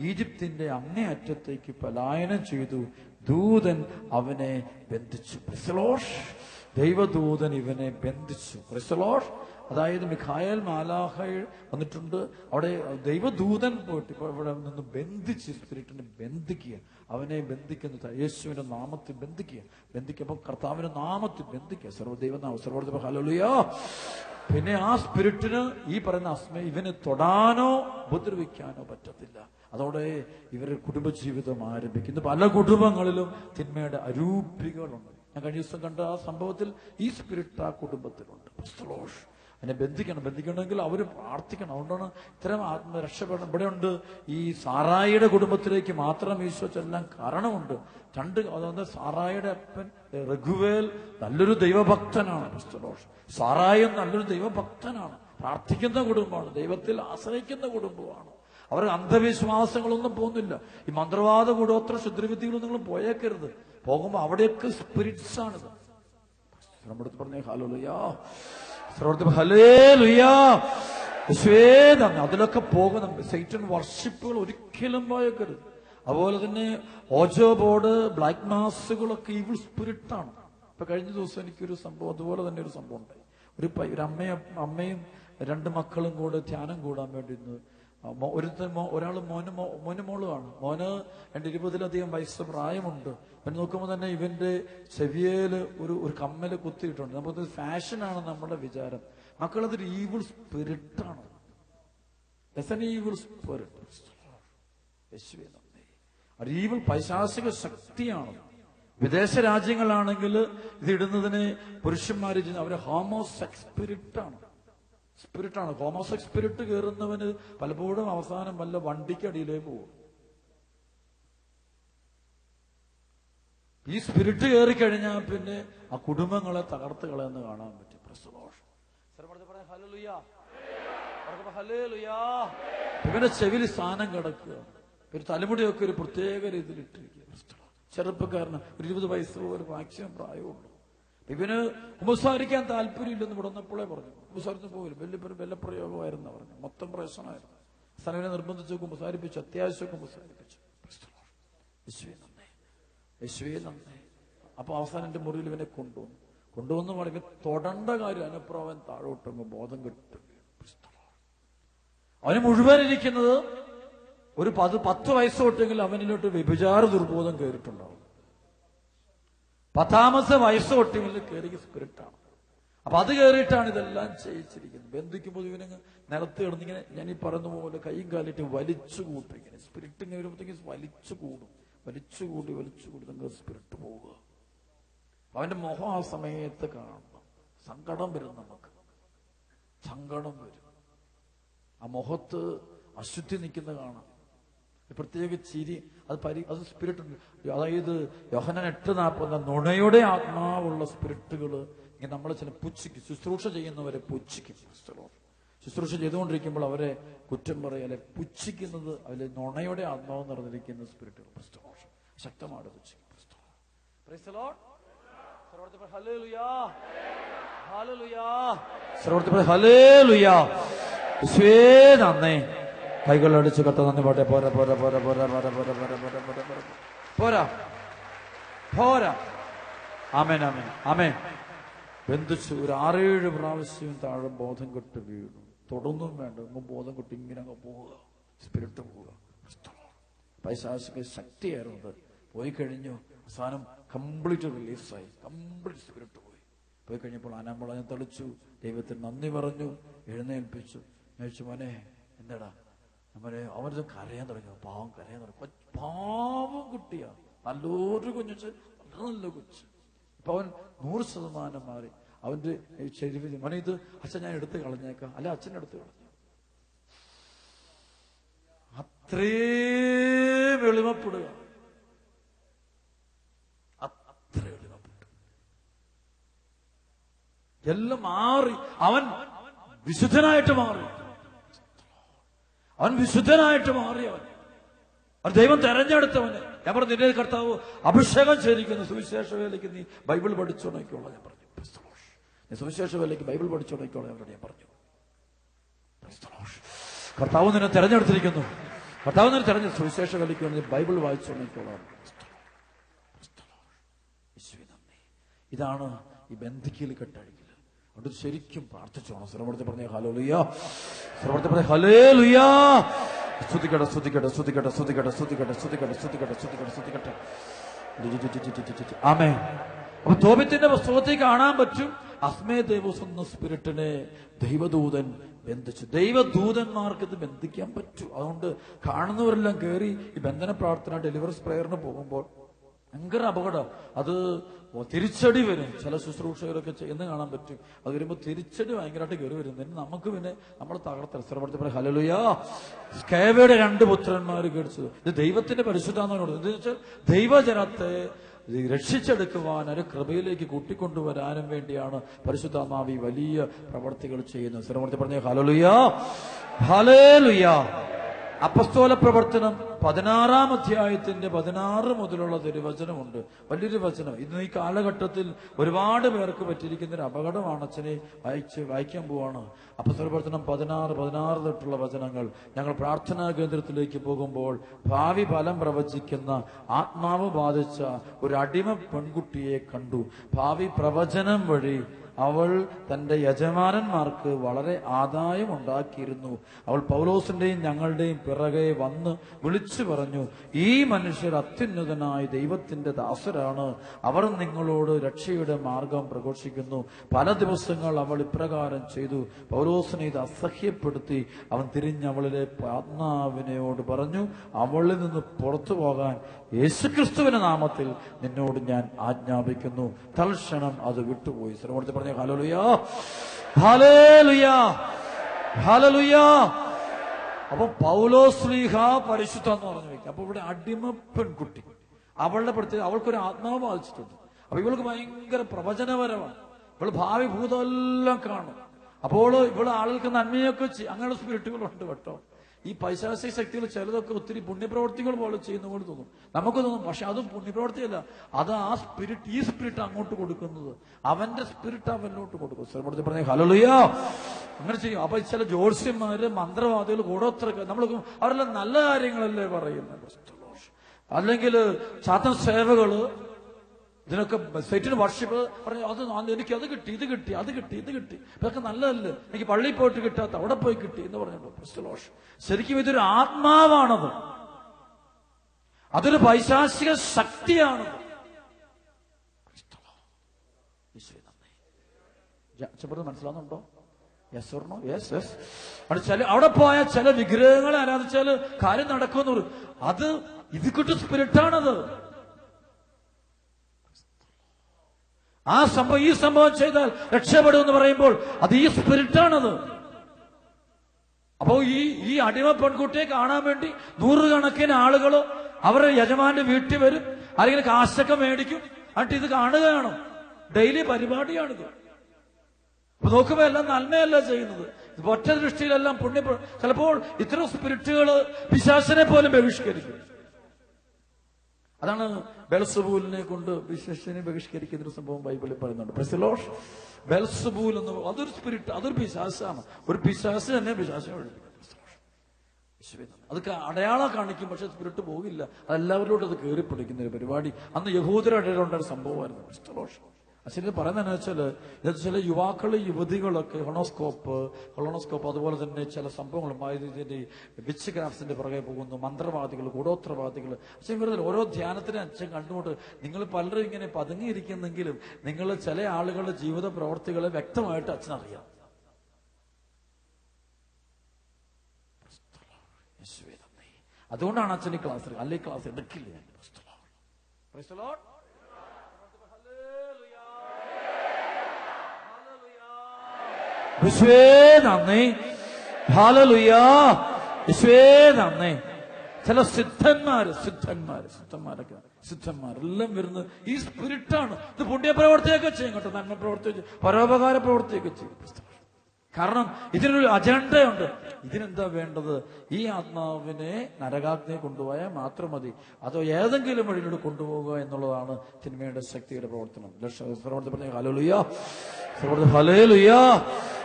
ഈജിപ്തിന്റെ അങ്ങേയറ്റത്തേക്ക് പലായനം ചെയ്തു. ദൂതൻ അവനെ ബന്ധിച്ചു. ദൈവദൂതൻ ഇവനെ ബന്ധിച്ചു. അതായത് മിഖായേൽ മാലാഖ വന്നിട്ടുണ്ട്. അവിടെ ദൈവദൂതൻ പോയിട്ട് ഇപ്പോൾ ഇവിടെ നിന്ന് ബന്ധിച്ച് സ്പിരിറ്റിനെ ബന്ധിക്കുക, അവനെ ബന്ധിക്കുന്ന യേശുവിന്റെ നാമത്തിൽ ബന്ധിക്കുമ്പോൾ കർത്താവിന്റെ നാമത്തിൽ ബന്ധിക്കുക. സർവ്വദൈവനാമം ഹല്ലേലൂയ. പിന്നെ ആ സ്പിരിറ്റിന് ഈ പറയുന്ന ഇവന് തൊടാനോ ഉപദ്രവിക്കാനോ പറ്റത്തില്ല. അതോടെ ഇവരുടെ കുടുംബജീവിതം ആരംഭിക്കുന്നു. പല കുടുംബങ്ങളിലും തിന്മയുടെ അരൂപികളുണ്ട്. ഞാൻ കഴിഞ്ഞ ദിവസം കണ്ട ആ സംഭവത്തിൽ ഈ സ്പിരിറ്റ് ആ കുടുംബത്തിലുണ്ട്. അതിനെ ബന്ധിക്കണമെങ്കിൽ അവർ പ്രാർത്ഥിക്കണം. അതുകൊണ്ടാണ് ഇത്തരം രക്ഷപ്പെടണം. ഇവിടെയുണ്ട് ഈ സാറായിയുടെ കുടുംബത്തിലേക്ക് മാത്രം ഈശോ ചെല്ലാൻ കാരണമുണ്ട്. അതുകൊണ്ട് സാറായിയുടെ അപ്പൻ റഘുവേൽ നല്ലൊരു ദൈവഭക്തനാണ്. സാറായും നല്ലൊരു ദൈവഭക്തനാണ്. പ്രാർത്ഥിക്കുന്ന കുടുംബമാണ്, ദൈവത്തിൽ ആശ്രയിക്കുന്ന കുടുംബമാണ്. അവർ അന്ധവിശ്വാസങ്ങളൊന്നും പോകുന്നില്ല. ഈ മന്ത്രവാദ കൂടോത്ര ശുദ്രവിദ്യകളൊന്നും നിങ്ങൾ പോയേക്കരുത്. പോകുമ്പോ അവിടെയൊക്കെ സ്പിരിറ്റ്സ് ആണിത്. നമ്മുടെ പറഞ്ഞേ ഹല്ലേലൂയാ, ഹല്ലേലൂയാ. അതിലൊക്കെ പോകുന്ന സൈറ്റൻ വർഷിപ്പുകൾ ഒരിക്കലും പോയേക്കരുത്. അതുപോലെ തന്നെ ഓജോ ബോർഡ്, ബ്ലാക്ക് മാസുകളൊക്കെ ഈവിൾ സ്പിരിറ്റാണ്. ഇപ്പൊ കഴിഞ്ഞ ദിവസം എനിക്കൊരു സംഭവം അതുപോലെ തന്നെ ഒരു സംഭവം ഉണ്ടായി. ഒരു അമ്മയും 2 മക്കളും കൂടെ ധ്യാനം കൂടാൻ വേണ്ടി ഒരാൾ മോനുമോളുമാണ്. മോന് 20-ലധികം വയസ്സ് പ്രായമുണ്ട്. പിന്നെ നോക്കുമ്പോൾ തന്നെ ഇവന്റെ ചെവിയേല് ഒരു കമ്മല് കുത്തിയിട്ടുണ്ട്. നമുക്ക് ഫാഷനാണ് നമ്മുടെ വിചാരം. മക്കളതൊരു ഈവിൾ സ്പിരിറ്റാണ്. ഈവിൾ സ്പിരിറ്റ് ഈവിൾ പൈശാചിക ശക്തിയാണ്. വിദേശ രാജ്യങ്ങളാണെങ്കിൽ ഇത് ഇടുന്നതിന് പുരുഷന്മാര് അവര് ഹോമോസെക്സ് സ്പിരിറ്റാണ്. ഹോമോസെക്സ് സ്പിരിറ്റ് കയറുന്നവന് പലപ്പോഴും അവസാനം വല്ല വണ്ടിക്കടിയിലേ പോകും. ഈ സ്പിരിറ്റ് കയറി കഴിഞ്ഞാൽ പിന്നെ ആ കുടുംബങ്ങളെ തകർത്ത് കളയെന്ന് കാണാൻ പറ്റും. ഇവന്റെ ചെവിൽ സ്ഥാനം കിടക്കുക, ഒരു തലമുടിയൊക്കെ ഒരു പ്രത്യേക രീതിയിൽ ഇട്ടിരിക്കുക. ചെറുപ്പക്കാരന് ഒരു 20 വയസ്സ് ഒരു മാക്സിമം പ്രായമുള്ളൂ. ഇവന് കുമ്പസാരിക്കാൻ താല്പര്യമില്ലെന്ന് ഇവിടെ വന്നപ്പോഴേ പറഞ്ഞു. കുമ്പസാരിച്ച് പോലും വലിയ പ്രയോഗമായിരുന്നു പറഞ്ഞു. മൊത്തം പ്രശ്നമായിരുന്നു. സ്ഥലവിനെ നിർബന്ധിച്ച് കുമ്പസാരിപ്പിച്ചു, അത്യാവശ്യം കുമ്പസാരിപ്പിച്ചു. യേശുവേ നന്ദി. അപ്പൊ അവസാനം എന്റെ മുറിയിൽ ഇവനെ കൊണ്ടുവന്ന് പറയുക തൊടണ്ട കാര്യം അനുപ്രവൻ താഴോട്ടങ്ങ് ബോധം കിട്ടും. അവന് മുഴുവൻ ഇരിക്കുന്നത് ഒരു 10 വയസ്സ് തൊട്ടെങ്കിൽ അവനിലോട്ട് വ്യഭിചാര ദുർബോധം കയറിയിട്ടുണ്ടാവും. 10ാമത്തെ വയസ്സ് തൊട്ടെങ്കിൽ കയറിയ സ്പിരിറ്റാണ്. അപ്പൊ അത് കയറിയിട്ടാണ് ഇതെല്ലാം ചെയ്യിച്ചിരിക്കുന്നത്. ബന്ധിക്കുമ്പോൾ ഇവനങ്ങ് നിലത്ത് കിടന്നിങ്ങനെ ഞാൻ ഈ പറയുന്ന പോലെ കൈയും കാലിട്ട് വലിച്ചു കൂട്ടും. ഇങ്ങനെ സ്പിരിറ്റ് ഇങ്ങനെ വരുമ്പോഴത്തേക്ക് വലിച്ചുകൂടി നിങ്ങൾ സ്പിരിറ്റ് പോവുക. അവന്റെ മുഖം ആ സമയത്ത് കാണണം. സങ്കടം വരും, നമുക്ക് സങ്കടം വരും. ആ മുഖത്ത് അശുദ്ധി നിൽക്കുന്ന കാണാം. പ്രത്യേക ചിരി, അത് സ്പിരിറ്റ് ഉണ്ട്. അതായത് യോഹന്നാൻ 8:40 നുണയുടെ ആത്മാവുള്ള സ്പിരിറ്റുകള് ഇങ്ങനെ നമ്മളെ ചില പുച്ഛിക്കും. ശുശ്രൂഷ ചെയ്യുന്നവരെ പുച്ഛിക്കും. ശുശ്രൂഷ ചെയ്തുകൊണ്ടിരിക്കുമ്പോൾ അവരെ കുറ്റം പറയുക, അല്ലെ പുച്ഛിക്കുന്നത്, അതിലെ നുണയുടെ ആത്മാവ് നിറഞ്ഞിരിക്കുന്ന സ്പിരിറ്റുകൾ ശക്തമാണ് പുച്ഛിക്കും. നന്ദി. കൈകളടിച്ച് കത്ത നന്ദി പാട്ടെ. പോരാ പോരാ പോരാ പോരാ പോരാ പോരാ പോരാ പോരാ പോരാ പോരാ പോരാ. ആമേൻ ആമേൻ ആമേൻ. ബന്ധിച്ച് ഒരു 6-7 പ്രാവശ്യം താഴെ ബോധം കെട്ട് വീണു. തുടർന്നും വേണ്ട, ബോധം കെട്ട് ഇങ്ങനെ അങ്ങ് പോവുക, സ്പിരിറ്റ് പോവുക. പൈശാചിക ശക്തിയായിരുന്നു. പോയി കഴിഞ്ഞു. അവസാനം കംപ്ലീറ്റ് റിലീസായി, കംപ്ലീറ്റ് സ്പിരിറ്റ് പോയി കഴിഞ്ഞപ്പോൾ അനാമ്പളഞ്ഞ് തെളിച്ചു. ദൈവത്തിന് നന്ദി പറഞ്ഞു, എഴുന്നേൽപ്പിച്ചു. ചോദിച്ചു, മോനെ എന്താടാ? അവനത് കരയാൻ തുടങ്ങി. പാവം കരയാൻ തുടങ്ങി. പാവം കുട്ടിയാ, നല്ലൊരു കുഞ്ഞ്, നല്ല കൊച്ച്. ഇപ്പൊ അവൻ 100% മാറി. അവന്റെ ശരീരം മോനെ ഇത് അച്ഛൻ ഞാൻ എടുത്ത് കളഞ്ഞേക്കാം, അല്ല അച്ഛൻ എടുത്ത് കളഞ്ഞു. അത്രയും എളിമപ്പെടുക, അത്ര എളിമപ്പെട്ടു. എല്ലാം മാറി. അവൻ വിശുദ്ധനായിട്ട് മാറി. അവൻ ദൈവം തെരഞ്ഞെടുത്തവന്. ഞാൻ പറഞ്ഞു, നിന്റെ കർത്താവ് അഭിഷേകം ചെയ്തിരിക്കുന്നു സുവിശേഷ വേലയ്ക്ക് നീ ബൈബിൾ പഠിച്ചോണയ്ക്കോളാം. ഞാൻ പറഞ്ഞു, നീ സുവിശേഷ വേലയ്ക്ക് ബൈബിൾ പഠിച്ചോണയ്ക്കോളാം. ഞാൻ പറഞ്ഞു, കർത്താവ് നിന്നെ തെരഞ്ഞെടുത്തിരിക്കുന്നു. കർത്താവ് നിന്നെ തെരഞ്ഞെടുത്ത് സുവിശേഷ വേലയ്ക്ക് നീ ബൈബിൾ വായിച്ചോണയ്ക്കോളാം. ഇതാണ് ഈ ബന്ധിക്കൽ കെട്ടഴിക്കൽ. അതുകൊണ്ട് ശരിക്കും പ്രാർത്ഥിച്ചോണം. ശ്രമപ്പെടുത്തി പറഞ്ഞ ഹല്ലേലൂയ, ശ്രമപ്പെടുത്തി പറഞ്ഞ ഹല്ലേലൂയ. സ്തുതിക്കട്ടെ സ്തുതിക്കട്ടെ സ്തുതിക്കട്ടെ സ്തുതിക്കട്ടെ സ്തുതിക്കട്ടെ സ്തുതിക്കട്ടെ സ്തുതിക്കട്ടെ സ്തുതിക്കട്ടെ സ്തുതിക്കട്ടെ. ആമേൻ. അപ്പൊ തോബിത്തിന്റെ പുസ്തകത്തിൽ കാണാൻ പറ്റും, അസ്മേ ദൈവസ് എന്ന സ്പിരിറ്റിനെ ദൈവദൂതൻ ബന്ധിച്ചു. ദൈവദൂതന്മാർക്ക് ഇത് ബന്ധിക്കാൻ പറ്റൂ. അതുകൊണ്ട് കാണുന്നവരെല്ലാം കയറി ഈ ബന്ധന പ്രാർത്ഥന, ഡെലിവറൻസ് പ്രയറിന് പോകുമ്പോൾ ഭയങ്കര അപകടം. അത് തിരിച്ചടി വരും. ചില ശുശ്രൂഷകരൊക്കെ ചെയ്യുന്ന കാണാൻ പറ്റും. അത് വരുമ്പോൾ തിരിച്ചടി ഭയങ്കരമായിട്ട് കയറി വരും. നമ്മൾ നമ്മളെ തകർത്തരപ്പെടുത്തി ഹല്ലേലൂയ. സ്കേവയുടെ 2 പുത്രന്മാർ കേടിച്ചത് ഇത് ദൈവത്തിന്റെ പരിശുദ്ധാത്മാവിനോട്. എന്താ വെച്ചാൽ ദൈവജനത്തെ രക്ഷിച്ചെടുക്കുവാൻ, ഒരു കൃപയിലേക്ക് കൂട്ടിക്കൊണ്ടുവരാനും വേണ്ടിയാണ് പരിശുദ്ധാത്മാവ് വലിയ പ്രവർത്തികൾ ചെയ്യുന്നത്. ശ്രമപ്പെടുത്തി പറഞ്ഞ ഹല്ലേലൂയ ഹല്ലേലൂയ. അപ്പസ്തോല പ്രവർത്തനം 16-ാം അധ്യായത്തിന്റെ 16 മുതലുള്ള തിരുവചനമുണ്ട്. വലിയൊരു വചനം. ഇന്ന് ഈ കാലഘട്ടത്തിൽ ഒരുപാട് പേർക്ക് പറ്റിയിരിക്കുന്ന ഒരു അപകടമാണ്. അച്ഛനെ വായിക്കാൻ പോവാണ്. അപ്പസ്തോല പ്രവർത്തനം 16 തൊട്ടുള്ള വചനങ്ങൾ. ഞങ്ങൾ പ്രാർത്ഥനാ കേന്ദ്രത്തിലേക്ക് പോകുമ്പോൾ ഭാവി ഫലം പ്രവചിക്കുന്ന ആത്മാവ് ബാധിച്ച ഒരു അടിമ പെൺകുട്ടിയെ കണ്ടു. ഭാവി പ്രവചനം വഴി അവൾ തന്റെ യജമാനന്മാർക്ക് വളരെ ആദായം ഉണ്ടാക്കിയിരുന്നു. അവൾ പൗലോസിന്റെയും ഞങ്ങളുടെയും പിറകെ വന്ന് വിളിച്ചു പറഞ്ഞു, ഈ മനുഷ്യർ അത്യുന്നതനായ ദൈവത്തിന്റെ ദാസരാണ്. അവർ നിങ്ങളോട് രക്ഷയുടെ മാർഗം പ്രഘോഷിക്കുന്നു. പല ദിവസങ്ങൾ അവൾ ഇപ്രകാരം ചെയ്തു. പൗലോസിനെ ഇത് അസഹ്യപ്പെടുത്തി. അവൻ തിരിഞ്ഞ് അവളിലെ ആത്മാവിനോട് പറഞ്ഞു, അവളിൽ നിന്ന് പുറത്തു പോകാൻ യേശുക്രിസ്തുവിന്റെ നാമത്തിൽ നിന്നോട് ഞാൻ ആജ്ഞാപിക്കുന്നു. തൽക്ഷണം അത് വിട്ടുപോയി. ശ്രമപ്പെടുത്തി പറഞ്ഞ ഹല്ലേലൂയ ഹല്ലേലൂയ ഹല്ലേലൂയ. അപ്പൊ പൗലോസ് ശ്ലീഹ പരിശുദ്ധ എന്ന് പറഞ്ഞു വെക്കുക. അപ്പൊ ഇവിടെ അടിമ പെൺകുട്ടി, അവളുടെ പ്രത്യേകത, അവൾക്കൊരു ആത്മാവ് ബാധിച്ചിട്ടുണ്ട്. അപ്പൊ ഇവൾക്ക് ഭയങ്കര പ്രവചനപരമാണ്. ഇവള് ഭാവി ഭൂതമെല്ലാം കാണും. അപ്പോൾ ഇവിടെ ആളുകൾക്ക് നന്മയൊക്കെ ചെയ്യും. അങ്ങനെയുള്ള സ്പിരിറ്റുകളുണ്ട് കേട്ടോ. ഈ പൈശാചിക ശക്തികൾ ചിലതൊക്കെ ഒത്തിരി പുണ്യപ്രവർത്തികൾ പോലെ ചെയ്യുന്ന പോലെ തോന്നും, നമുക്ക് തോന്നും. പക്ഷെ അതും പുണ്യപ്രവർത്തിയല്ല, അത് ആ സ്പിരിറ്റ്, ഈ സ്പിരിറ്റ് അങ്ങോട്ട് കൊടുക്കുന്നത്, അവന്റെ സ്പിരിറ്റ് അവനോട്ട് കൊടുക്കും. സ്ഥലപ്പെടുത്തി പറഞ്ഞ ഹല്ലേലൂയ. അങ്ങനെ ചെയ്യും. അപ്പൊ ചില ജ്യോത്സ്യന്മാര്, മന്ത്രവാദികൾ, കൂടോത്രക്കാർ, നമ്മൾ അവരെല്ലാം നല്ല കാര്യങ്ങളല്ലേ പറയുന്നത്. അല്ലെങ്കിൽ ചാത്തൻ സേവകള്, ഇതിനൊക്കെ സൈറ്റിന് വർഷിപ്പ് പറഞ്ഞു, അത് എനിക്ക് അത് കിട്ടി, ഇത് കിട്ടി, അത് കിട്ടി, ഇത് കിട്ടി, ഇതൊക്കെ നല്ലതല്ലേ, എനിക്ക് പള്ളിയിൽ പോയിട്ട് കിട്ടാത്ത അവിടെ പോയി കിട്ടി എന്ന് പറഞ്ഞല്ലോ. ശരിക്കും ഇതൊരു ആത്മാവാണത്, അതൊരു പൈശാചിക ശക്തിയാണത്. മനസ്സിലാവുന്നുണ്ടോ? Yes or no? Yes yes. അവിടെ പോയ ചില വിഗ്രഹങ്ങളെ ആരാധിച്ചാല് കാര്യം നടക്കുമെന്ന് പറയും. അത് ഇത് കിട്ടും സ്പിരിറ്റാണത്. ആ സംഭവം, ഈ സംഭവം ചെയ്താൽ രക്ഷപ്പെടും എന്ന് പറയുമ്പോൾ അത് ഈ സ്പിരിറ്റാണത്. അപ്പോ ഈ അടിമ പെൺകുട്ടിയെ കാണാൻ വേണ്ടി നൂറുകണക്കിന് ആളുകൾ അവരുടെ യജമാന്റെ വീട്ടിൽ വരും, അല്ലെങ്കിൽ കാശൊക്കെ മേടിക്കും, എന്നിട്ട് ഇത് കാണുകയാണ്. ഡെയിലി പരിപാടിയാണിത്. അപ്പൊ നോക്കുമ്പോ എല്ലാം നന്മയല്ല ചെയ്യുന്നത്, ഒറ്റ ദൃഷ്ടിയിലെല്ലാം പുണ്യ. ചിലപ്പോൾ ഇത്തരം സ്പിരിറ്റുകള് പിശാചിനെ പോലും ബഹിഷ്കരിക്കും. അതാണ് ബെൽസബൂലിനെ കൊണ്ട് പിശാചിനെ ബഹിഷ്കരിക്കുന്ന ഒരു സംഭവം ബൈബിളിൽ പറയുന്നുണ്ട്. Price the Lord. ബെൽസബൂൽ എന്ന് അതൊരു സ്പിരിറ്റ്, അതൊരു പിശാചാണ്. ഒരു പിശാച് തന്നെ പിശാചിനെ ഒഴിപ്പിക്കും. അതൊക്കെ അടയാളം കാണിക്കും, പക്ഷെ സ്പിരിറ്റ് പോകില്ല. അതെല്ലാവരോടും അത് കയറി പിടിക്കുന്ന ഒരു പരിപാടി അന്ന് യഹൂദരുടെ ഇടയിലുണ്ടായ സംഭവമായിരുന്നു. Price the Lord. അച്ഛന് പറയുന്നതെന്ന് വെച്ചാല്, ചില യുവാക്കള്, യുവതികളൊക്കെ ഹൊളോണോസ്കോപ്പ് അതുപോലെ തന്നെ ചില സംഭവങ്ങളും ഇതിന്റെ വിച്ച് ക്രാഫ്റ്റ്സിന്റെ പുറകെ പോകുന്നു. മന്ത്രവാദികൾ, കൂടോത്രവാദികൾ. അച്ഛൻ വെറുതെ ഓരോ ധ്യാനത്തിന് അച്ഛൻ കണ്ടുകൊണ്ട്, നിങ്ങൾ പലരും ഇങ്ങനെ പതുങ്ങിയിരിക്കുന്നെങ്കിലും നിങ്ങൾ ചില ആളുകളുടെ ജീവിത പ്രവർത്തികളെ വ്യക്തമായിട്ട് അച്ഛനറിയാം. അതുകൊണ്ടാണ് അച്ഛൻ ഈ ക്ലാസ്, അല്ലെ ക്ലാസ് എടുക്കില്ല. യേശുവേ നന്ദി, ഹല്ലേലൂയ, യേശുവേ നന്ദി. ചില സിദ്ധന്മാരെല്ലാം വരുന്നത് ഈ സ്പിരിറ്റാണ്. ഇത് പുണ്യപ്രവർത്തിയൊക്കെ ചെയ്യും കേട്ടോ, നന്മ പ്രവർത്തി, പരോപകാര പ്രവർത്തിയൊക്കെ ചെയ്യും. കാരണം ഇതിനൊരു അജണ്ടയുണ്ട്. ഇതിനെന്താ വേണ്ടത്? ഈ ആത്മാവിനെ നരകാഗ്നിയെ കൊണ്ടുപോയാൽ മാത്രം മതി, അതോ ഏതെങ്കിലും വഴിയിലൂടെ കൊണ്ടുപോകുക എന്നുള്ളതാണ് തിന്മയുടെ ശക്തിയുടെ പ്രവർത്തനം. Hallelujah, hallelujah.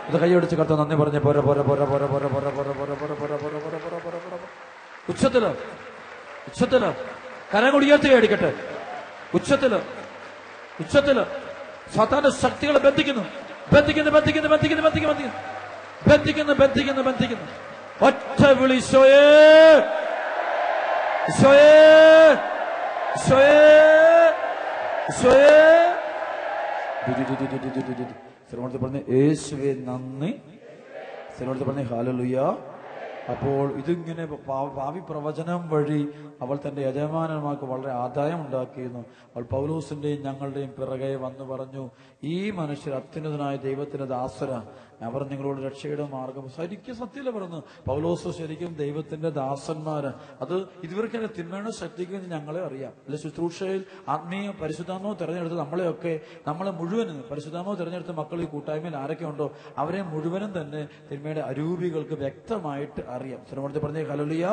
ഇത് കൈയടിച്ച് കർത്താവ് നന്ദി പറഞ്ഞ പോര പോര പോര പോര പോര പോര പോര പോര പോര പോര പോര പോര പോര പോര പോര ഉച്ചത്തില് കരം കൊടിയേർത്തി കൈയടിക്കട്ടെ. ഉച്ചത്തില് സാത്താന്റെ ശക്തികളെ ബന്ധിക്കുന്നു. ഒറ്റ വിളി, ഈശോയേ, ഈശോയേ, ഈശോയേ, ഈശോയേ. പറഞ്ഞ യേശുവേ നന്ദി, പറഞ്ഞ ഹല്ലേലൂയ. അപ്പോൾ ഇതിങ്ങനെ ഭാവി പ്രവചനം വഴി അവൾ തന്റെ യജമാനന്മാർക്ക് വളരെ ആദായം ഉണ്ടാക്കിയിരുന്നു. അവൾ പൗലോസിന്റെയും ഞങ്ങളുടെയും പിറകെ വന്നു പറഞ്ഞു, ഈ മനുഷ്യർ അത്യുന്നതനായ ദൈവത്തിന്റെ ദാസര, അവർ നിങ്ങളോട് രക്ഷയുടെ മാർഗം. ശരിക്കും സത്യത്തില് പറഞ്ഞു, പൗലോസ് ശരിക്കും ദൈവത്തിന്റെ ദാസന്മാര്. അത് ഇതുവരെ തിന്മയുടെ ശക്തിക്ക് ഞങ്ങളെ അറിയാം. അല്ലെ, ശുശ്രൂഷയിൽ ആത്മീയ പരിശുദ്ധാത്മാവ് തെരഞ്ഞെടുത്ത് നമ്മളെ മുഴുവനും പരിശുദ്ധാത്മാവ് തെരഞ്ഞെടുത്ത മക്കൾ ഈ കൂട്ടായ്മയിൽ ആരൊക്കെ ഉണ്ടോ അവരെ മുഴുവനും തന്നെ തിന്മയുടെ അരൂപികൾക്ക് വ്യക്തമായിട്ട് അറിയാം. ചിലമടുത്ത് പറഞ്ഞ ഹല്ലേലൂയ.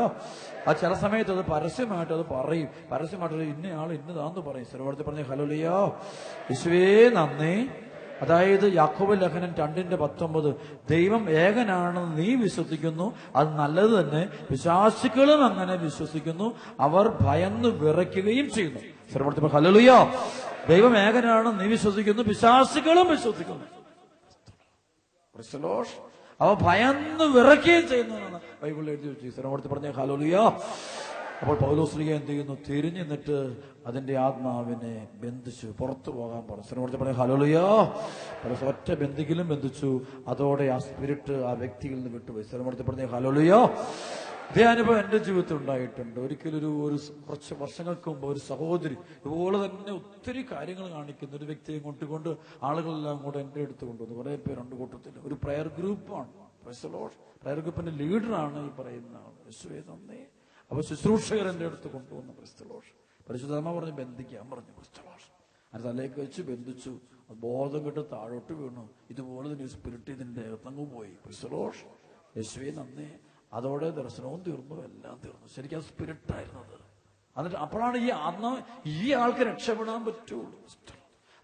ആ ചില സമയത്ത് അത് പരസ്യമായിട്ട് അത് പറയും, പരസ്യമായിട്ട് ഇന്നയാൾ ഇന്നതാന്ന് പറയും. ചിലമടുത്ത് പറഞ്ഞ ഹല്ലേലൂയ, യേശുവേ നന്ദി. അതായത് യാക്കോബ് ലേഖനം 2:19, ദൈവം ഏകനാണെന്ന് നീ വിശ്വസിക്കുന്നു, അത് നല്ലത് തന്നെ. പിശാചുക്കളും അങ്ങനെ വിശ്വസിക്കുന്നു, അവർ ഭയന്ന് വിറയ്ക്കുകയും ചെയ്യുന്നു. ഹല്ലേലൂയ. ദൈവം ഏകനാണെന്ന് നീ വിശ്വസിക്കുന്നു, പിശാചുക്കളും വിശ്വസിക്കുന്നു. അവ ഭയന്ന് വിറയ്ക്കുകയും ചെയ്യുന്നു എന്നാണ് ബൈബിളിൽ എഴുതി വെച്ചു. സ്ഥലമടുത്ത് പറഞ്ഞ ഹല്ലേലൂയ. അപ്പോൾ പൗലോസ്ലീഹ എന്ത് ചെയ്യുന്നു? തിരിഞ്ഞു നിന്നിട്ട് അതിന്റെ ആത്മാവിനെ ബന്ധിച്ചു പുറത്തു പോകാൻ പറഞ്ഞു. സ്ഥലമടുത്ത് പറഞ്ഞ ഹല്ലേലൂയ. ഒറ്റ ബന്ധിച്ചു. അതോടെ ആ സ്പിരിറ്റ് ആ വ്യക്തിയിൽ നിന്ന് വിട്ടുപോയി. സ്ഥലമടുത്ത് പറഞ്ഞ ഹല്ലേലൂയ. ഇതേ അനുഭവം എന്റെ ജീവിതത്തിൽ ഉണ്ടായിട്ടുണ്ട്. ഒരിക്കലും കുറച്ച് വർഷങ്ങൾക്ക് മുമ്പ് ഒരു സഹോദരി ഇതുപോലെ തന്നെ ഒത്തിരി കാര്യങ്ങൾ കാണിക്കുന്ന ഒരു വ്യക്തിയെ കൊണ്ടുകൊണ്ട് ആളുകളെല്ലാം കൂടെ എന്റെ അടുത്ത് കൊണ്ടുവന്നു. കുറെ പേരുണ്ട് കൂട്ടത്തിൽ. ഒരു പ്രയർ ഗ്രൂപ്പാണ്. പ്രയർ ഗ്രൂപ്പിന്റെ ലീഡറാണ് ഈ പറയുന്ന ആൾ. യേശുവേ നന്ദി. അപ്പൊ ശുശ്രൂഷകർ എന്റെ അടുത്ത് കൊണ്ടുവന്നു. പരിശുദ്ധാത്മാവ് പറഞ്ഞു ബന്ധിക്കാൻ പറഞ്ഞു. അത് തലയൊക്കെ വെച്ച് ബന്ധിച്ചു. അത് ബോധം കെട്ട് താഴോട്ട് വീണു. ഇതുപോലെ തന്നെ സ്പിരിറ്റ് ഇതിന്റെ അകത്തങ്ങ് പോയി. ക്രിസ്തലോഷ് യേശുവേ നന്ദി. അതോടെ ദർശനവും തീർന്നു, എല്ലാം തീർന്നു. ശരിക്കും അത് സ്പിരിറ്റായിരുന്നത്. എന്നിട്ട് അപ്പോഴാണ് ഈ ആൾക്ക് രക്ഷപ്പെടാൻ പറ്റുള്ളൂ.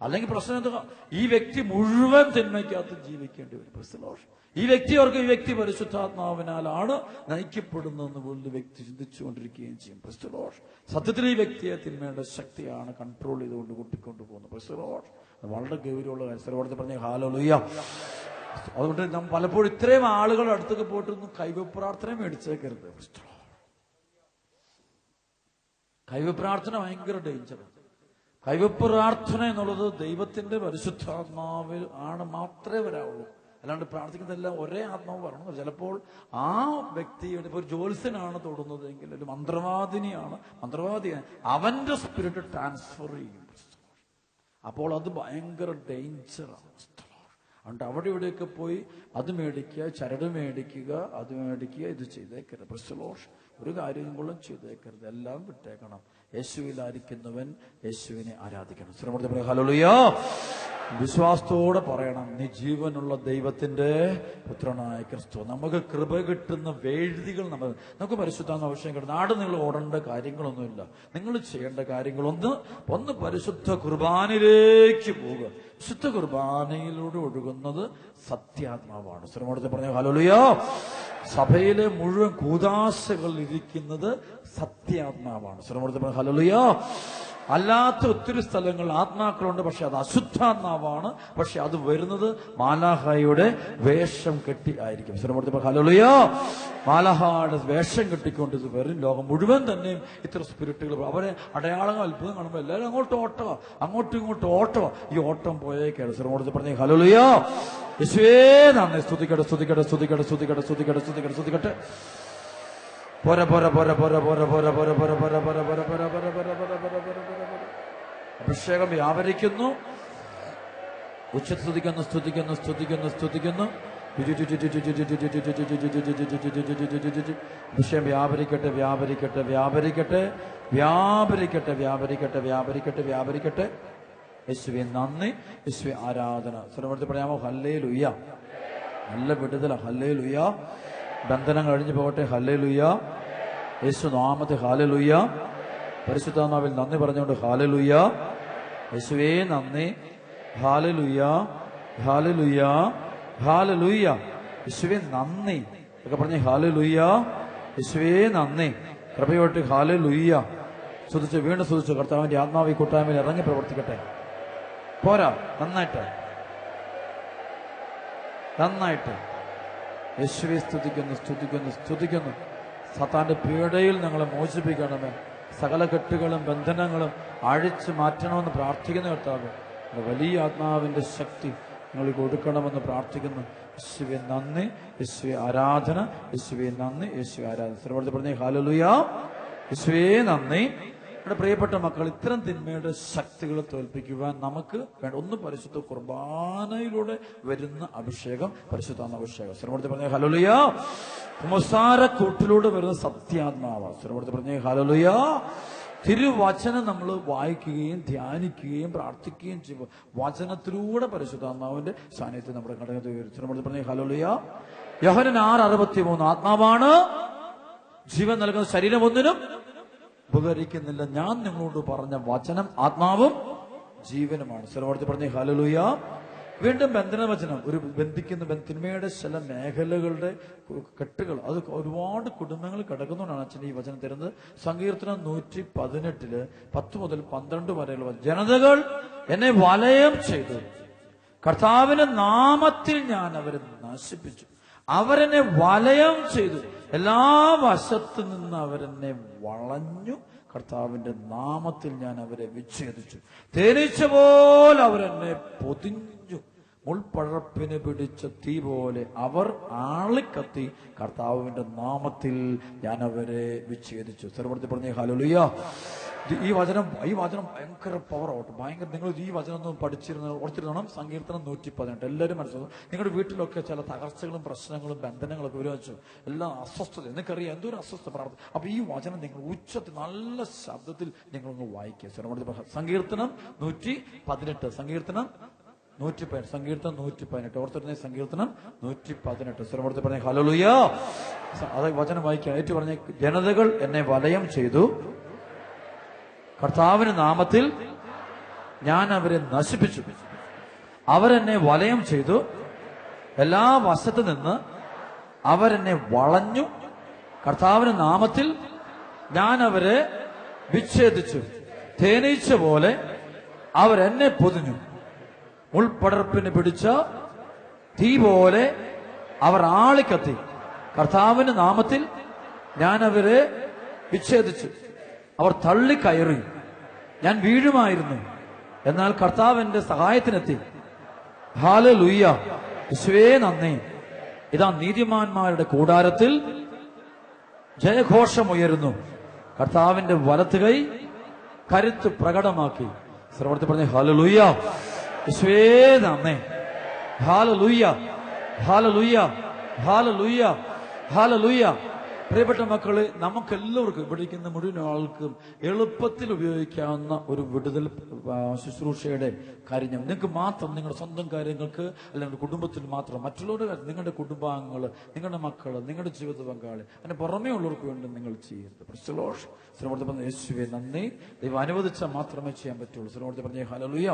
അല്ലെങ്കിൽ പ്രശ്നം എന്താ? ഈ വ്യക്തി മുഴുവൻ തിന്മയ്ക്കകത്ത് ജീവിക്കേണ്ടി വരും. ക്രിസ്തലോഷ് ഈ വ്യക്തി പരിശുദ്ധാത്മാവിനാലാണ് നയിക്കപ്പെടുന്നതെന്ന് പോലും വ്യക്തി ചിന്തിച്ചുകൊണ്ടിരിക്കുകയും ചെയ്യും. ക്രിസ്തലോഷ് സത്യത്തിൽ ഈ വ്യക്തിയെ തിന്മയുടെ ശക്തിയാണ് കൺട്രോൾ ചെയ്തുകൊണ്ട് കൂട്ടിക്കൊണ്ടു പോകുന്നത്. ക്രിസ്തലോഷ് വളരെ ഗൗരവമുള്ള കാര്യം. പറഞ്ഞ ഹല്ലേലൂയ. അതുകൊണ്ട് നാം പലപ്പോഴും ഇത്രയും ആളുകളുടെ അടുത്തൊക്കെ പോയിട്ടൊന്നും കൈവപ്പ് പ്രാർത്ഥന മേടിച്ചേക്കരുത്. കൈവപ്പ് പ്രാർത്ഥന ഭയങ്കര ഡേഞ്ചറാണ്. കൈവപ്പ് പ്രാർത്ഥന എന്നുള്ളത് ദൈവത്തിന്റെ പരിശുദ്ധാത്മാവിൽ ആണ് മാത്രമേ വരാവുള്ളൂ. അല്ലാണ്ട് പ്രാർത്ഥിക്കുന്നതെല്ലാം ഒരേ ആത്മാവ് പറയണം. ചിലപ്പോൾ ആ വ്യക്തിയുടെ ഇപ്പോൾ ഒരു ജ്യോത്സ്യനാണ് തൊടുന്നതെങ്കിൽ, ഒരു മന്ത്രവാദിനിയാണ്, അവന്റെ സ്പിരിറ്റ് ട്രാൻസ്ഫർ ചെയ്യും. അപ്പോൾ അത് ഭയങ്കര ഡേഞ്ചറാണ്. അതുകൊണ്ട് അവിടെ ഇവിടെയൊക്കെ പോയി അത് മേടിക്കുക, ചരട് മേടിക്കുക, അത് മേടിക്കുക, ഇത് ചെയ്തേക്കരുത്. പ്രസ്തലോഷ് ഒരു കാര്യങ്ങളും ചെയ്തേക്കരുത്. എല്ലാം വിട്ടേക്കണം. യേശുവിലായിരിക്കുന്നവൻ യേശുവിനെ ആരാധിക്കണം. ശ്രമത്തിൽ ഹല്ലേലൂയ. വിശ്വാസത്തോടെ പറയണം, നീ ജീവനുള്ള ദൈവത്തിന്റെ പുത്രനായ ക്രിസ്തു. നമുക്ക് കൃപ കിട്ടുന്ന വേഴ്തികൾ നമുക്ക് പരിശുദ്ധാത്മ ആവശ്യം കിട്ടും. നാട് നിങ്ങൾ ഓടേണ്ട കാര്യങ്ങളൊന്നുമില്ല. നിങ്ങൾ ചെയ്യേണ്ട കാര്യങ്ങളൊന്ന് പരിശുദ്ധ കുർബാനയിലേക്ക് പോവുക. വിശുദ്ധ കുർബാനയിലൂടെ ഒഴുകുന്നത് സത്യാത്മാവാണ്. ശ്രമത്തിൽ പറഞ്ഞ ഹല്ലേലൂയ. സഭയിലെ മുഴുവൻ കൂദാശകൾ ഇരിക്കുന്നത് സത്യാത്മാവാണ്. ശ്രമത്തിൽ പറഞ്ഞ ഹല്ലേലൂയ. അല്ലാത്ത ഒത്തിരി സ്ഥലങ്ങളിൽ ആത്മാക്കളുണ്ട്, പക്ഷെ അത് അശുദ്ധാത്മാവാണ്. പക്ഷെ അത് വരുന്നത് മാലാഹയുടെ വേഷം കെട്ടി ആയിരിക്കും. ഹല്ലേലൂയ. മാലാഹയുടെ വേഷം കെട്ടിക്കൊണ്ട് ഇത് വരും. ലോകം മുഴുവൻ തന്നെയും ഇത്ര സ്പിരിറ്റുകൾ, അവരെ അടയാളങ്ങൾ അത്ഭുതം കാണുമ്പോൾ എല്ലാവരും അങ്ങോട്ടും ഇങ്ങോട്ടും ഓട്ടം. ഈ ഓട്ടം പോയേക്കാണ്. ശ്രമത്തിൽ പറഞ്ഞ ഹല്ലേലൂയ. യേശുവേ നന്ദി. സ്തുതിക്കട്ടെ, സ്തുതിക്കട്ടെ, സ്തുതിക്കട്ടെ, സ്തുതിക്കട്ടെ, സ്തുതിക്കട്ടെ, സ്തുതിക്കട്ടെ, സ്തുതിക്കട്ടെ. അഭിഷേകം വ്യാപരിക്കുന്നു. ഉച്ചസ്തുതിക്കുന്നു, സ്തുതിക്കുന്നു, സ്തുതിക്കുന്നു, സ്തുതിക്കുന്നു. അഭിഷേകം വ്യാപരിക്കട്ടെ, വ്യാപരിക്കട്ടെ, വ്യാപരിക്കട്ടെ, വ്യാപരിക്കട്ടെ, വ്യാപരിക്കട്ടെ, വ്യാപരിക്കട്ടെ, വ്യാപരിക്കട്ടെ. യേശുവേ നന്ദി, യേശുവേ ആരാധന. സ്വരമെടുത്ത് പറയാമോ? ഹല്ലേലൂയ. നല്ല വിടുതല. ഹല്ലേലൂയ. ബന്ധനം കഴിഞ്ഞു പോകട്ടെ. ഹല്ലേലൂയ. യേശു നാമത്തെ ഹല്ലേലൂയ. പരിശുദ്ധാത്മാവിൽ നന്ദി പറഞ്ഞുകൊണ്ട് ഹല്ലേലൂയ. യേശുവേ നന്ദി. Hallelujah, hallelujah, hallelujah. യേശുവേ നന്ദി ഒക്കെ പറഞ്ഞ് ഹല്ലേലൂയ. യേശുവേ നന്ദി. കൃപയോട്ട് ഹല്ലേലൂയ. സ്തുതിച്ച് വീണ്ടും സ്തുതിച്ചു. കർത്താവിന്റെ ആത്മാവ് കൂട്ടായ്മയിൽ ഇറങ്ങി പ്രവർത്തിക്കട്ടെ. പോരാ, നന്നായിട്ട് യേശുവെ സ്തുതിക്കുന്നു, സ്തുതിക്കുന്നു, സ്തുതിക്കുന്നു. സാത്താന്റെ പീഡയിൽ ഞങ്ങളെ മോചിപ്പിക്കണമേ. സകല കെട്ടുകളും ബന്ധനങ്ങളും അഴിച്ചു മാറ്റണമെന്ന് പ്രാർത്ഥിക്കുന്ന കർത്താവ്, വലിയ ആത്മാവിന്റെ ശക്തി നിങ്ങൾ കൊടുക്കണമെന്ന് പ്രാർത്ഥിക്കുന്നു. യേശുവേ നന്ദി, യേശുവേ ആരാധന, യേശുവേ നന്ദി, യേശുവേ ആരാധന. സർവ്വത്തിൽ പറഞ്ഞേ ഹല്ലേലൂയ. യേശുവേ നന്ദി. നമ്മുടെ പ്രിയപ്പെട്ട മക്കൾ, ഇത്തരം തിന്മയുടെ ശക്തികളെ തോൽപ്പിക്കുവാൻ നമുക്ക് വേണ്ട ഒന്ന് പരിശുദ്ധ കുർബാനയിലൂടെ വരുന്ന അഭിഷേകം, പരിശുദ്ധാത്മ അഭിഷേകം. സർവ്വത്തിൽ പറഞ്ഞേ ഹല്ലേലൂയ. കുമ്പസാരക്കൂട്ടിലൂടെ വരുന്ന സത്യാത്മാവാണ്. സർവ്വത്തിൽ പറഞ്ഞേ ഹല്ലേലൂയ. തിരുവചനം നമ്മൾ വായിക്കുകയും ധ്യാനിക്കുകയും പ്രാർത്ഥിക്കുകയും ചെയ്യുമ്പോൾ വചനത്തിലൂടെ പരിശുദ്ധാത്മാവിന്റെ സാന്നിധ്യം നമ്മുടെ ഘടകത്തിൽ വരും. സർവ്വത്തിൽ പറഞ്ഞേ ഹല്ലേലൂയ. യോഹന്നാൻ 6:63 ആത്മാവാണ് ജീവൻ നൽകുന്ന, ശരീരം ഒന്നിനും ഉപകരിക്കുന്നില്ല. ഞാൻ നിങ്ങളോട് പറഞ്ഞ വചനം ആത്മാവും ജീവനുമാണ്. സർവ്വത്തിൽ പറഞ്ഞ ഹല്ലേലൂയ. വീണ്ടും ബന്ധനവചനം, ഒരു ബന്ധിക്കുന്ന തിന്മയുടെ ചില മേഖലകളുടെ കെട്ടുകൾ, അത് ഒരുപാട് കുടുംബങ്ങൾ കിടക്കുന്നതുകൊണ്ടാണ് അച്ഛൻ ഈ വചനം തരുന്നത്. സങ്കീർത്തനം 118 10 മുതൽ 12 വരെയുള്ള ജനതകൾ എന്നെ വലയം ചെയ്തു, കർത്താവിന്റെ നാമത്തിൽ ഞാൻ അവരെ നശിപ്പിച്ചു. അവരെന്നെ വലയം ചെയ്തു, എല്ലാ വശത്തു നിന്ന് അവരെന്നെ വളഞ്ഞു. കർത്താവിന്റെ നാമത്തിൽ ഞാൻ അവരെ വിച്ഛേദിച്ചു. തേനീച്ച പോലെ അവരെന്നെ പൊതിഞ്ഞു, മുൾപ്പഴപ്പിന് പിടിച്ച തീ പോലെ അവർ ആളിക്കത്തി. കർത്താവിന്റെ നാമത്തിൽ ഞാൻ അവരെ വിച്ഛേദിച്ചു. സർവ്വത്തിൽ പറഞ്ഞേ ഹല്ലേലൂയ. ഈ വചനം ഭയങ്കര പവർ ആവട്ടെ, ഭയങ്കര. നിങ്ങൾ ഈ വചനം ഒന്ന് ഓർത്തിരുന്നണം. സങ്കീർത്തനം 118. എല്ലാവരും മനസ്സിലാവും. നിങ്ങളുടെ വീട്ടിലൊക്കെ ചില തകർച്ചകളും പ്രശ്നങ്ങളും ബന്ധനങ്ങളൊക്കെ വരുവച്ചു, എല്ലാം അസ്വസ്ഥത. നിങ്ങൾക്കറിയാം എന്തൊരു അസ്വസ്ഥ പ്രാർത്ഥന. അപ്പൊ ഈ വചനം നിങ്ങൾ ഉച്ചത്തിൽ നല്ല ശബ്ദത്തിൽ നിങ്ങളൊന്ന് വായിക്കുക. സങ്കീർത്തനം 118. സങ്കീർത്തനം 118. ഓർത്തിരുന്ന സങ്കീർത്തനം 118. സ്വരമോടത്ത് പറഞ്ഞ ഹല്ലേലൂയ. അത് വചനം വായിക്കുക. ഏറ്റു പറഞ്ഞ, ജനതകൾ എന്നെ വലയം ചെയ്തു, കർത്താവിന്റെ നാമത്തിൽ ഞാൻ അവരെ നശിപ്പിച്ചു. അവരെന്നെ വലയം ചെയ്തു, എല്ലാ വശത്തു നിന്ന് അവരെന്നെ വളഞ്ഞു. കർത്താവിന്റെ നാമത്തിൽ ഞാൻ അവരെ വിച്ഛേദിച്ചു. തേനീച്ച പോലെ അവരെന്നെ പൊതിഞ്ഞു. മുൾപടർപ്പിന് പിടിച്ച തീ പോലെ അവർ ആളിക്കത്തി. കർത്താവിന്റെ നാമത്തിൽ ഞാൻ അവരെ വിച്ഛേദിച്ചു. അവർ തള്ളിക്കയറി, ഞാൻ വീഴുമായിരുന്നു, എന്നാൽ കർത്താവ് എന്റെ സഹായത്തിനെത്തി. ഹല്ലേലൂയ. യേശുവേ നന്ദി. ഇതാ നീതിമാന്മാരുടെ കൂടാരത്തിൽ ജയഘോഷമുയരുന്നു. കർത്താവിന്റെ വലത്തുകൈ കരുത്ത് പ്രകടമാക്കി. സർവ്വത്തിൽ പറഞ്ഞ ഹല്ലേലൂയ. യേശുവേ നന്ദി. Hallelujah, hallelujah, hallelujah, hallelujah. പ്രിയപ്പെട്ട മക്കളെ, നമുക്കെല്ലാവർക്കും ഇവിടെ ഇരിക്കുന്ന മുഴുവൻ ആൾക്കും എളുപ്പത്തിൽ ഉപയോഗിക്കാവുന്ന ഒരു വിടുതൽ ശുശ്രൂഷയുടെ കാര്യം നിങ്ങൾക്ക് മാത്രം, നിങ്ങളുടെ സ്വന്തം കാര്യങ്ങൾക്ക് അല്ലെങ്കിൽ കുടുംബത്തിൽ മാത്രം, മറ്റുള്ളവരുടെ കാര്യം, നിങ്ങളുടെ കുടുംബാംഗങ്ങൾ, നിങ്ങളുടെ മക്കൾ, നിങ്ങളുടെ ജീവിത പങ്കാളി, അതിന് പുറമേ ഉള്ളവർക്ക് വേണ്ടി നിങ്ങൾ ചെയ്യരുത്. ശ്രീമൂർത്തി പറഞ്ഞ യേശുവേ നന്ദി. ദൈവം അനുവദിച്ചാൽ മാത്രമേ ചെയ്യാൻ പറ്റുള്ളൂ. ശ്രീമൂർത്തി പറഞ്ഞ ഹല്ലേലൂയ.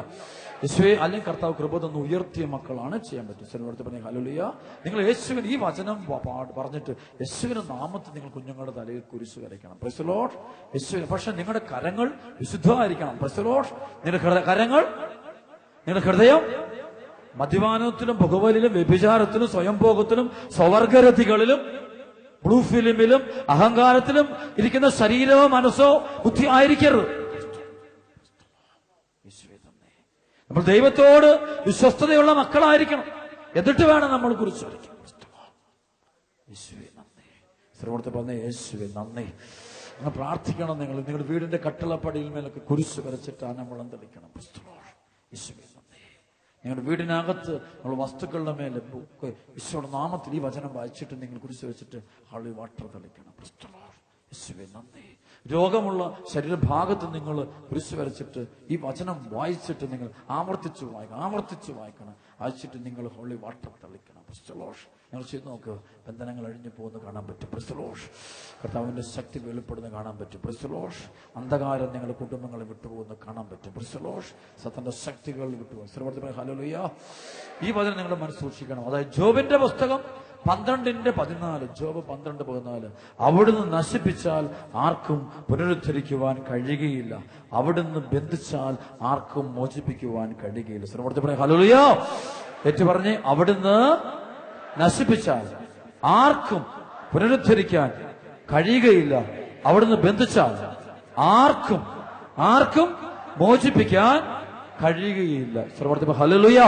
യേശുവേ, അല്ലെങ്കിൽ കർത്താവ് കൃപ തന്ന് ഉയർത്തിയ മക്കളാണ് ചെയ്യാൻ പറ്റും. ശ്രീമൂർത്തി പറഞ്ഞ ഹല്ലേലൂയ. നിങ്ങൾ യേശുവിന് ഈ വചനം പറഞ്ഞിട്ട് യേശുവിന്റെ നാമത്തിൽ നിങ്ങൾ കുഞ്ഞുങ്ങളുടെ തലയിൽ കുരിശ് വരയ്ക്കണം. Price the Lord. യേശുവിന്. പക്ഷെ നിങ്ങളുടെ കരങ്ങൾ വിശുദ്ധമായിരിക്കണം. Price the Lord. നിങ്ങളുടെ കരങ്ങൾ, നിങ്ങളുടെ ഹൃദയം മദ്യപാനത്തിലും പുകവലിലും വ്യഭിചാരത്തിലും സ്വയംഭോഗത്തിലും സ്വവർഗരതികളിലും ബ്ലൂ ഫിലിമിലും അഹങ്കാരത്തിലും ഇരിക്കുന്ന ശരീരമോ മനസ്സോ ബുദ്ധി ആയിരിക്കരുത്. നമ്മൾ ദൈവത്തോട് വിശ്വസ്തതയുള്ള മക്കളായിരിക്കണം. എന്നിട്ട് വേണം നമ്മൾ കുരിശ് വരയ്ക്കാൻ. യേശുവേ നന്ദി. ശ്രവണത്തെ പറഞ്ഞ യേശുവേ നന്ദി. നിങ്ങൾ പ്രാർത്ഥിക്കണം. നിങ്ങളുടെ വീടിന്റെ കട്ടിളപ്പടിയിൽ മേലൊക്കെ കുരിശ് വരച്ചിട്ടാണ് നമ്മൾ തെളിക്കണം. യേശുവേ നന്ദി. നിങ്ങളുടെ വീടിനകത്ത് നമ്മൾ വസ്തുക്കളുടെ മേലെ ഈശോയുടെ നാമത്തിൽ ഈ വചനം വായിച്ചിട്ട് നിങ്ങൾ കുരിശ് വെച്ചിട്ട് ഹോളി വാട്ടർ തെളിക്കണം. യേശുവേ നന്ദി. രോഗമുള്ള ശരീരഭാഗത്ത് നിങ്ങൾ കുരിശ് വരച്ചിട്ട് ഈ വചനം വായിച്ചിട്ട് നിങ്ങൾ ആവർത്തിച്ച് വായിക്കണം. വായിച്ചിട്ട് നിങ്ങൾ ഹോളി വാട്ടർ തളിക്കണം. ഞങ്ങൾ ചെയ്ത് നോക്ക്. ബന്ധനങ്ങൾ അഴിഞ്ഞു പോകുന്ന കാണാൻ പറ്റും. പ്രിസ്തലോഷ്. കർത്താവിന്റെ ശക്തി വെളിപ്പെടുന്ന കാണാൻ പറ്റും. പ്രിസ്തലോഷ്. അന്ധകാരം നിങ്ങളുടെ കുടുംബങ്ങളെ വിട്ടുപോകുന്ന കാണാൻ പറ്റും. പ്രിസ്തലോഷ്. സത്തന്റെ ശക്തികൾ വിട്ടുപോകും. സർവ്വത്തിൽ ഹല്ലേലൂയ. ഈ വചനം നിങ്ങളുടെ മനസ്സ് സൂക്ഷിക്കണം. അതായത് ജോബിന്റെ പുസ്തകം 12:14. ജോബ് 12:14. അവിടുന്ന് നശിപ്പിച്ചാൽ ആർക്കും പുനരുദ്ധരിക്കുവാൻ കഴിയുകയില്ല, അവിടുന്ന് ബന്ധിച്ചാൽ ആർക്കും മോചിപ്പിക്കുവാൻ കഴിയുകയില്ല. സർവ്വത്തിൽ ഹല്ലേലൂയ. ഏറ്റു പറഞ്ഞ്, അവിടുന്ന് നശിപ്പിച്ചാൽ ആർക്കും പുനരുദ്ധരിക്കാൻ കഴിയുകയില്ല, അവിടുന്ന് ബന്ധിച്ചാൽ ആർക്കും മോചിപ്പിക്കാൻ കഴിയുകയില്ല. സർവ്വത്തിൽ ഹല്ലേലൂയ.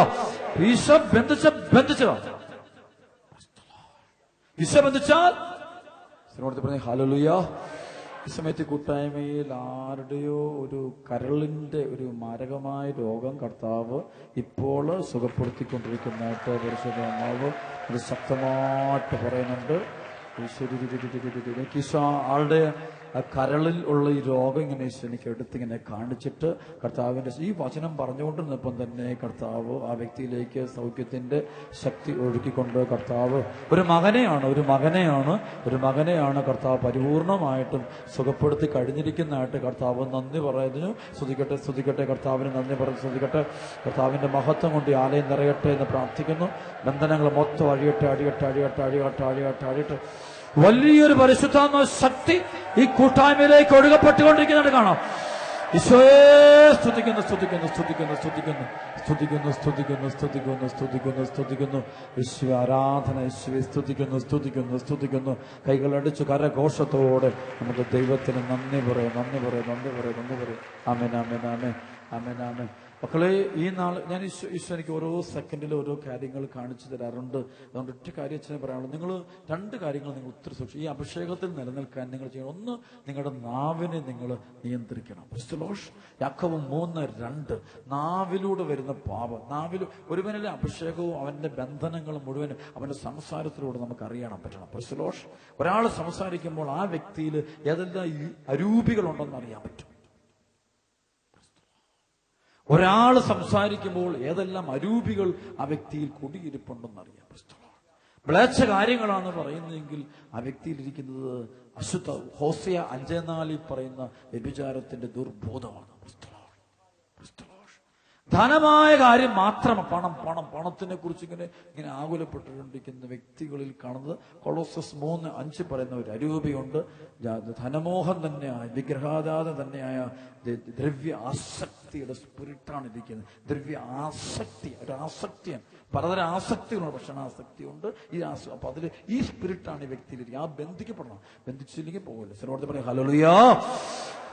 ഈശോ ബന്ധിച്ചതാണ്. ഈശോ ബന്ധിച്ചാൽ സർവ്വത്തിൽ പറഞ്ഞ ഹല്ലേലൂയ. ഈ സമയത്ത് കൂട്ടായ്മയിൽ ആരുടെയോ ഒരു കരളിന്റെ ഒരു മാരകമായ രോഗം കർത്താവ് ഇപ്പോൾ സുഖപ്പെടുത്തിക്കൊണ്ടിരിക്കുന്നതായിട്ട് പരിശുദ്ധാത്മാവ് അത് ശക്തമായിട്ട് പറയുന്നുണ്ട്. ഈശോ ആളുടെ കരളിൽ ഉള്ള ഈ രോഗം ഇങ്ങനെ എനിക്ക് എടുത്തിങ്ങനെ കാണിച്ചിട്ട് കർത്താവിന്റെ ഈ വചനം പറഞ്ഞുകൊണ്ടിരുന്നപ്പം തന്നെ കർത്താവ് ആ വ്യക്തിയിലേക്ക് സൗഖ്യത്തിന്റെ ശക്തി ഒഴുക്കിക്കൊണ്ട് കർത്താവ് ഒരു മകനെയാണ് കർത്താവ് പരിപൂർണമായിട്ടും സുഖപ്പെടുത്തി കഴിഞ്ഞിരിക്കുന്നതായിട്ട് കർത്താവ് നന്ദി പറയുന്നു. സ്തുതിക്കട്ടെ കർത്താവിന് നന്ദി പറഞ്ഞു. സ്തുതിക്കട്ടെ. കർത്താവിന്റെ മഹത്വം കൊണ്ട് ആലയം നിറയട്ടെ എന്ന് പ്രാർത്ഥിക്കുന്നു. ബന്ധനങ്ങൾ മൊത്തം അഴിയട്ടെ. വലിയൊരു പരിശുദ്ധാത്മ ശക്തി ഈ കൂട്ടായ്മയിലേക്ക് ഒഴുകപ്പെട്ടുകൊണ്ടിരിക്കുന്നതായിട്ട് കാണാം. ഈശോയെ സ്തുതിക്കുന്നു. ഈശോ ആരാധന. ഈശോയെ സ്തുതിക്കുന്നു. കൈകളടിച്ച് കരഘോഷത്തോടെ നമുക്ക് ദൈവത്തിന് നന്ദി പറയാം. ആമേൻ. മക്കളെ, ഈ നാൾ ഞാൻ ഈശോ എനിക്ക് ഓരോ സെക്കൻഡിലും ഓരോ കാര്യങ്ങൾ കാണിച്ചു തരാറുണ്ട്. അതുകൊണ്ട് ഒറ്റ കാര്യം അച്ഛനെ പറയാനുള്ളൂ. നിങ്ങൾ 2 കാര്യങ്ങൾ നിങ്ങൾ ഒത്തിരി സൂക്ഷിക്കും. ഈ അഭിഷേകത്തിൽ നിലനിൽക്കാൻ നിങ്ങൾ ചെയ്യണം. ഒന്ന്, നിങ്ങളുടെ നാവിനെ നിങ്ങൾ നിയന്ത്രിക്കണം. യാക്കോബ് 3:2 നാവിലൂടെ വരുന്ന പാപം. നാവിൽ ഒരുവനിലെ അഭിഷേകവും അവന്റെ ബന്ധനങ്ങളും മുഴുവനും അവന്റെ സംസാരത്തിലൂടെ നമുക്ക് അറിയാൻ പറ്റണം. ഒരാൾ സംസാരിക്കുമ്പോൾ ആ വ്യക്തിയിൽ ഏതെല്ലാം അരൂപികളുണ്ടെന്ന് അറിയാൻ പറ്റും. ഒരാൾ സംസാരിക്കുമ്പോൾ ഏതെല്ലാം അരൂപികൾ ആ വ്യക്തിയിൽ കുടിയിരിപ്പുണ്ടെന്ന് അറിയാം. മ്ലേച്ഛ കാര്യങ്ങളാണ് പറയുന്നതെങ്കിൽ ആ വ്യക്തിയിൽ ഇരിക്കുന്നത് അശുദ്ധ. ഹോസിയ 5:4 പറയുന്ന വ്യഭിചാരത്തിന്റെ ദുർബോധമാണ്. ധനമായ കാര്യം മാത്രം, പണത്തിനെ കുറിച്ച് ഇങ്ങനെ ആകുലപ്പെട്ടുകൊണ്ടിരിക്കുന്ന വ്യക്തികളിൽ കാണുന്നത് കൊളോസസ് 3:5 പറയുന്ന ഒരു അരൂപിയുണ്ട്. ധനമോഹം തന്നെയായ, വിഗ്രഹാരാധന തന്നെയായ ദ്രവ്യ ആസക്തിയുടെ സ്പിരിറ്റാണ് ഇരിക്കുന്നത്. ദ്രവ്യ ആസക്തി, ഒരു ആസക്തിയാണ്. പലതരം ആസക്തികളുണ്ട്. ഭക്ഷണാസക്തിയുണ്ട്. അപ്പൊ അതിൽ ഈ സ്പിരിറ്റാണ് ഈ വ്യക്തിയിലിരിക്കുക. ആ ബന്ധിക്കപ്പെടണം. ബന്ധിച്ചില്ലെങ്കിൽ പോകില്ല. ചിലവർക്ക് പറയും ഹല്ലേലൂയാ.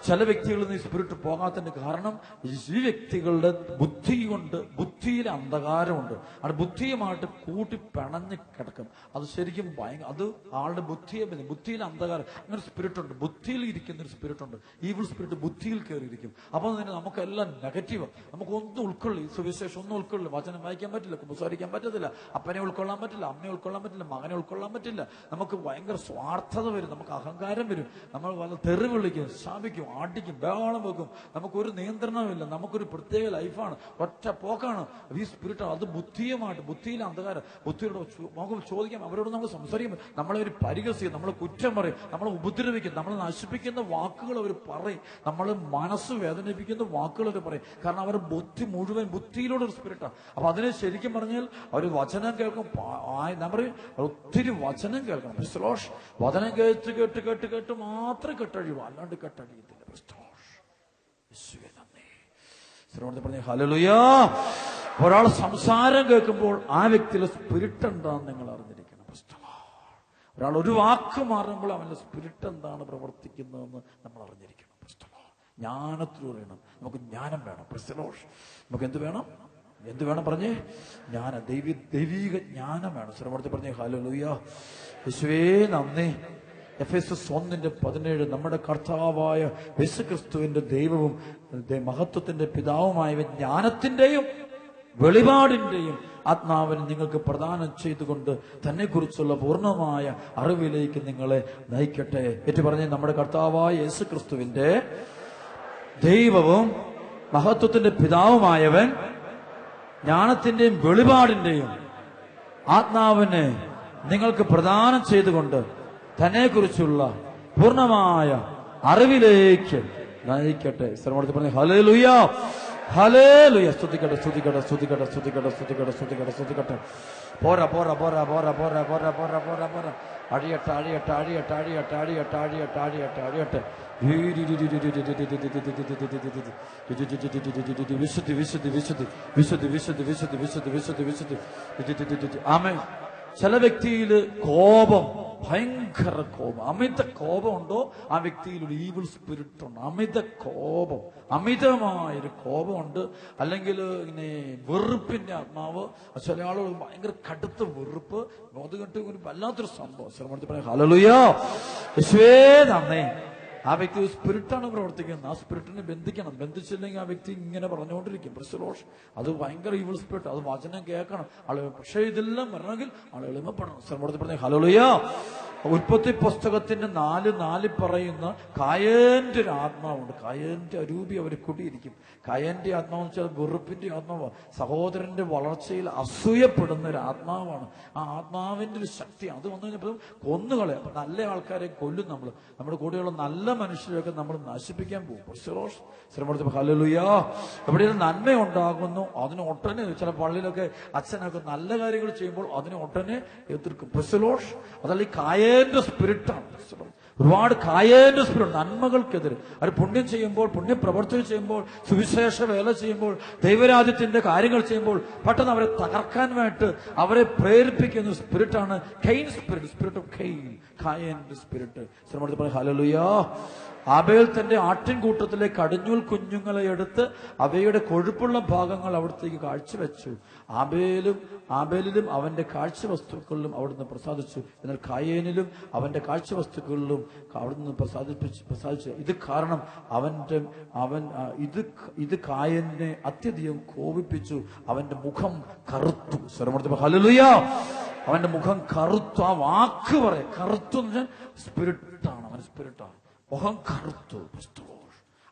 ചില വ്യക്തികളിൽ നിന്ന് ഈ സ്പിരിറ്റ് പോകാത്തതിന്റെ കാരണം ഈ വ്യക്തികളുടെ ബുദ്ധി കൊണ്ട്, ബുദ്ധിയിലെ അന്ധകാരമുണ്ട്. അത് ബുദ്ധിയുമായിട്ട് കൂട്ടി പിണഞ്ഞ് കിടക്കും. അത് ശരിക്കും അത് ആളുടെ ബുദ്ധിയിലെ അന്ധകാരം. അങ്ങനെ സ്പിരിറ്റ് ഉണ്ട്. ബുദ്ധിയിൽ ഇരിക്കുന്ന ഒരു സ്പിരിറ്റ് ഉണ്ട്. ഈവിൾ സ്പിരിറ്റ് ബുദ്ധിയിൽ കയറിയിരിക്കും. അപ്പൊ തന്നെ നമുക്കെല്ലാം നെഗറ്റീവ്. നമുക്കൊന്നും ഉൾക്കൊള്ളില്ല. സുവിശേഷം ഒന്നും ഉൾക്കൊള്ളില്ല. വചനം വായിക്കാൻ പറ്റില്ല, സംസാരിക്കാൻ പറ്റത്തില്ല, അപ്പനെ ഉൾക്കൊള്ളാൻ പറ്റില്ല, അമ്മയെ ഉൾക്കൊള്ളാൻ പറ്റില്ല, മകനെ ഉൾക്കൊള്ളാൻ പറ്റില്ല. നമുക്ക് ഭയങ്കര സ്വാർത്ഥത വരും, നമുക്ക് അഹങ്കാരം വരും. നമ്മൾ വല്ല തെറി വിളിക്കും, ശാപിക്കും, ആട്ടിക്കും, ബഹളം വെക്കും. നമുക്കൊരു നിയന്ത്രണമില്ല. നമുക്കൊരു പ്രത്യേക ലൈഫാണ്, ഒറ്റ പോക്കാണ്. ഈ സ്പിരിറ്റ് അത് ബുദ്ധിയുമായിട്ട്, ബുദ്ധിയിലെ അന്ധകാരം. ബുദ്ധിയോട് നമുക്ക് ചോദിക്കാം, അവരോട് നമ്മൾ സംസാരിക്കും. നമ്മളെ ഒരു പരിഹസിക്കും, നമ്മളെ കുറ്റം പറയും, നമ്മളെ ഉപദ്രവിക്കും, നമ്മളെ നശിപ്പിക്കുന്ന വാക്കുകൾ അവർ പറയും, നമ്മൾ മനസ്സ് വേദനിപ്പിക്കുന്ന വാക്കുകൾ അവർ പറയും. കാരണം അവർ ബുദ്ധി മുഴുവൻ ബുദ്ധിയിലൂടെ ഒരു സ്പിരിറ്റാണ്. അപ്പൊ അതിനെ ശരിക്കും പറഞ്ഞാൽ അവർ വചനം കേൾക്കും. ഞാൻ പറയും, ഒത്തിരി വചനം കേൾക്കണം. വചനം കേട്ട് കേട്ട് കേട്ട് കേട്ട് മാത്രം കെട്ടഴിയും, അല്ലാണ്ട് കെട്ടഴിയത്തില്ല. പറഞ്ഞ ഹല്ലേലൂയാ. ഒരാൾ സംസാരം കേൾക്കുമ്പോൾ ആ വ്യക്തിയിലെ സ്പിരിറ്റ് എന്താണെന്ന് നിങ്ങൾ അറിഞ്ഞിരിക്കണം. ഒരാൾ ഒരു വാക്ക് മാറുമ്പോൾ അവന്റെ സ്പിരിറ്റ് എന്താണ് പ്രവർത്തിക്കുന്നതെന്ന് നമ്മൾ അറിഞ്ഞിരിക്കണം. ജ്ഞാനത്തിലൂടെ വേണം. നമുക്ക് ജ്ഞാനം വേണം. നമുക്ക് എന്ത് വേണം? എന്ത് വേണം പറഞ്ഞേ? ജ്ഞാനം, ദൈവിക ജ്ഞാനം വേണം. ശ്രമത്തിൽ പറഞ്ഞേ ഹല്ലേലൂയാ. യേശുവേ നന്ദി. എഫെസസ് 1:17 നമ്മുടെ കർത്താവായ യേശുക്രിസ്തുവിന്റെ ദൈവവും മഹത്വത്തിന്റെ പിതാവുമായ ജ്ഞാനത്തിന്റെയും വെളിപാടിന്റെയും ആത്മാവിനെ നിങ്ങൾക്ക് പ്രദാനം ചെയ്തുകൊണ്ട് തന്നെ കുറിച്ചുള്ള പൂർണ്ണമായ അറിവിലേക്ക് നിങ്ങളെ നയിക്കട്ടെ. ഏറ്റു പറഞ്ഞ് നമ്മുടെ കർത്താവായ യേശുക്രിസ്തുവിന്റെ ദൈവവും മഹത്വത്തിന്റെ പിതാവുമായവൻ ജ്ഞാനത്തിന്റെയും വെളിപാടിന്റെയും ആത്മാവിനെ നിങ്ങൾക്ക് പ്രദാനം ചെയ്തുകൊണ്ട് തന്നെ കുറിച്ചുള്ള പൂർണ്ണമായ അറിവിലേക്ക് നയിക്കട്ടെ. ശ്രമത്തിൽ പറഞ്ഞ ഹല്ലേലൂയാ, ഹല്ലേലൂയാ. സ്തുതിക്കട്ടെ, സ്തുതിക്കട്ടെ, സ്തുതിക്കട്ടെ, സ്തുതിക്കട്ടെ, സ്തുതിക്കട്ടെ, സ്തുതിക്കട്ടെ, സ്തുതിക്കട്ടെ. പോരാ പോരാ പോരാ പോരാ പോരാ പോരാ പോരാ പോരാ പോരാ. അഴിയട്ടെ, അഴിയട്ടെ, അഴിയട്ടെ, അഴിയട്ടെ, അഴിയട്ടെ, അഴിയട്ടെ, അഴിയട്ടെ, അഴിയട്ടെ. വിശുദ്ധി, വിശുദ്ധി, വിശുദ്ധി, വിശുദ്ധി, വിശുദ്ധി, വിശുദ്ധി, വിശുദ്ധി, വിശുദ്ധി, വിശുദ്ധി. ആമേൻ. ചില വ്യക്തിയിൽ കോപം, ഭയങ്കര കോപം, അമിത കോപം ഉണ്ടോ ആ വ്യക്തിയിൽ ഒരു ഈവിൾ സ്പിരിറ്റ് ഉണ്ട്. അമിത കോപം, അമിതമായൊരു കോപമുണ്ട്. അല്ലെങ്കിൽ ഇങ്ങനെ വെറുപ്പിന്റെ ആത്മാവ്. ചില ആളുകൾ ഭയങ്കര കടുത്ത വെറുപ്പ്. അത് കണ്ട് ഒരു വല്ലാത്തൊരു സംഭവം. ശ്രമത്തിൽ പറയാം ഹല്ലേലൂയാ, യേശുവേ നന്ദി. ആ വ്യക്തി ഒരു സ്പിരിറ്റാണ് പ്രവർത്തിക്കുന്നത്. ആ സ്പിരിറ്റിനെ ബന്ധിക്കണം. ബന്ധിച്ചില്ലെങ്കിൽ ആ വ്യക്തി ഇങ്ങനെ പറഞ്ഞുകൊണ്ടിരിക്കും. അത് ഭയങ്കര ഈവിൾ സ്പിരിറ്റ്. അത് വചനം കേൾക്കണം ആളുകൾ. പക്ഷേ ഇതെല്ലാം വരണമെങ്കിൽ ആൾ എളിമപ്പെടണം. ശ്രമത്തിൽ പറഞ്ഞ ഹല്ലേലൂയാ. ഉൽപ്പത്തി പുസ്തകത്തിന്റെ 4:4 പറയുന്ന കായന്റെ ഒരു ആത്മാവുണ്ട്. കായന്റെ അരൂപി അവർ കുടിയിരിക്കും. കായന്റെ ആത്മാവ് എന്ന് വെച്ചാൽ വെറുപ്പിന്റെ ആത്മാവാണ്. സഹോദരന്റെ വളർച്ചയിൽ അസൂയപ്പെടുന്ന ഒരു ആത്മാവാണ്. ആ ആത്മാവിന്റെ ഒരു ശക്തി അത് വന്നു കഴിഞ്ഞപ്പോൾ കൊന്നുകളെ. അപ്പൊ നല്ല ആൾക്കാരെ കൊല്ലും. നമ്മുടെ കൂടെയുള്ള നല്ല മനുഷ്യരെയൊക്കെ നമ്മൾ നശിപ്പിക്കാൻ പോകും. ശ്രമത്തിൽ ഹല്ലേലൂയാ. എവിടെയും നന്മ ഉണ്ടാകുന്നു അതിന് ഒട്ടനെ, ചില പള്ളിയിലൊക്കെ അച്ഛനൊക്കെ നല്ല കാര്യങ്ങൾ ചെയ്യുമ്പോൾ അതിനെ ഒട്ടനെ എതിർക്കും. അതല്ല ഈ കായേന്റെ സ്പിരിറ്റാണ്. ഒരുപാട് കായേന്റെ സ്പിരിറ്റ്, നന്മകൾക്കെതിരെ. അവർ പുണ്യം ചെയ്യുമ്പോൾ, പുണ്യപ്രവർത്തികൾ ചെയ്യുമ്പോൾ, സുവിശേഷ വേല ചെയ്യുമ്പോൾ, ദൈവരാജ്യത്തിന്റെ കാര്യങ്ങൾ ചെയ്യുമ്പോൾ പെട്ടെന്ന് അവരെ തകർക്കാനായിട്ട് അവരെ പ്രേരിപ്പിക്കുന്ന സ്പിരിറ്റാണ് Cain spirit. Spirit of Cain, കായേന്റെ സ്പിരിറ്റ്. ശ്രമത്തിൽ പറയും ഹല്ലേലൂയാ. ആബേൽ തന്റെ ആട്ടിൻകൂട്ടത്തിലെ കടിഞ്ഞൂൽ കുഞ്ഞുങ്ങളെ എടുത്ത് അവയുടെ കൊഴുപ്പുള്ള ഭാഗങ്ങൾ അവിടത്തേക്ക് കാഴ്ചവെച്ചു. ആബേലിലും അവന്റെ കാഴ്ചവസ്തുക്കളിലും അവിടുന്ന് പ്രസാദിച്ചു. എന്നാൽ കായേനിലും അവന്റെ കാഴ്ചവസ്തുക്കളിലും അവിടുന്ന് പ്രസാദിച്ചു. ഇത് കാരണം ഇത് കായനെ അത്യധികം കോപിപ്പിച്ചു. അവന്റെ മുഖം കറുത്തു. സ്വരമെടുത്ത് ഹല്ലേലൂയ. അവന്റെ മുഖം കറുത്തു. ആ വാക്ക് പറയാം, കറുത്തു എന്ന് വെച്ചാൽ സ്പിരിറ്റാണ്. അവൻ സ്പിരിറ്റാണ്. മുഖം കറുത്തു.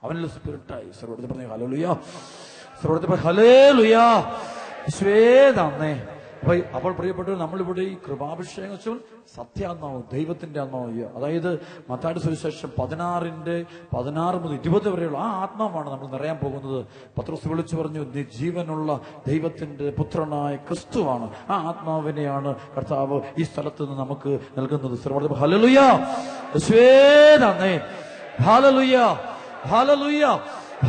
അവനിൽ സ്പിരിറ്റായി. സർവ്വത്തെ പറഞ്ഞ ഹല്ലേലൂയ. സർവ്വത്തെ ഹല്ലേലൂയ. നന്ദി. അപ്പോൾ പ്രിയപ്പെട്ടവർ, നമ്മളിവിടെ ഈ കൃപാഭിഷേകം വെച്ചാൽ സത്യാത്മാവ്, ദൈവത്തിന്റെ ആത്മാവ്. അതായത് മത്തായിയുടെ സുവിശേഷം 16 മുതൽ 20 വരെയുള്ള ആ ആത്മാവാണ് നമ്മൾ നിറയാൻ പോകുന്നത്. പത്രോസ് വിളിച്ചു പറഞ്ഞു, നീ ജീവനുള്ള ദൈവത്തിന്റെ പുത്രനായ ക്രിസ്തുവാണ്. ആ ആത്മാവിനെയാണ് കർത്താവ് ഈ സ്ഥലത്ത് നിന്ന് നമുക്ക് നൽകുന്നത്. ഹല്ലേലൂയ. നന്ദി. Hallelujah. Hallelujah.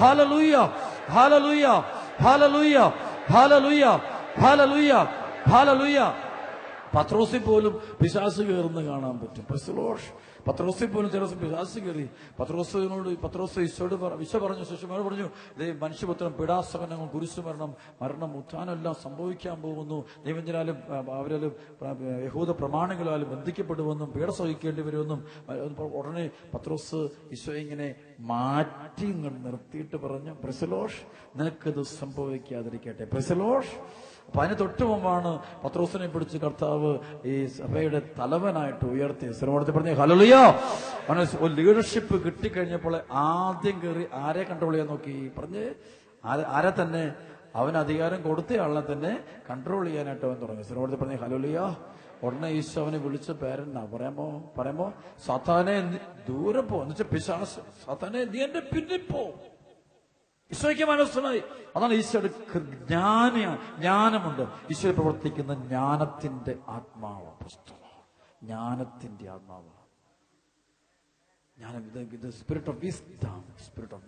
Hallelujah. Hallelujah. Hallelujah. Hallelujah. Hallelujah. Hallelujah. പത്രോസിൽ പോലും പിശാച് കയറുന്ന കാണാൻ പറ്റും. പത്രോസിൽ പോലും ചില പിശാച് കയറി. പത്രോസ് ഈശോയോട് പറഞ്ഞു, ശിഷ്യന്മാരോട് പറഞ്ഞു, മനുഷ്യപുത്രൻ പീഡാസഹനങ്ങൾ, മരണം ഉത്ഥാനമെല്ലാം സംഭവിക്കാൻ പോകുന്നു. ദൈവജനാലും അവരാലും യഹൂദ പ്രമാണികളാലും ബന്ധിക്കപ്പെടുമെന്നും പീഡ സഹിക്കേണ്ടി വരുമെന്നും ഉടനെ പത്രോസ് ഈശോയെ ഇങ്ങനെ മാറ്റി നിർത്തിയിട്ട് പറഞ്ഞു, പ്രൈസ്, നിനക്കത് സംഭവിക്കാതിരിക്കട്ടെ. പ്രൈസ്. അപ്പൊ അതിന് തൊട്ട് മുമ്പാണ് പത്രോസിനെ പിടിച്ച് കർത്താവ് ഈ സഭയുടെ തലവനായിട്ട് ഉയർത്തി. ശ്രമത്തിൽ പറഞ്ഞ ഹല്ലേലൂയ. അവന് ഒരു ലീഡർഷിപ്പ് കിട്ടിക്കഴിഞ്ഞപ്പോൾ ആദ്യം കയറി ആരെ കൺട്രോൾ ചെയ്യാൻ നോക്കി? പറഞ്ഞ് ആരെ തന്നെ? അവന് അധികാരം കൊടുത്ത ആളിനെ തന്നെ കൺട്രോൾ ചെയ്യാനായിട്ട് അവൻ തുടങ്ങി. ശ്രമത്തിൽ പറഞ്ഞ ഹല്ലേലൂയ. ഉടനെ ഈശോ അവനെ വിളിച്ച പേരെന്നാ പറയുമ്പോ സാത്താനെ ദൂരെ പോ എന്ന് വെച്ചാൽ പിശാച്, സാത്താനെ നീ എന്റെ പിന്നിൽ പോ. ഈശോയ്ക്ക് മനസ്സിലായി. അതാണ് ഈശോയുടെ ജ്ഞാനമുണ്ട്. ഈശോയെ പ്രവർത്തിക്കുന്ന ജ്ഞാനത്തിന്റെ ആത്മാവ്, ജ്ഞാനത്തിന്റെ ആത്മാവ്, ജ്ഞാനം. ഇത് spirit of wisdom, spirit of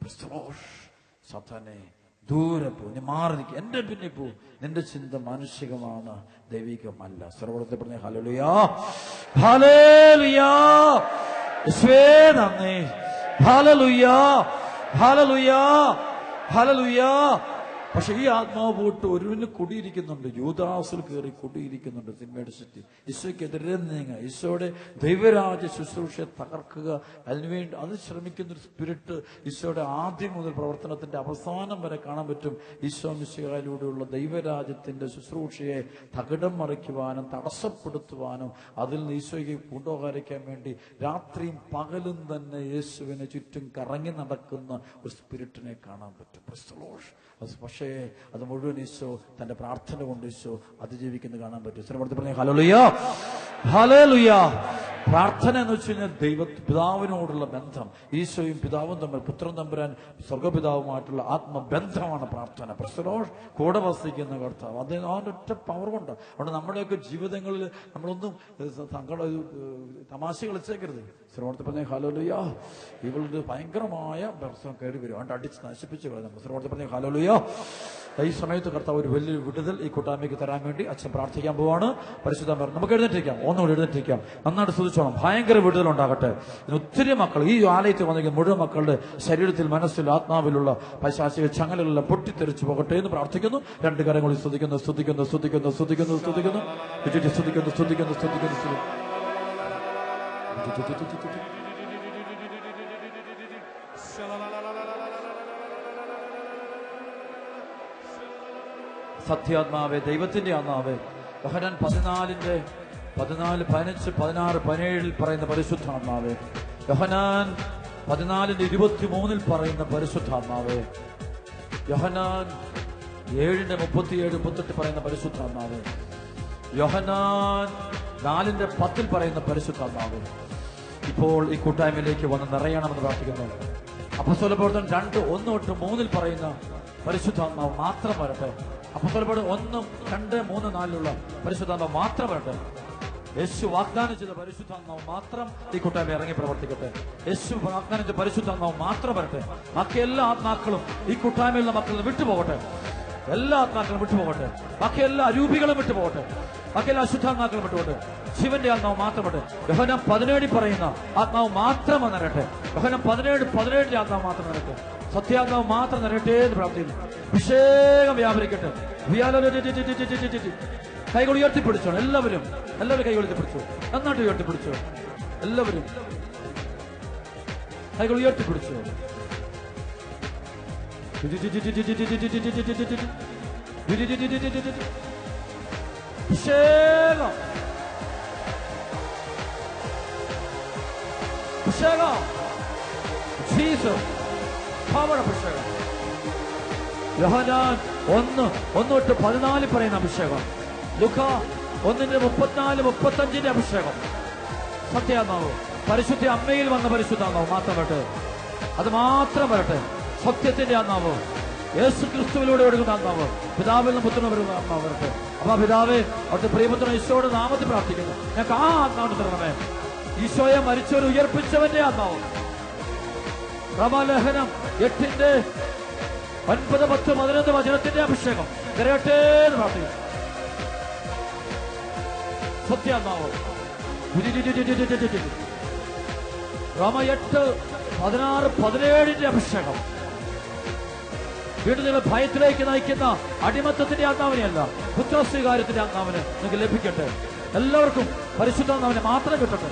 wisdom. സാത്താനെ ദൂരെ പോ, നീ മാറി നിൽക്കുക, എന്റെ പിന്നിൽ പോ. നിന്റെ ചിന്ത മാനുഷികമാണ്, ദൈവികമല്ല. സർവ്വത്തെ പറഞ്ഞ ഹല്ലേലൂയ. ഹല്ലേലൂയ. നന്ദി. ഹല്ലേലൂയ. ഹല്ലേലൂയ. ഹല്ലേലൂയ. പക്ഷെ ഈ ആത്മാവ് പോയിട്ട് ഒരുവിന് കുടിയിരിക്കുന്നുണ്ട്. യൂദാസിൽ കയറി കുടിയിരിക്കുന്നുണ്ട്. സിനിമയുടെ ചുറ്റി ഈശോയ്ക്കെതിരെ നീങ്ങുക, ഈശോയുടെ ദൈവരാജ്യ ശുശ്രൂഷയെ തകർക്കുക, അതിനുവേണ്ടി അത് ശ്രമിക്കുന്നൊരു സ്പിരിറ്റ് ഈശോയുടെ ആദ്യം മുതൽ പ്രവർത്തനത്തിന്റെ അവസാനം വരെ കാണാൻ പറ്റും. ഈശോ മിശിഹായിലൂടെയുള്ള ദൈവരാജ്യത്തിന്റെ ശുശ്രൂഷയെ തകിടം മറിക്കുവാനും തടസ്സപ്പെടുത്തുവാനും അതിൽ നിന്ന് ഈശോയ്ക്ക് പൂണ്ടോകാരിക്കാൻ വേണ്ടി രാത്രിയും പകലും തന്നെ യേശുവിനെ ചുറ്റും കറങ്ങി നടക്കുന്ന ഒരു സ്പിരിറ്റിനെ കാണാൻ പറ്റും. പക്ഷേ അത് മുഴുവൻ ഈശോ തന്റെ പ്രാർത്ഥന കൊണ്ട് ഈശോ അതിജീവിക്കുന്നത് കാണാൻ പറ്റും. പറഞ്ഞ ഹല്ലേലൂയ. ഹല്ലേലൂയ. പ്രാർത്ഥന എന്ന് വെച്ച് കഴിഞ്ഞാൽ പിതാവിനോടുള്ള ബന്ധം. ഈശോയും പിതാവും തമ്മിൽ, പുത്രൻ തമ്പുരാൻ സ്വർഗപിതാവുമായിട്ടുള്ള ആത്മബന്ധമാണ് പ്രാർത്ഥന. കൂടെ വസിക്കുന്ന കർത്താവ്, അതിന് ഒറ്റ പവർ കൊണ്ട്. അതുകൊണ്ട് നമ്മുടെയൊക്കെ ജീവിതങ്ങളിൽ നമ്മളൊന്നും തമാശ കളിച്ചേക്കരുത്. ശ്രീമോളത്തിൽ പറഞ്ഞ ഹല്ലേലൂയ. ഇവളുടെ ഭയങ്കരമായ പ്രശ്നം കയറി വരും, അതുകൊണ്ട് അടിച്ച് നശിപ്പിച്ചു കളയും. ശ്രീമോളത്തിൽ പറഞ്ഞ ഹല്ലേലൂയ. ഈ സമയത്ത് കർത്താവ് ഒരു വലിയൊരു വിടുതൽ ഈ കൂട്ടായ്മയ്ക്ക് തരാൻ വേണ്ടി അച്ഛൻ പ്രാർത്ഥിക്കാൻ പോവാണ്. പരിശുദ്ധം നമുക്ക് എഴുന്നേറ്റിരിക്കാം, ഒന്നുകൂടി എഴുന്നേറ്റിരിക്കാം, നന്നായിട്ട് ശ്രദ്ധിച്ചോണം. ഭയങ്കര വിടുതൽ ഉണ്ടാകട്ടെ. ഒത്തിരി മക്കൾ ഈ ആലയത്തിൽ വന്നിരിക്കുന്ന മുഴുവൻ മക്കളുടെ ശരീരത്തിൽ, മനസ്സിൽ, ആത്മാവിലുള്ള പൈശാചിക ചങ്ങലകളെല്ലാം പൊട്ടിത്തെറിച്ചു പോകട്ടെ എന്ന് പ്രാർത്ഥിക്കുന്നു. രണ്ട് കരങ്ങളിൽ സ്തുതിക്കുന്നു, സ്തുതിക്കുന്നു, സ്തുതിക്കുന്നു, സ്തുതിക്കുന്നു, സ്തുതിക്കുന്നു, സ്തുതിക്കുന്നു, സ്തുതിക്കുന്നു, സ്തുതിക്കുന്നു. സത്യാത്മാവേ, ദൈവത്തിന്റെ ആത്മാവേ, യോഹന്നാൻ 14, 15, 16, 17 പറയുന്ന പരിശുദ്ധാത്മാവേ, യോഹന്നാൻ 14, 23 പറയുന്ന പരിശുദ്ധാത്മാവേ, യോഹന്നാൻ 7, 37, 38 പറയുന്ന പരിശുദ്ധാത്മാവേ, യോഹന്നാൻ 4, 10 പറയുന്ന പരിശുദ്ധാത്മാവേ, ഇപ്പോൾ ഈ കൂട്ടായ്മയിലേക്ക് വന്ന് നിറയണമെന്ന് പ്രാർത്ഥിക്കുന്നു. അപ്പോസ്തല പ്രവർത്തനം 2, 1 തൊട്ട് 3 പറയുന്ന പരിശുദ്ധാത്മാവ് മാത്രം വരട്ടെ. അപ്പോസ്തല പ്രവർത്തനം 1, 2, 3, 4 പരിശുദ്ധാത്മാവ് മാത്രം വരട്ടെ. യേശു വാഗ്ദാനം ചെയ്ത പരിശുദ്ധാത്മാവ് മാത്രം ഈ കൂട്ടായ്മ ഇറങ്ങി പ്രവർത്തിക്കട്ടെ. യേശു വാഗ്ദാനം ചെയ്ത പരിശുദ്ധാത്മാവ് മാത്രം വരട്ടെ. ബാക്കി എല്ലാ ആത്മാക്കളും ഈ കൂട്ടായ്മയിലുള്ള മക്കളിൽ വിട്ടുപോകട്ടെ. എല്ലാ ആത്മാക്കളും വിട്ടുപോകട്ടെ. ബാക്കി എല്ലാ അരൂപികളും വിട്ടുപോകട്ടെ. ബാക്കിയെല്ലാം അശുദ്ധാത്മാക്കൾ വിട്ടുകൊണ്ട് ശിവന്റെ ആത്മാവ് മാത്രമുണ്ട്. യോഹന്നാൻ 17 പറയുന്ന ആത്മാവ് മാത്രം നിറയട്ടെ. യോഹന്നാൻ 17 ആത്മാവ് മാത്രം നിറയട്ടെ. സത്യാത്മാവ് മാത്രം നിറയട്ടെ എന്ന് പ്രാർത്ഥിക്കുന്നു. അഭിഷേകം വ്യാപരിക്കട്ടെ. കൈകൾ ഉയർത്തിപ്പിടിച്ചോ. എല്ലാവരും കൈകൾ ഉയർത്തിപ്പിടിച്ചു. നന്നായിട്ട് ഉയർത്തിപ്പിടിച്ചു. എല്ലാവരും കൈകൾ ഉയർത്തിപ്പിടിച്ചു. അഭിഷേകം അഭിഷേകം ജീസസ് പവർ അഭിഷേകം. യോഹന്നാൻ 1:14 പറയുന്ന അഭിഷേകം. ലൂക്കാ 1:34-35 അഭിഷേകം. സത്യാത്മാവ് പരിശുദ്ധ അമ്മയിൽ വന്ന പരിശുദ്ധാത്മാവ് മാത്രം വരട്ടെ. അത് മാത്രം വരട്ടെ. സത്യത്തിന്റെ ആത്മാവ്, യേശു ക്രിസ്തുവിലൂടെ ഒഴുകുന്ന ആത്മാവ്, പിതാവിൽ നിന്ന് പുത്രന് വരുന്ന ആത്മാവ് വരട്ടെ. അപ്പൊ പിതാവേ, അവിടുത്തെ പ്രിയപുത്രൻ ഈശോയുടെ നാമത്തിൽ പ്രാർത്ഥിക്കുന്നു. ഞങ്ങൾക്ക് ആ ആത്മാവിന് തരണമേ. ഈശോയെ മരിച്ചവരെ ഉയർപ്പിച്ചവന്റെ ആത്മാവ്. റമലേഖനം 8:9, 10, 11 വചനത്തിന്റെ അഭിഷേകം നിറയട്ടെ എന്ന് പ്രാർത്ഥിക്കുന്നു. സത്യാത്മാവ് റോമ 8:16-17 അഭിഷേകം. വീണ്ടും നിങ്ങൾ ഭയത്തിലേക്ക് നയിക്കുന്ന അടിമത്തത്തിന്റെ ആത്മാവിനെയല്ല, പുത്രസ്വീകാര്യത്തിന്റെ ആത്മാവിന് നിങ്ങൾക്ക് ലഭിക്കട്ടെ. എല്ലാവർക്കും പരിശുദ്ധാത്മാവിനെ മാത്രം കിട്ടട്ടെ.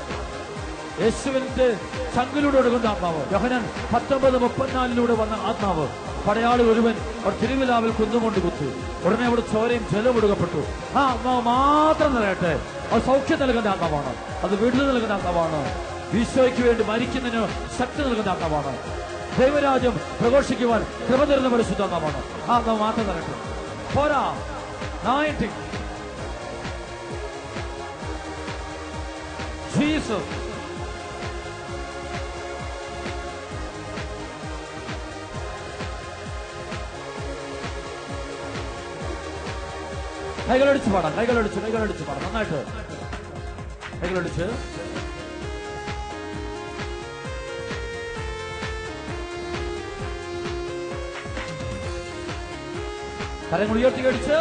യേശുവിന്റെ ചങ്കിലൂടെ ഒഴുകുന്ന ആത്മാവ്. യോഹന്നാൻ 19:34 വന്ന ആത്മാവ്. പടയാളി ഒരുവൻ അവർ തിരുവിലാവിൽ കുന്നുകൊണ്ട് കുത്തി. ഉടനെ അവിടെ ചോരയും ജലം ഒഴുകപ്പെട്ടു. ആ ആത്മാവ് മാത്രം നിറയട്ടെ. അത് സൗഖ്യം നൽകുന്ന ആത്മാവാണ്. അത് വിടുതൽ നൽകുന്ന ആത്മാവാണ്. ഈശോയ്ക്ക് വേണ്ടി മരിക്കുന്നതിന് ശക്തി നൽകുന്ന ആത്മാവാണ്. ദൈവരാജ്യം പ്രഘോഷിക്കുവാൻ കൃപ തരുന്ന പരിശുദ്ധാത്മാവാണ്. ആ ആത്മാവ് മാത്രം നിറയട്ടെ. പോരാ 90 ജീസസ്. കൈകളടിച്ച് പാടാം. കൈകളടിച്ച് പാടാം. നന്നായിട്ട് കൈകളടിച്ച്. കരങ്ങൾ ഉയർത്തി അടിച്ച്.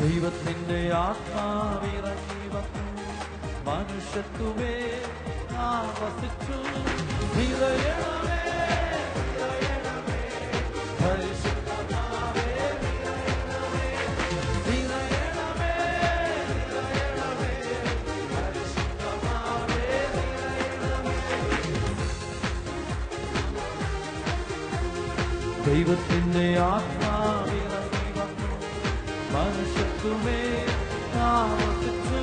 ദൈവത്തിന്റെ ആത്മാവിറങ്ങി വന്നു, മനുഷ്യത്വമേ ആവസിച്ചു. ദൈവത്തിന്റെ ആത്മാവിറങ്ങി വന്നു, മനുഷ്യത്വമേ ആവസിച്ചു.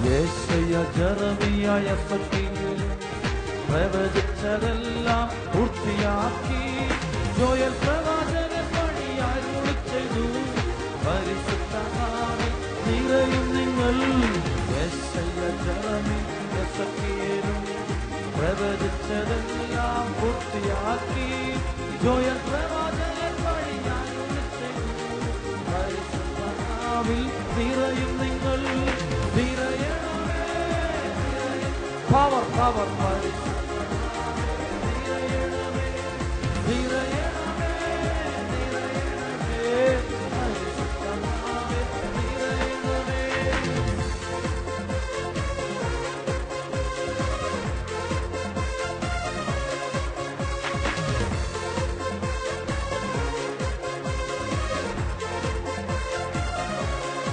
യേശയ്യ ജെറമിയായ പ്രവചിച്ചതെല്ലാം പൂർത്തിയാക്കി. ജോയൽ പ്രവാചകൻ വഴിയായി ചെയ്തു. പരിശുദ്ധാത്മാവിൽ നിറയും നിങ്ങൾ. യേശയ്യ ജെറമിയ പ്രവചിച്ചതെല്ലാം പൂർത്തിയാക്കി. ജോയൽ പ്രവാചകൻ വഴിയായി ചെയ്തു. പരിശുദ്ധാത്മാവിൽ നിറയും നിങ്ങൾ. Power,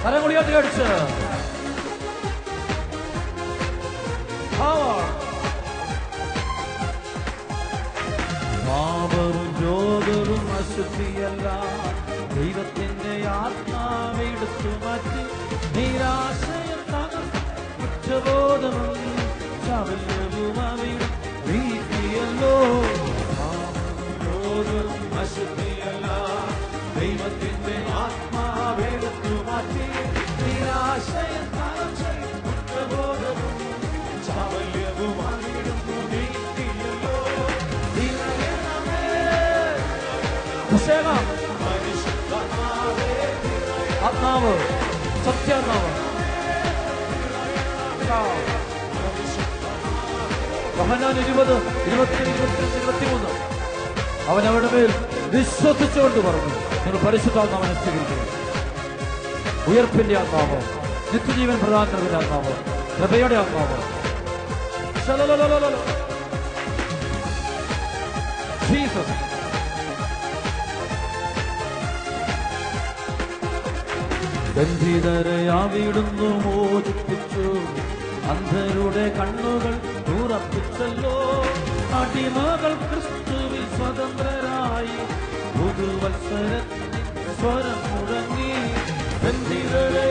കരമുളിയാട്ടി അടിച്ച്. പാപവും രോഗവും അശുദ്ധിയല്ല, ദൈവത്തിന്റെ ആത്മാവെടുത്തു മാറ്റി. നിരാശയും കുറ്റബോധവും ചാവല്യവും അവിടെ നീക്കിയല്ലോ. പാപവും രോഗവും അശുദ്ധിയല്ല, ദൈവത്തിന്റെ ആത്മാവെടുത്തു മാറ്റി. നിരാശയും കുറ്റബോധവും ചാവല്യവും അവിടുന്നു നീക്കിയല്ലോ. അഭിഷേകം സത്യാത്മാവ്, സത്യാത്മാവ്. യോഹന്നാൻ 20:22-23 അവൻ അവരുടെ മേൽ വിശ്വസിച്ചുകൊണ്ട് പറഞ്ഞു, നിങ്ങൾ പരിശുദ്ധാത്മാവിനെ സ്വീകരിക്കുന്നു. ഉയർപ്പിന്റെ ആത്മാവ്, നിത്യജീവൻ പ്രധാനത്തിന്റെ ആത്മാവ്, കൃപയുടെ ആത്മാവ്. ജീസസ്. ബന്ധിതരെ അവിടുന്ന് മോചിപ്പിച്ചു, അന്ധരുടെ കണ്ണുകൾ തുറപ്പിച്ചല്ലോ. അടിമകൾ ക്രിസ്തുവിൽ സ്വതന്ത്രരായി, പുതുവത്സരത്തിൽ സ്വരം മുഴങ്ങി. ബന്ധിതരെ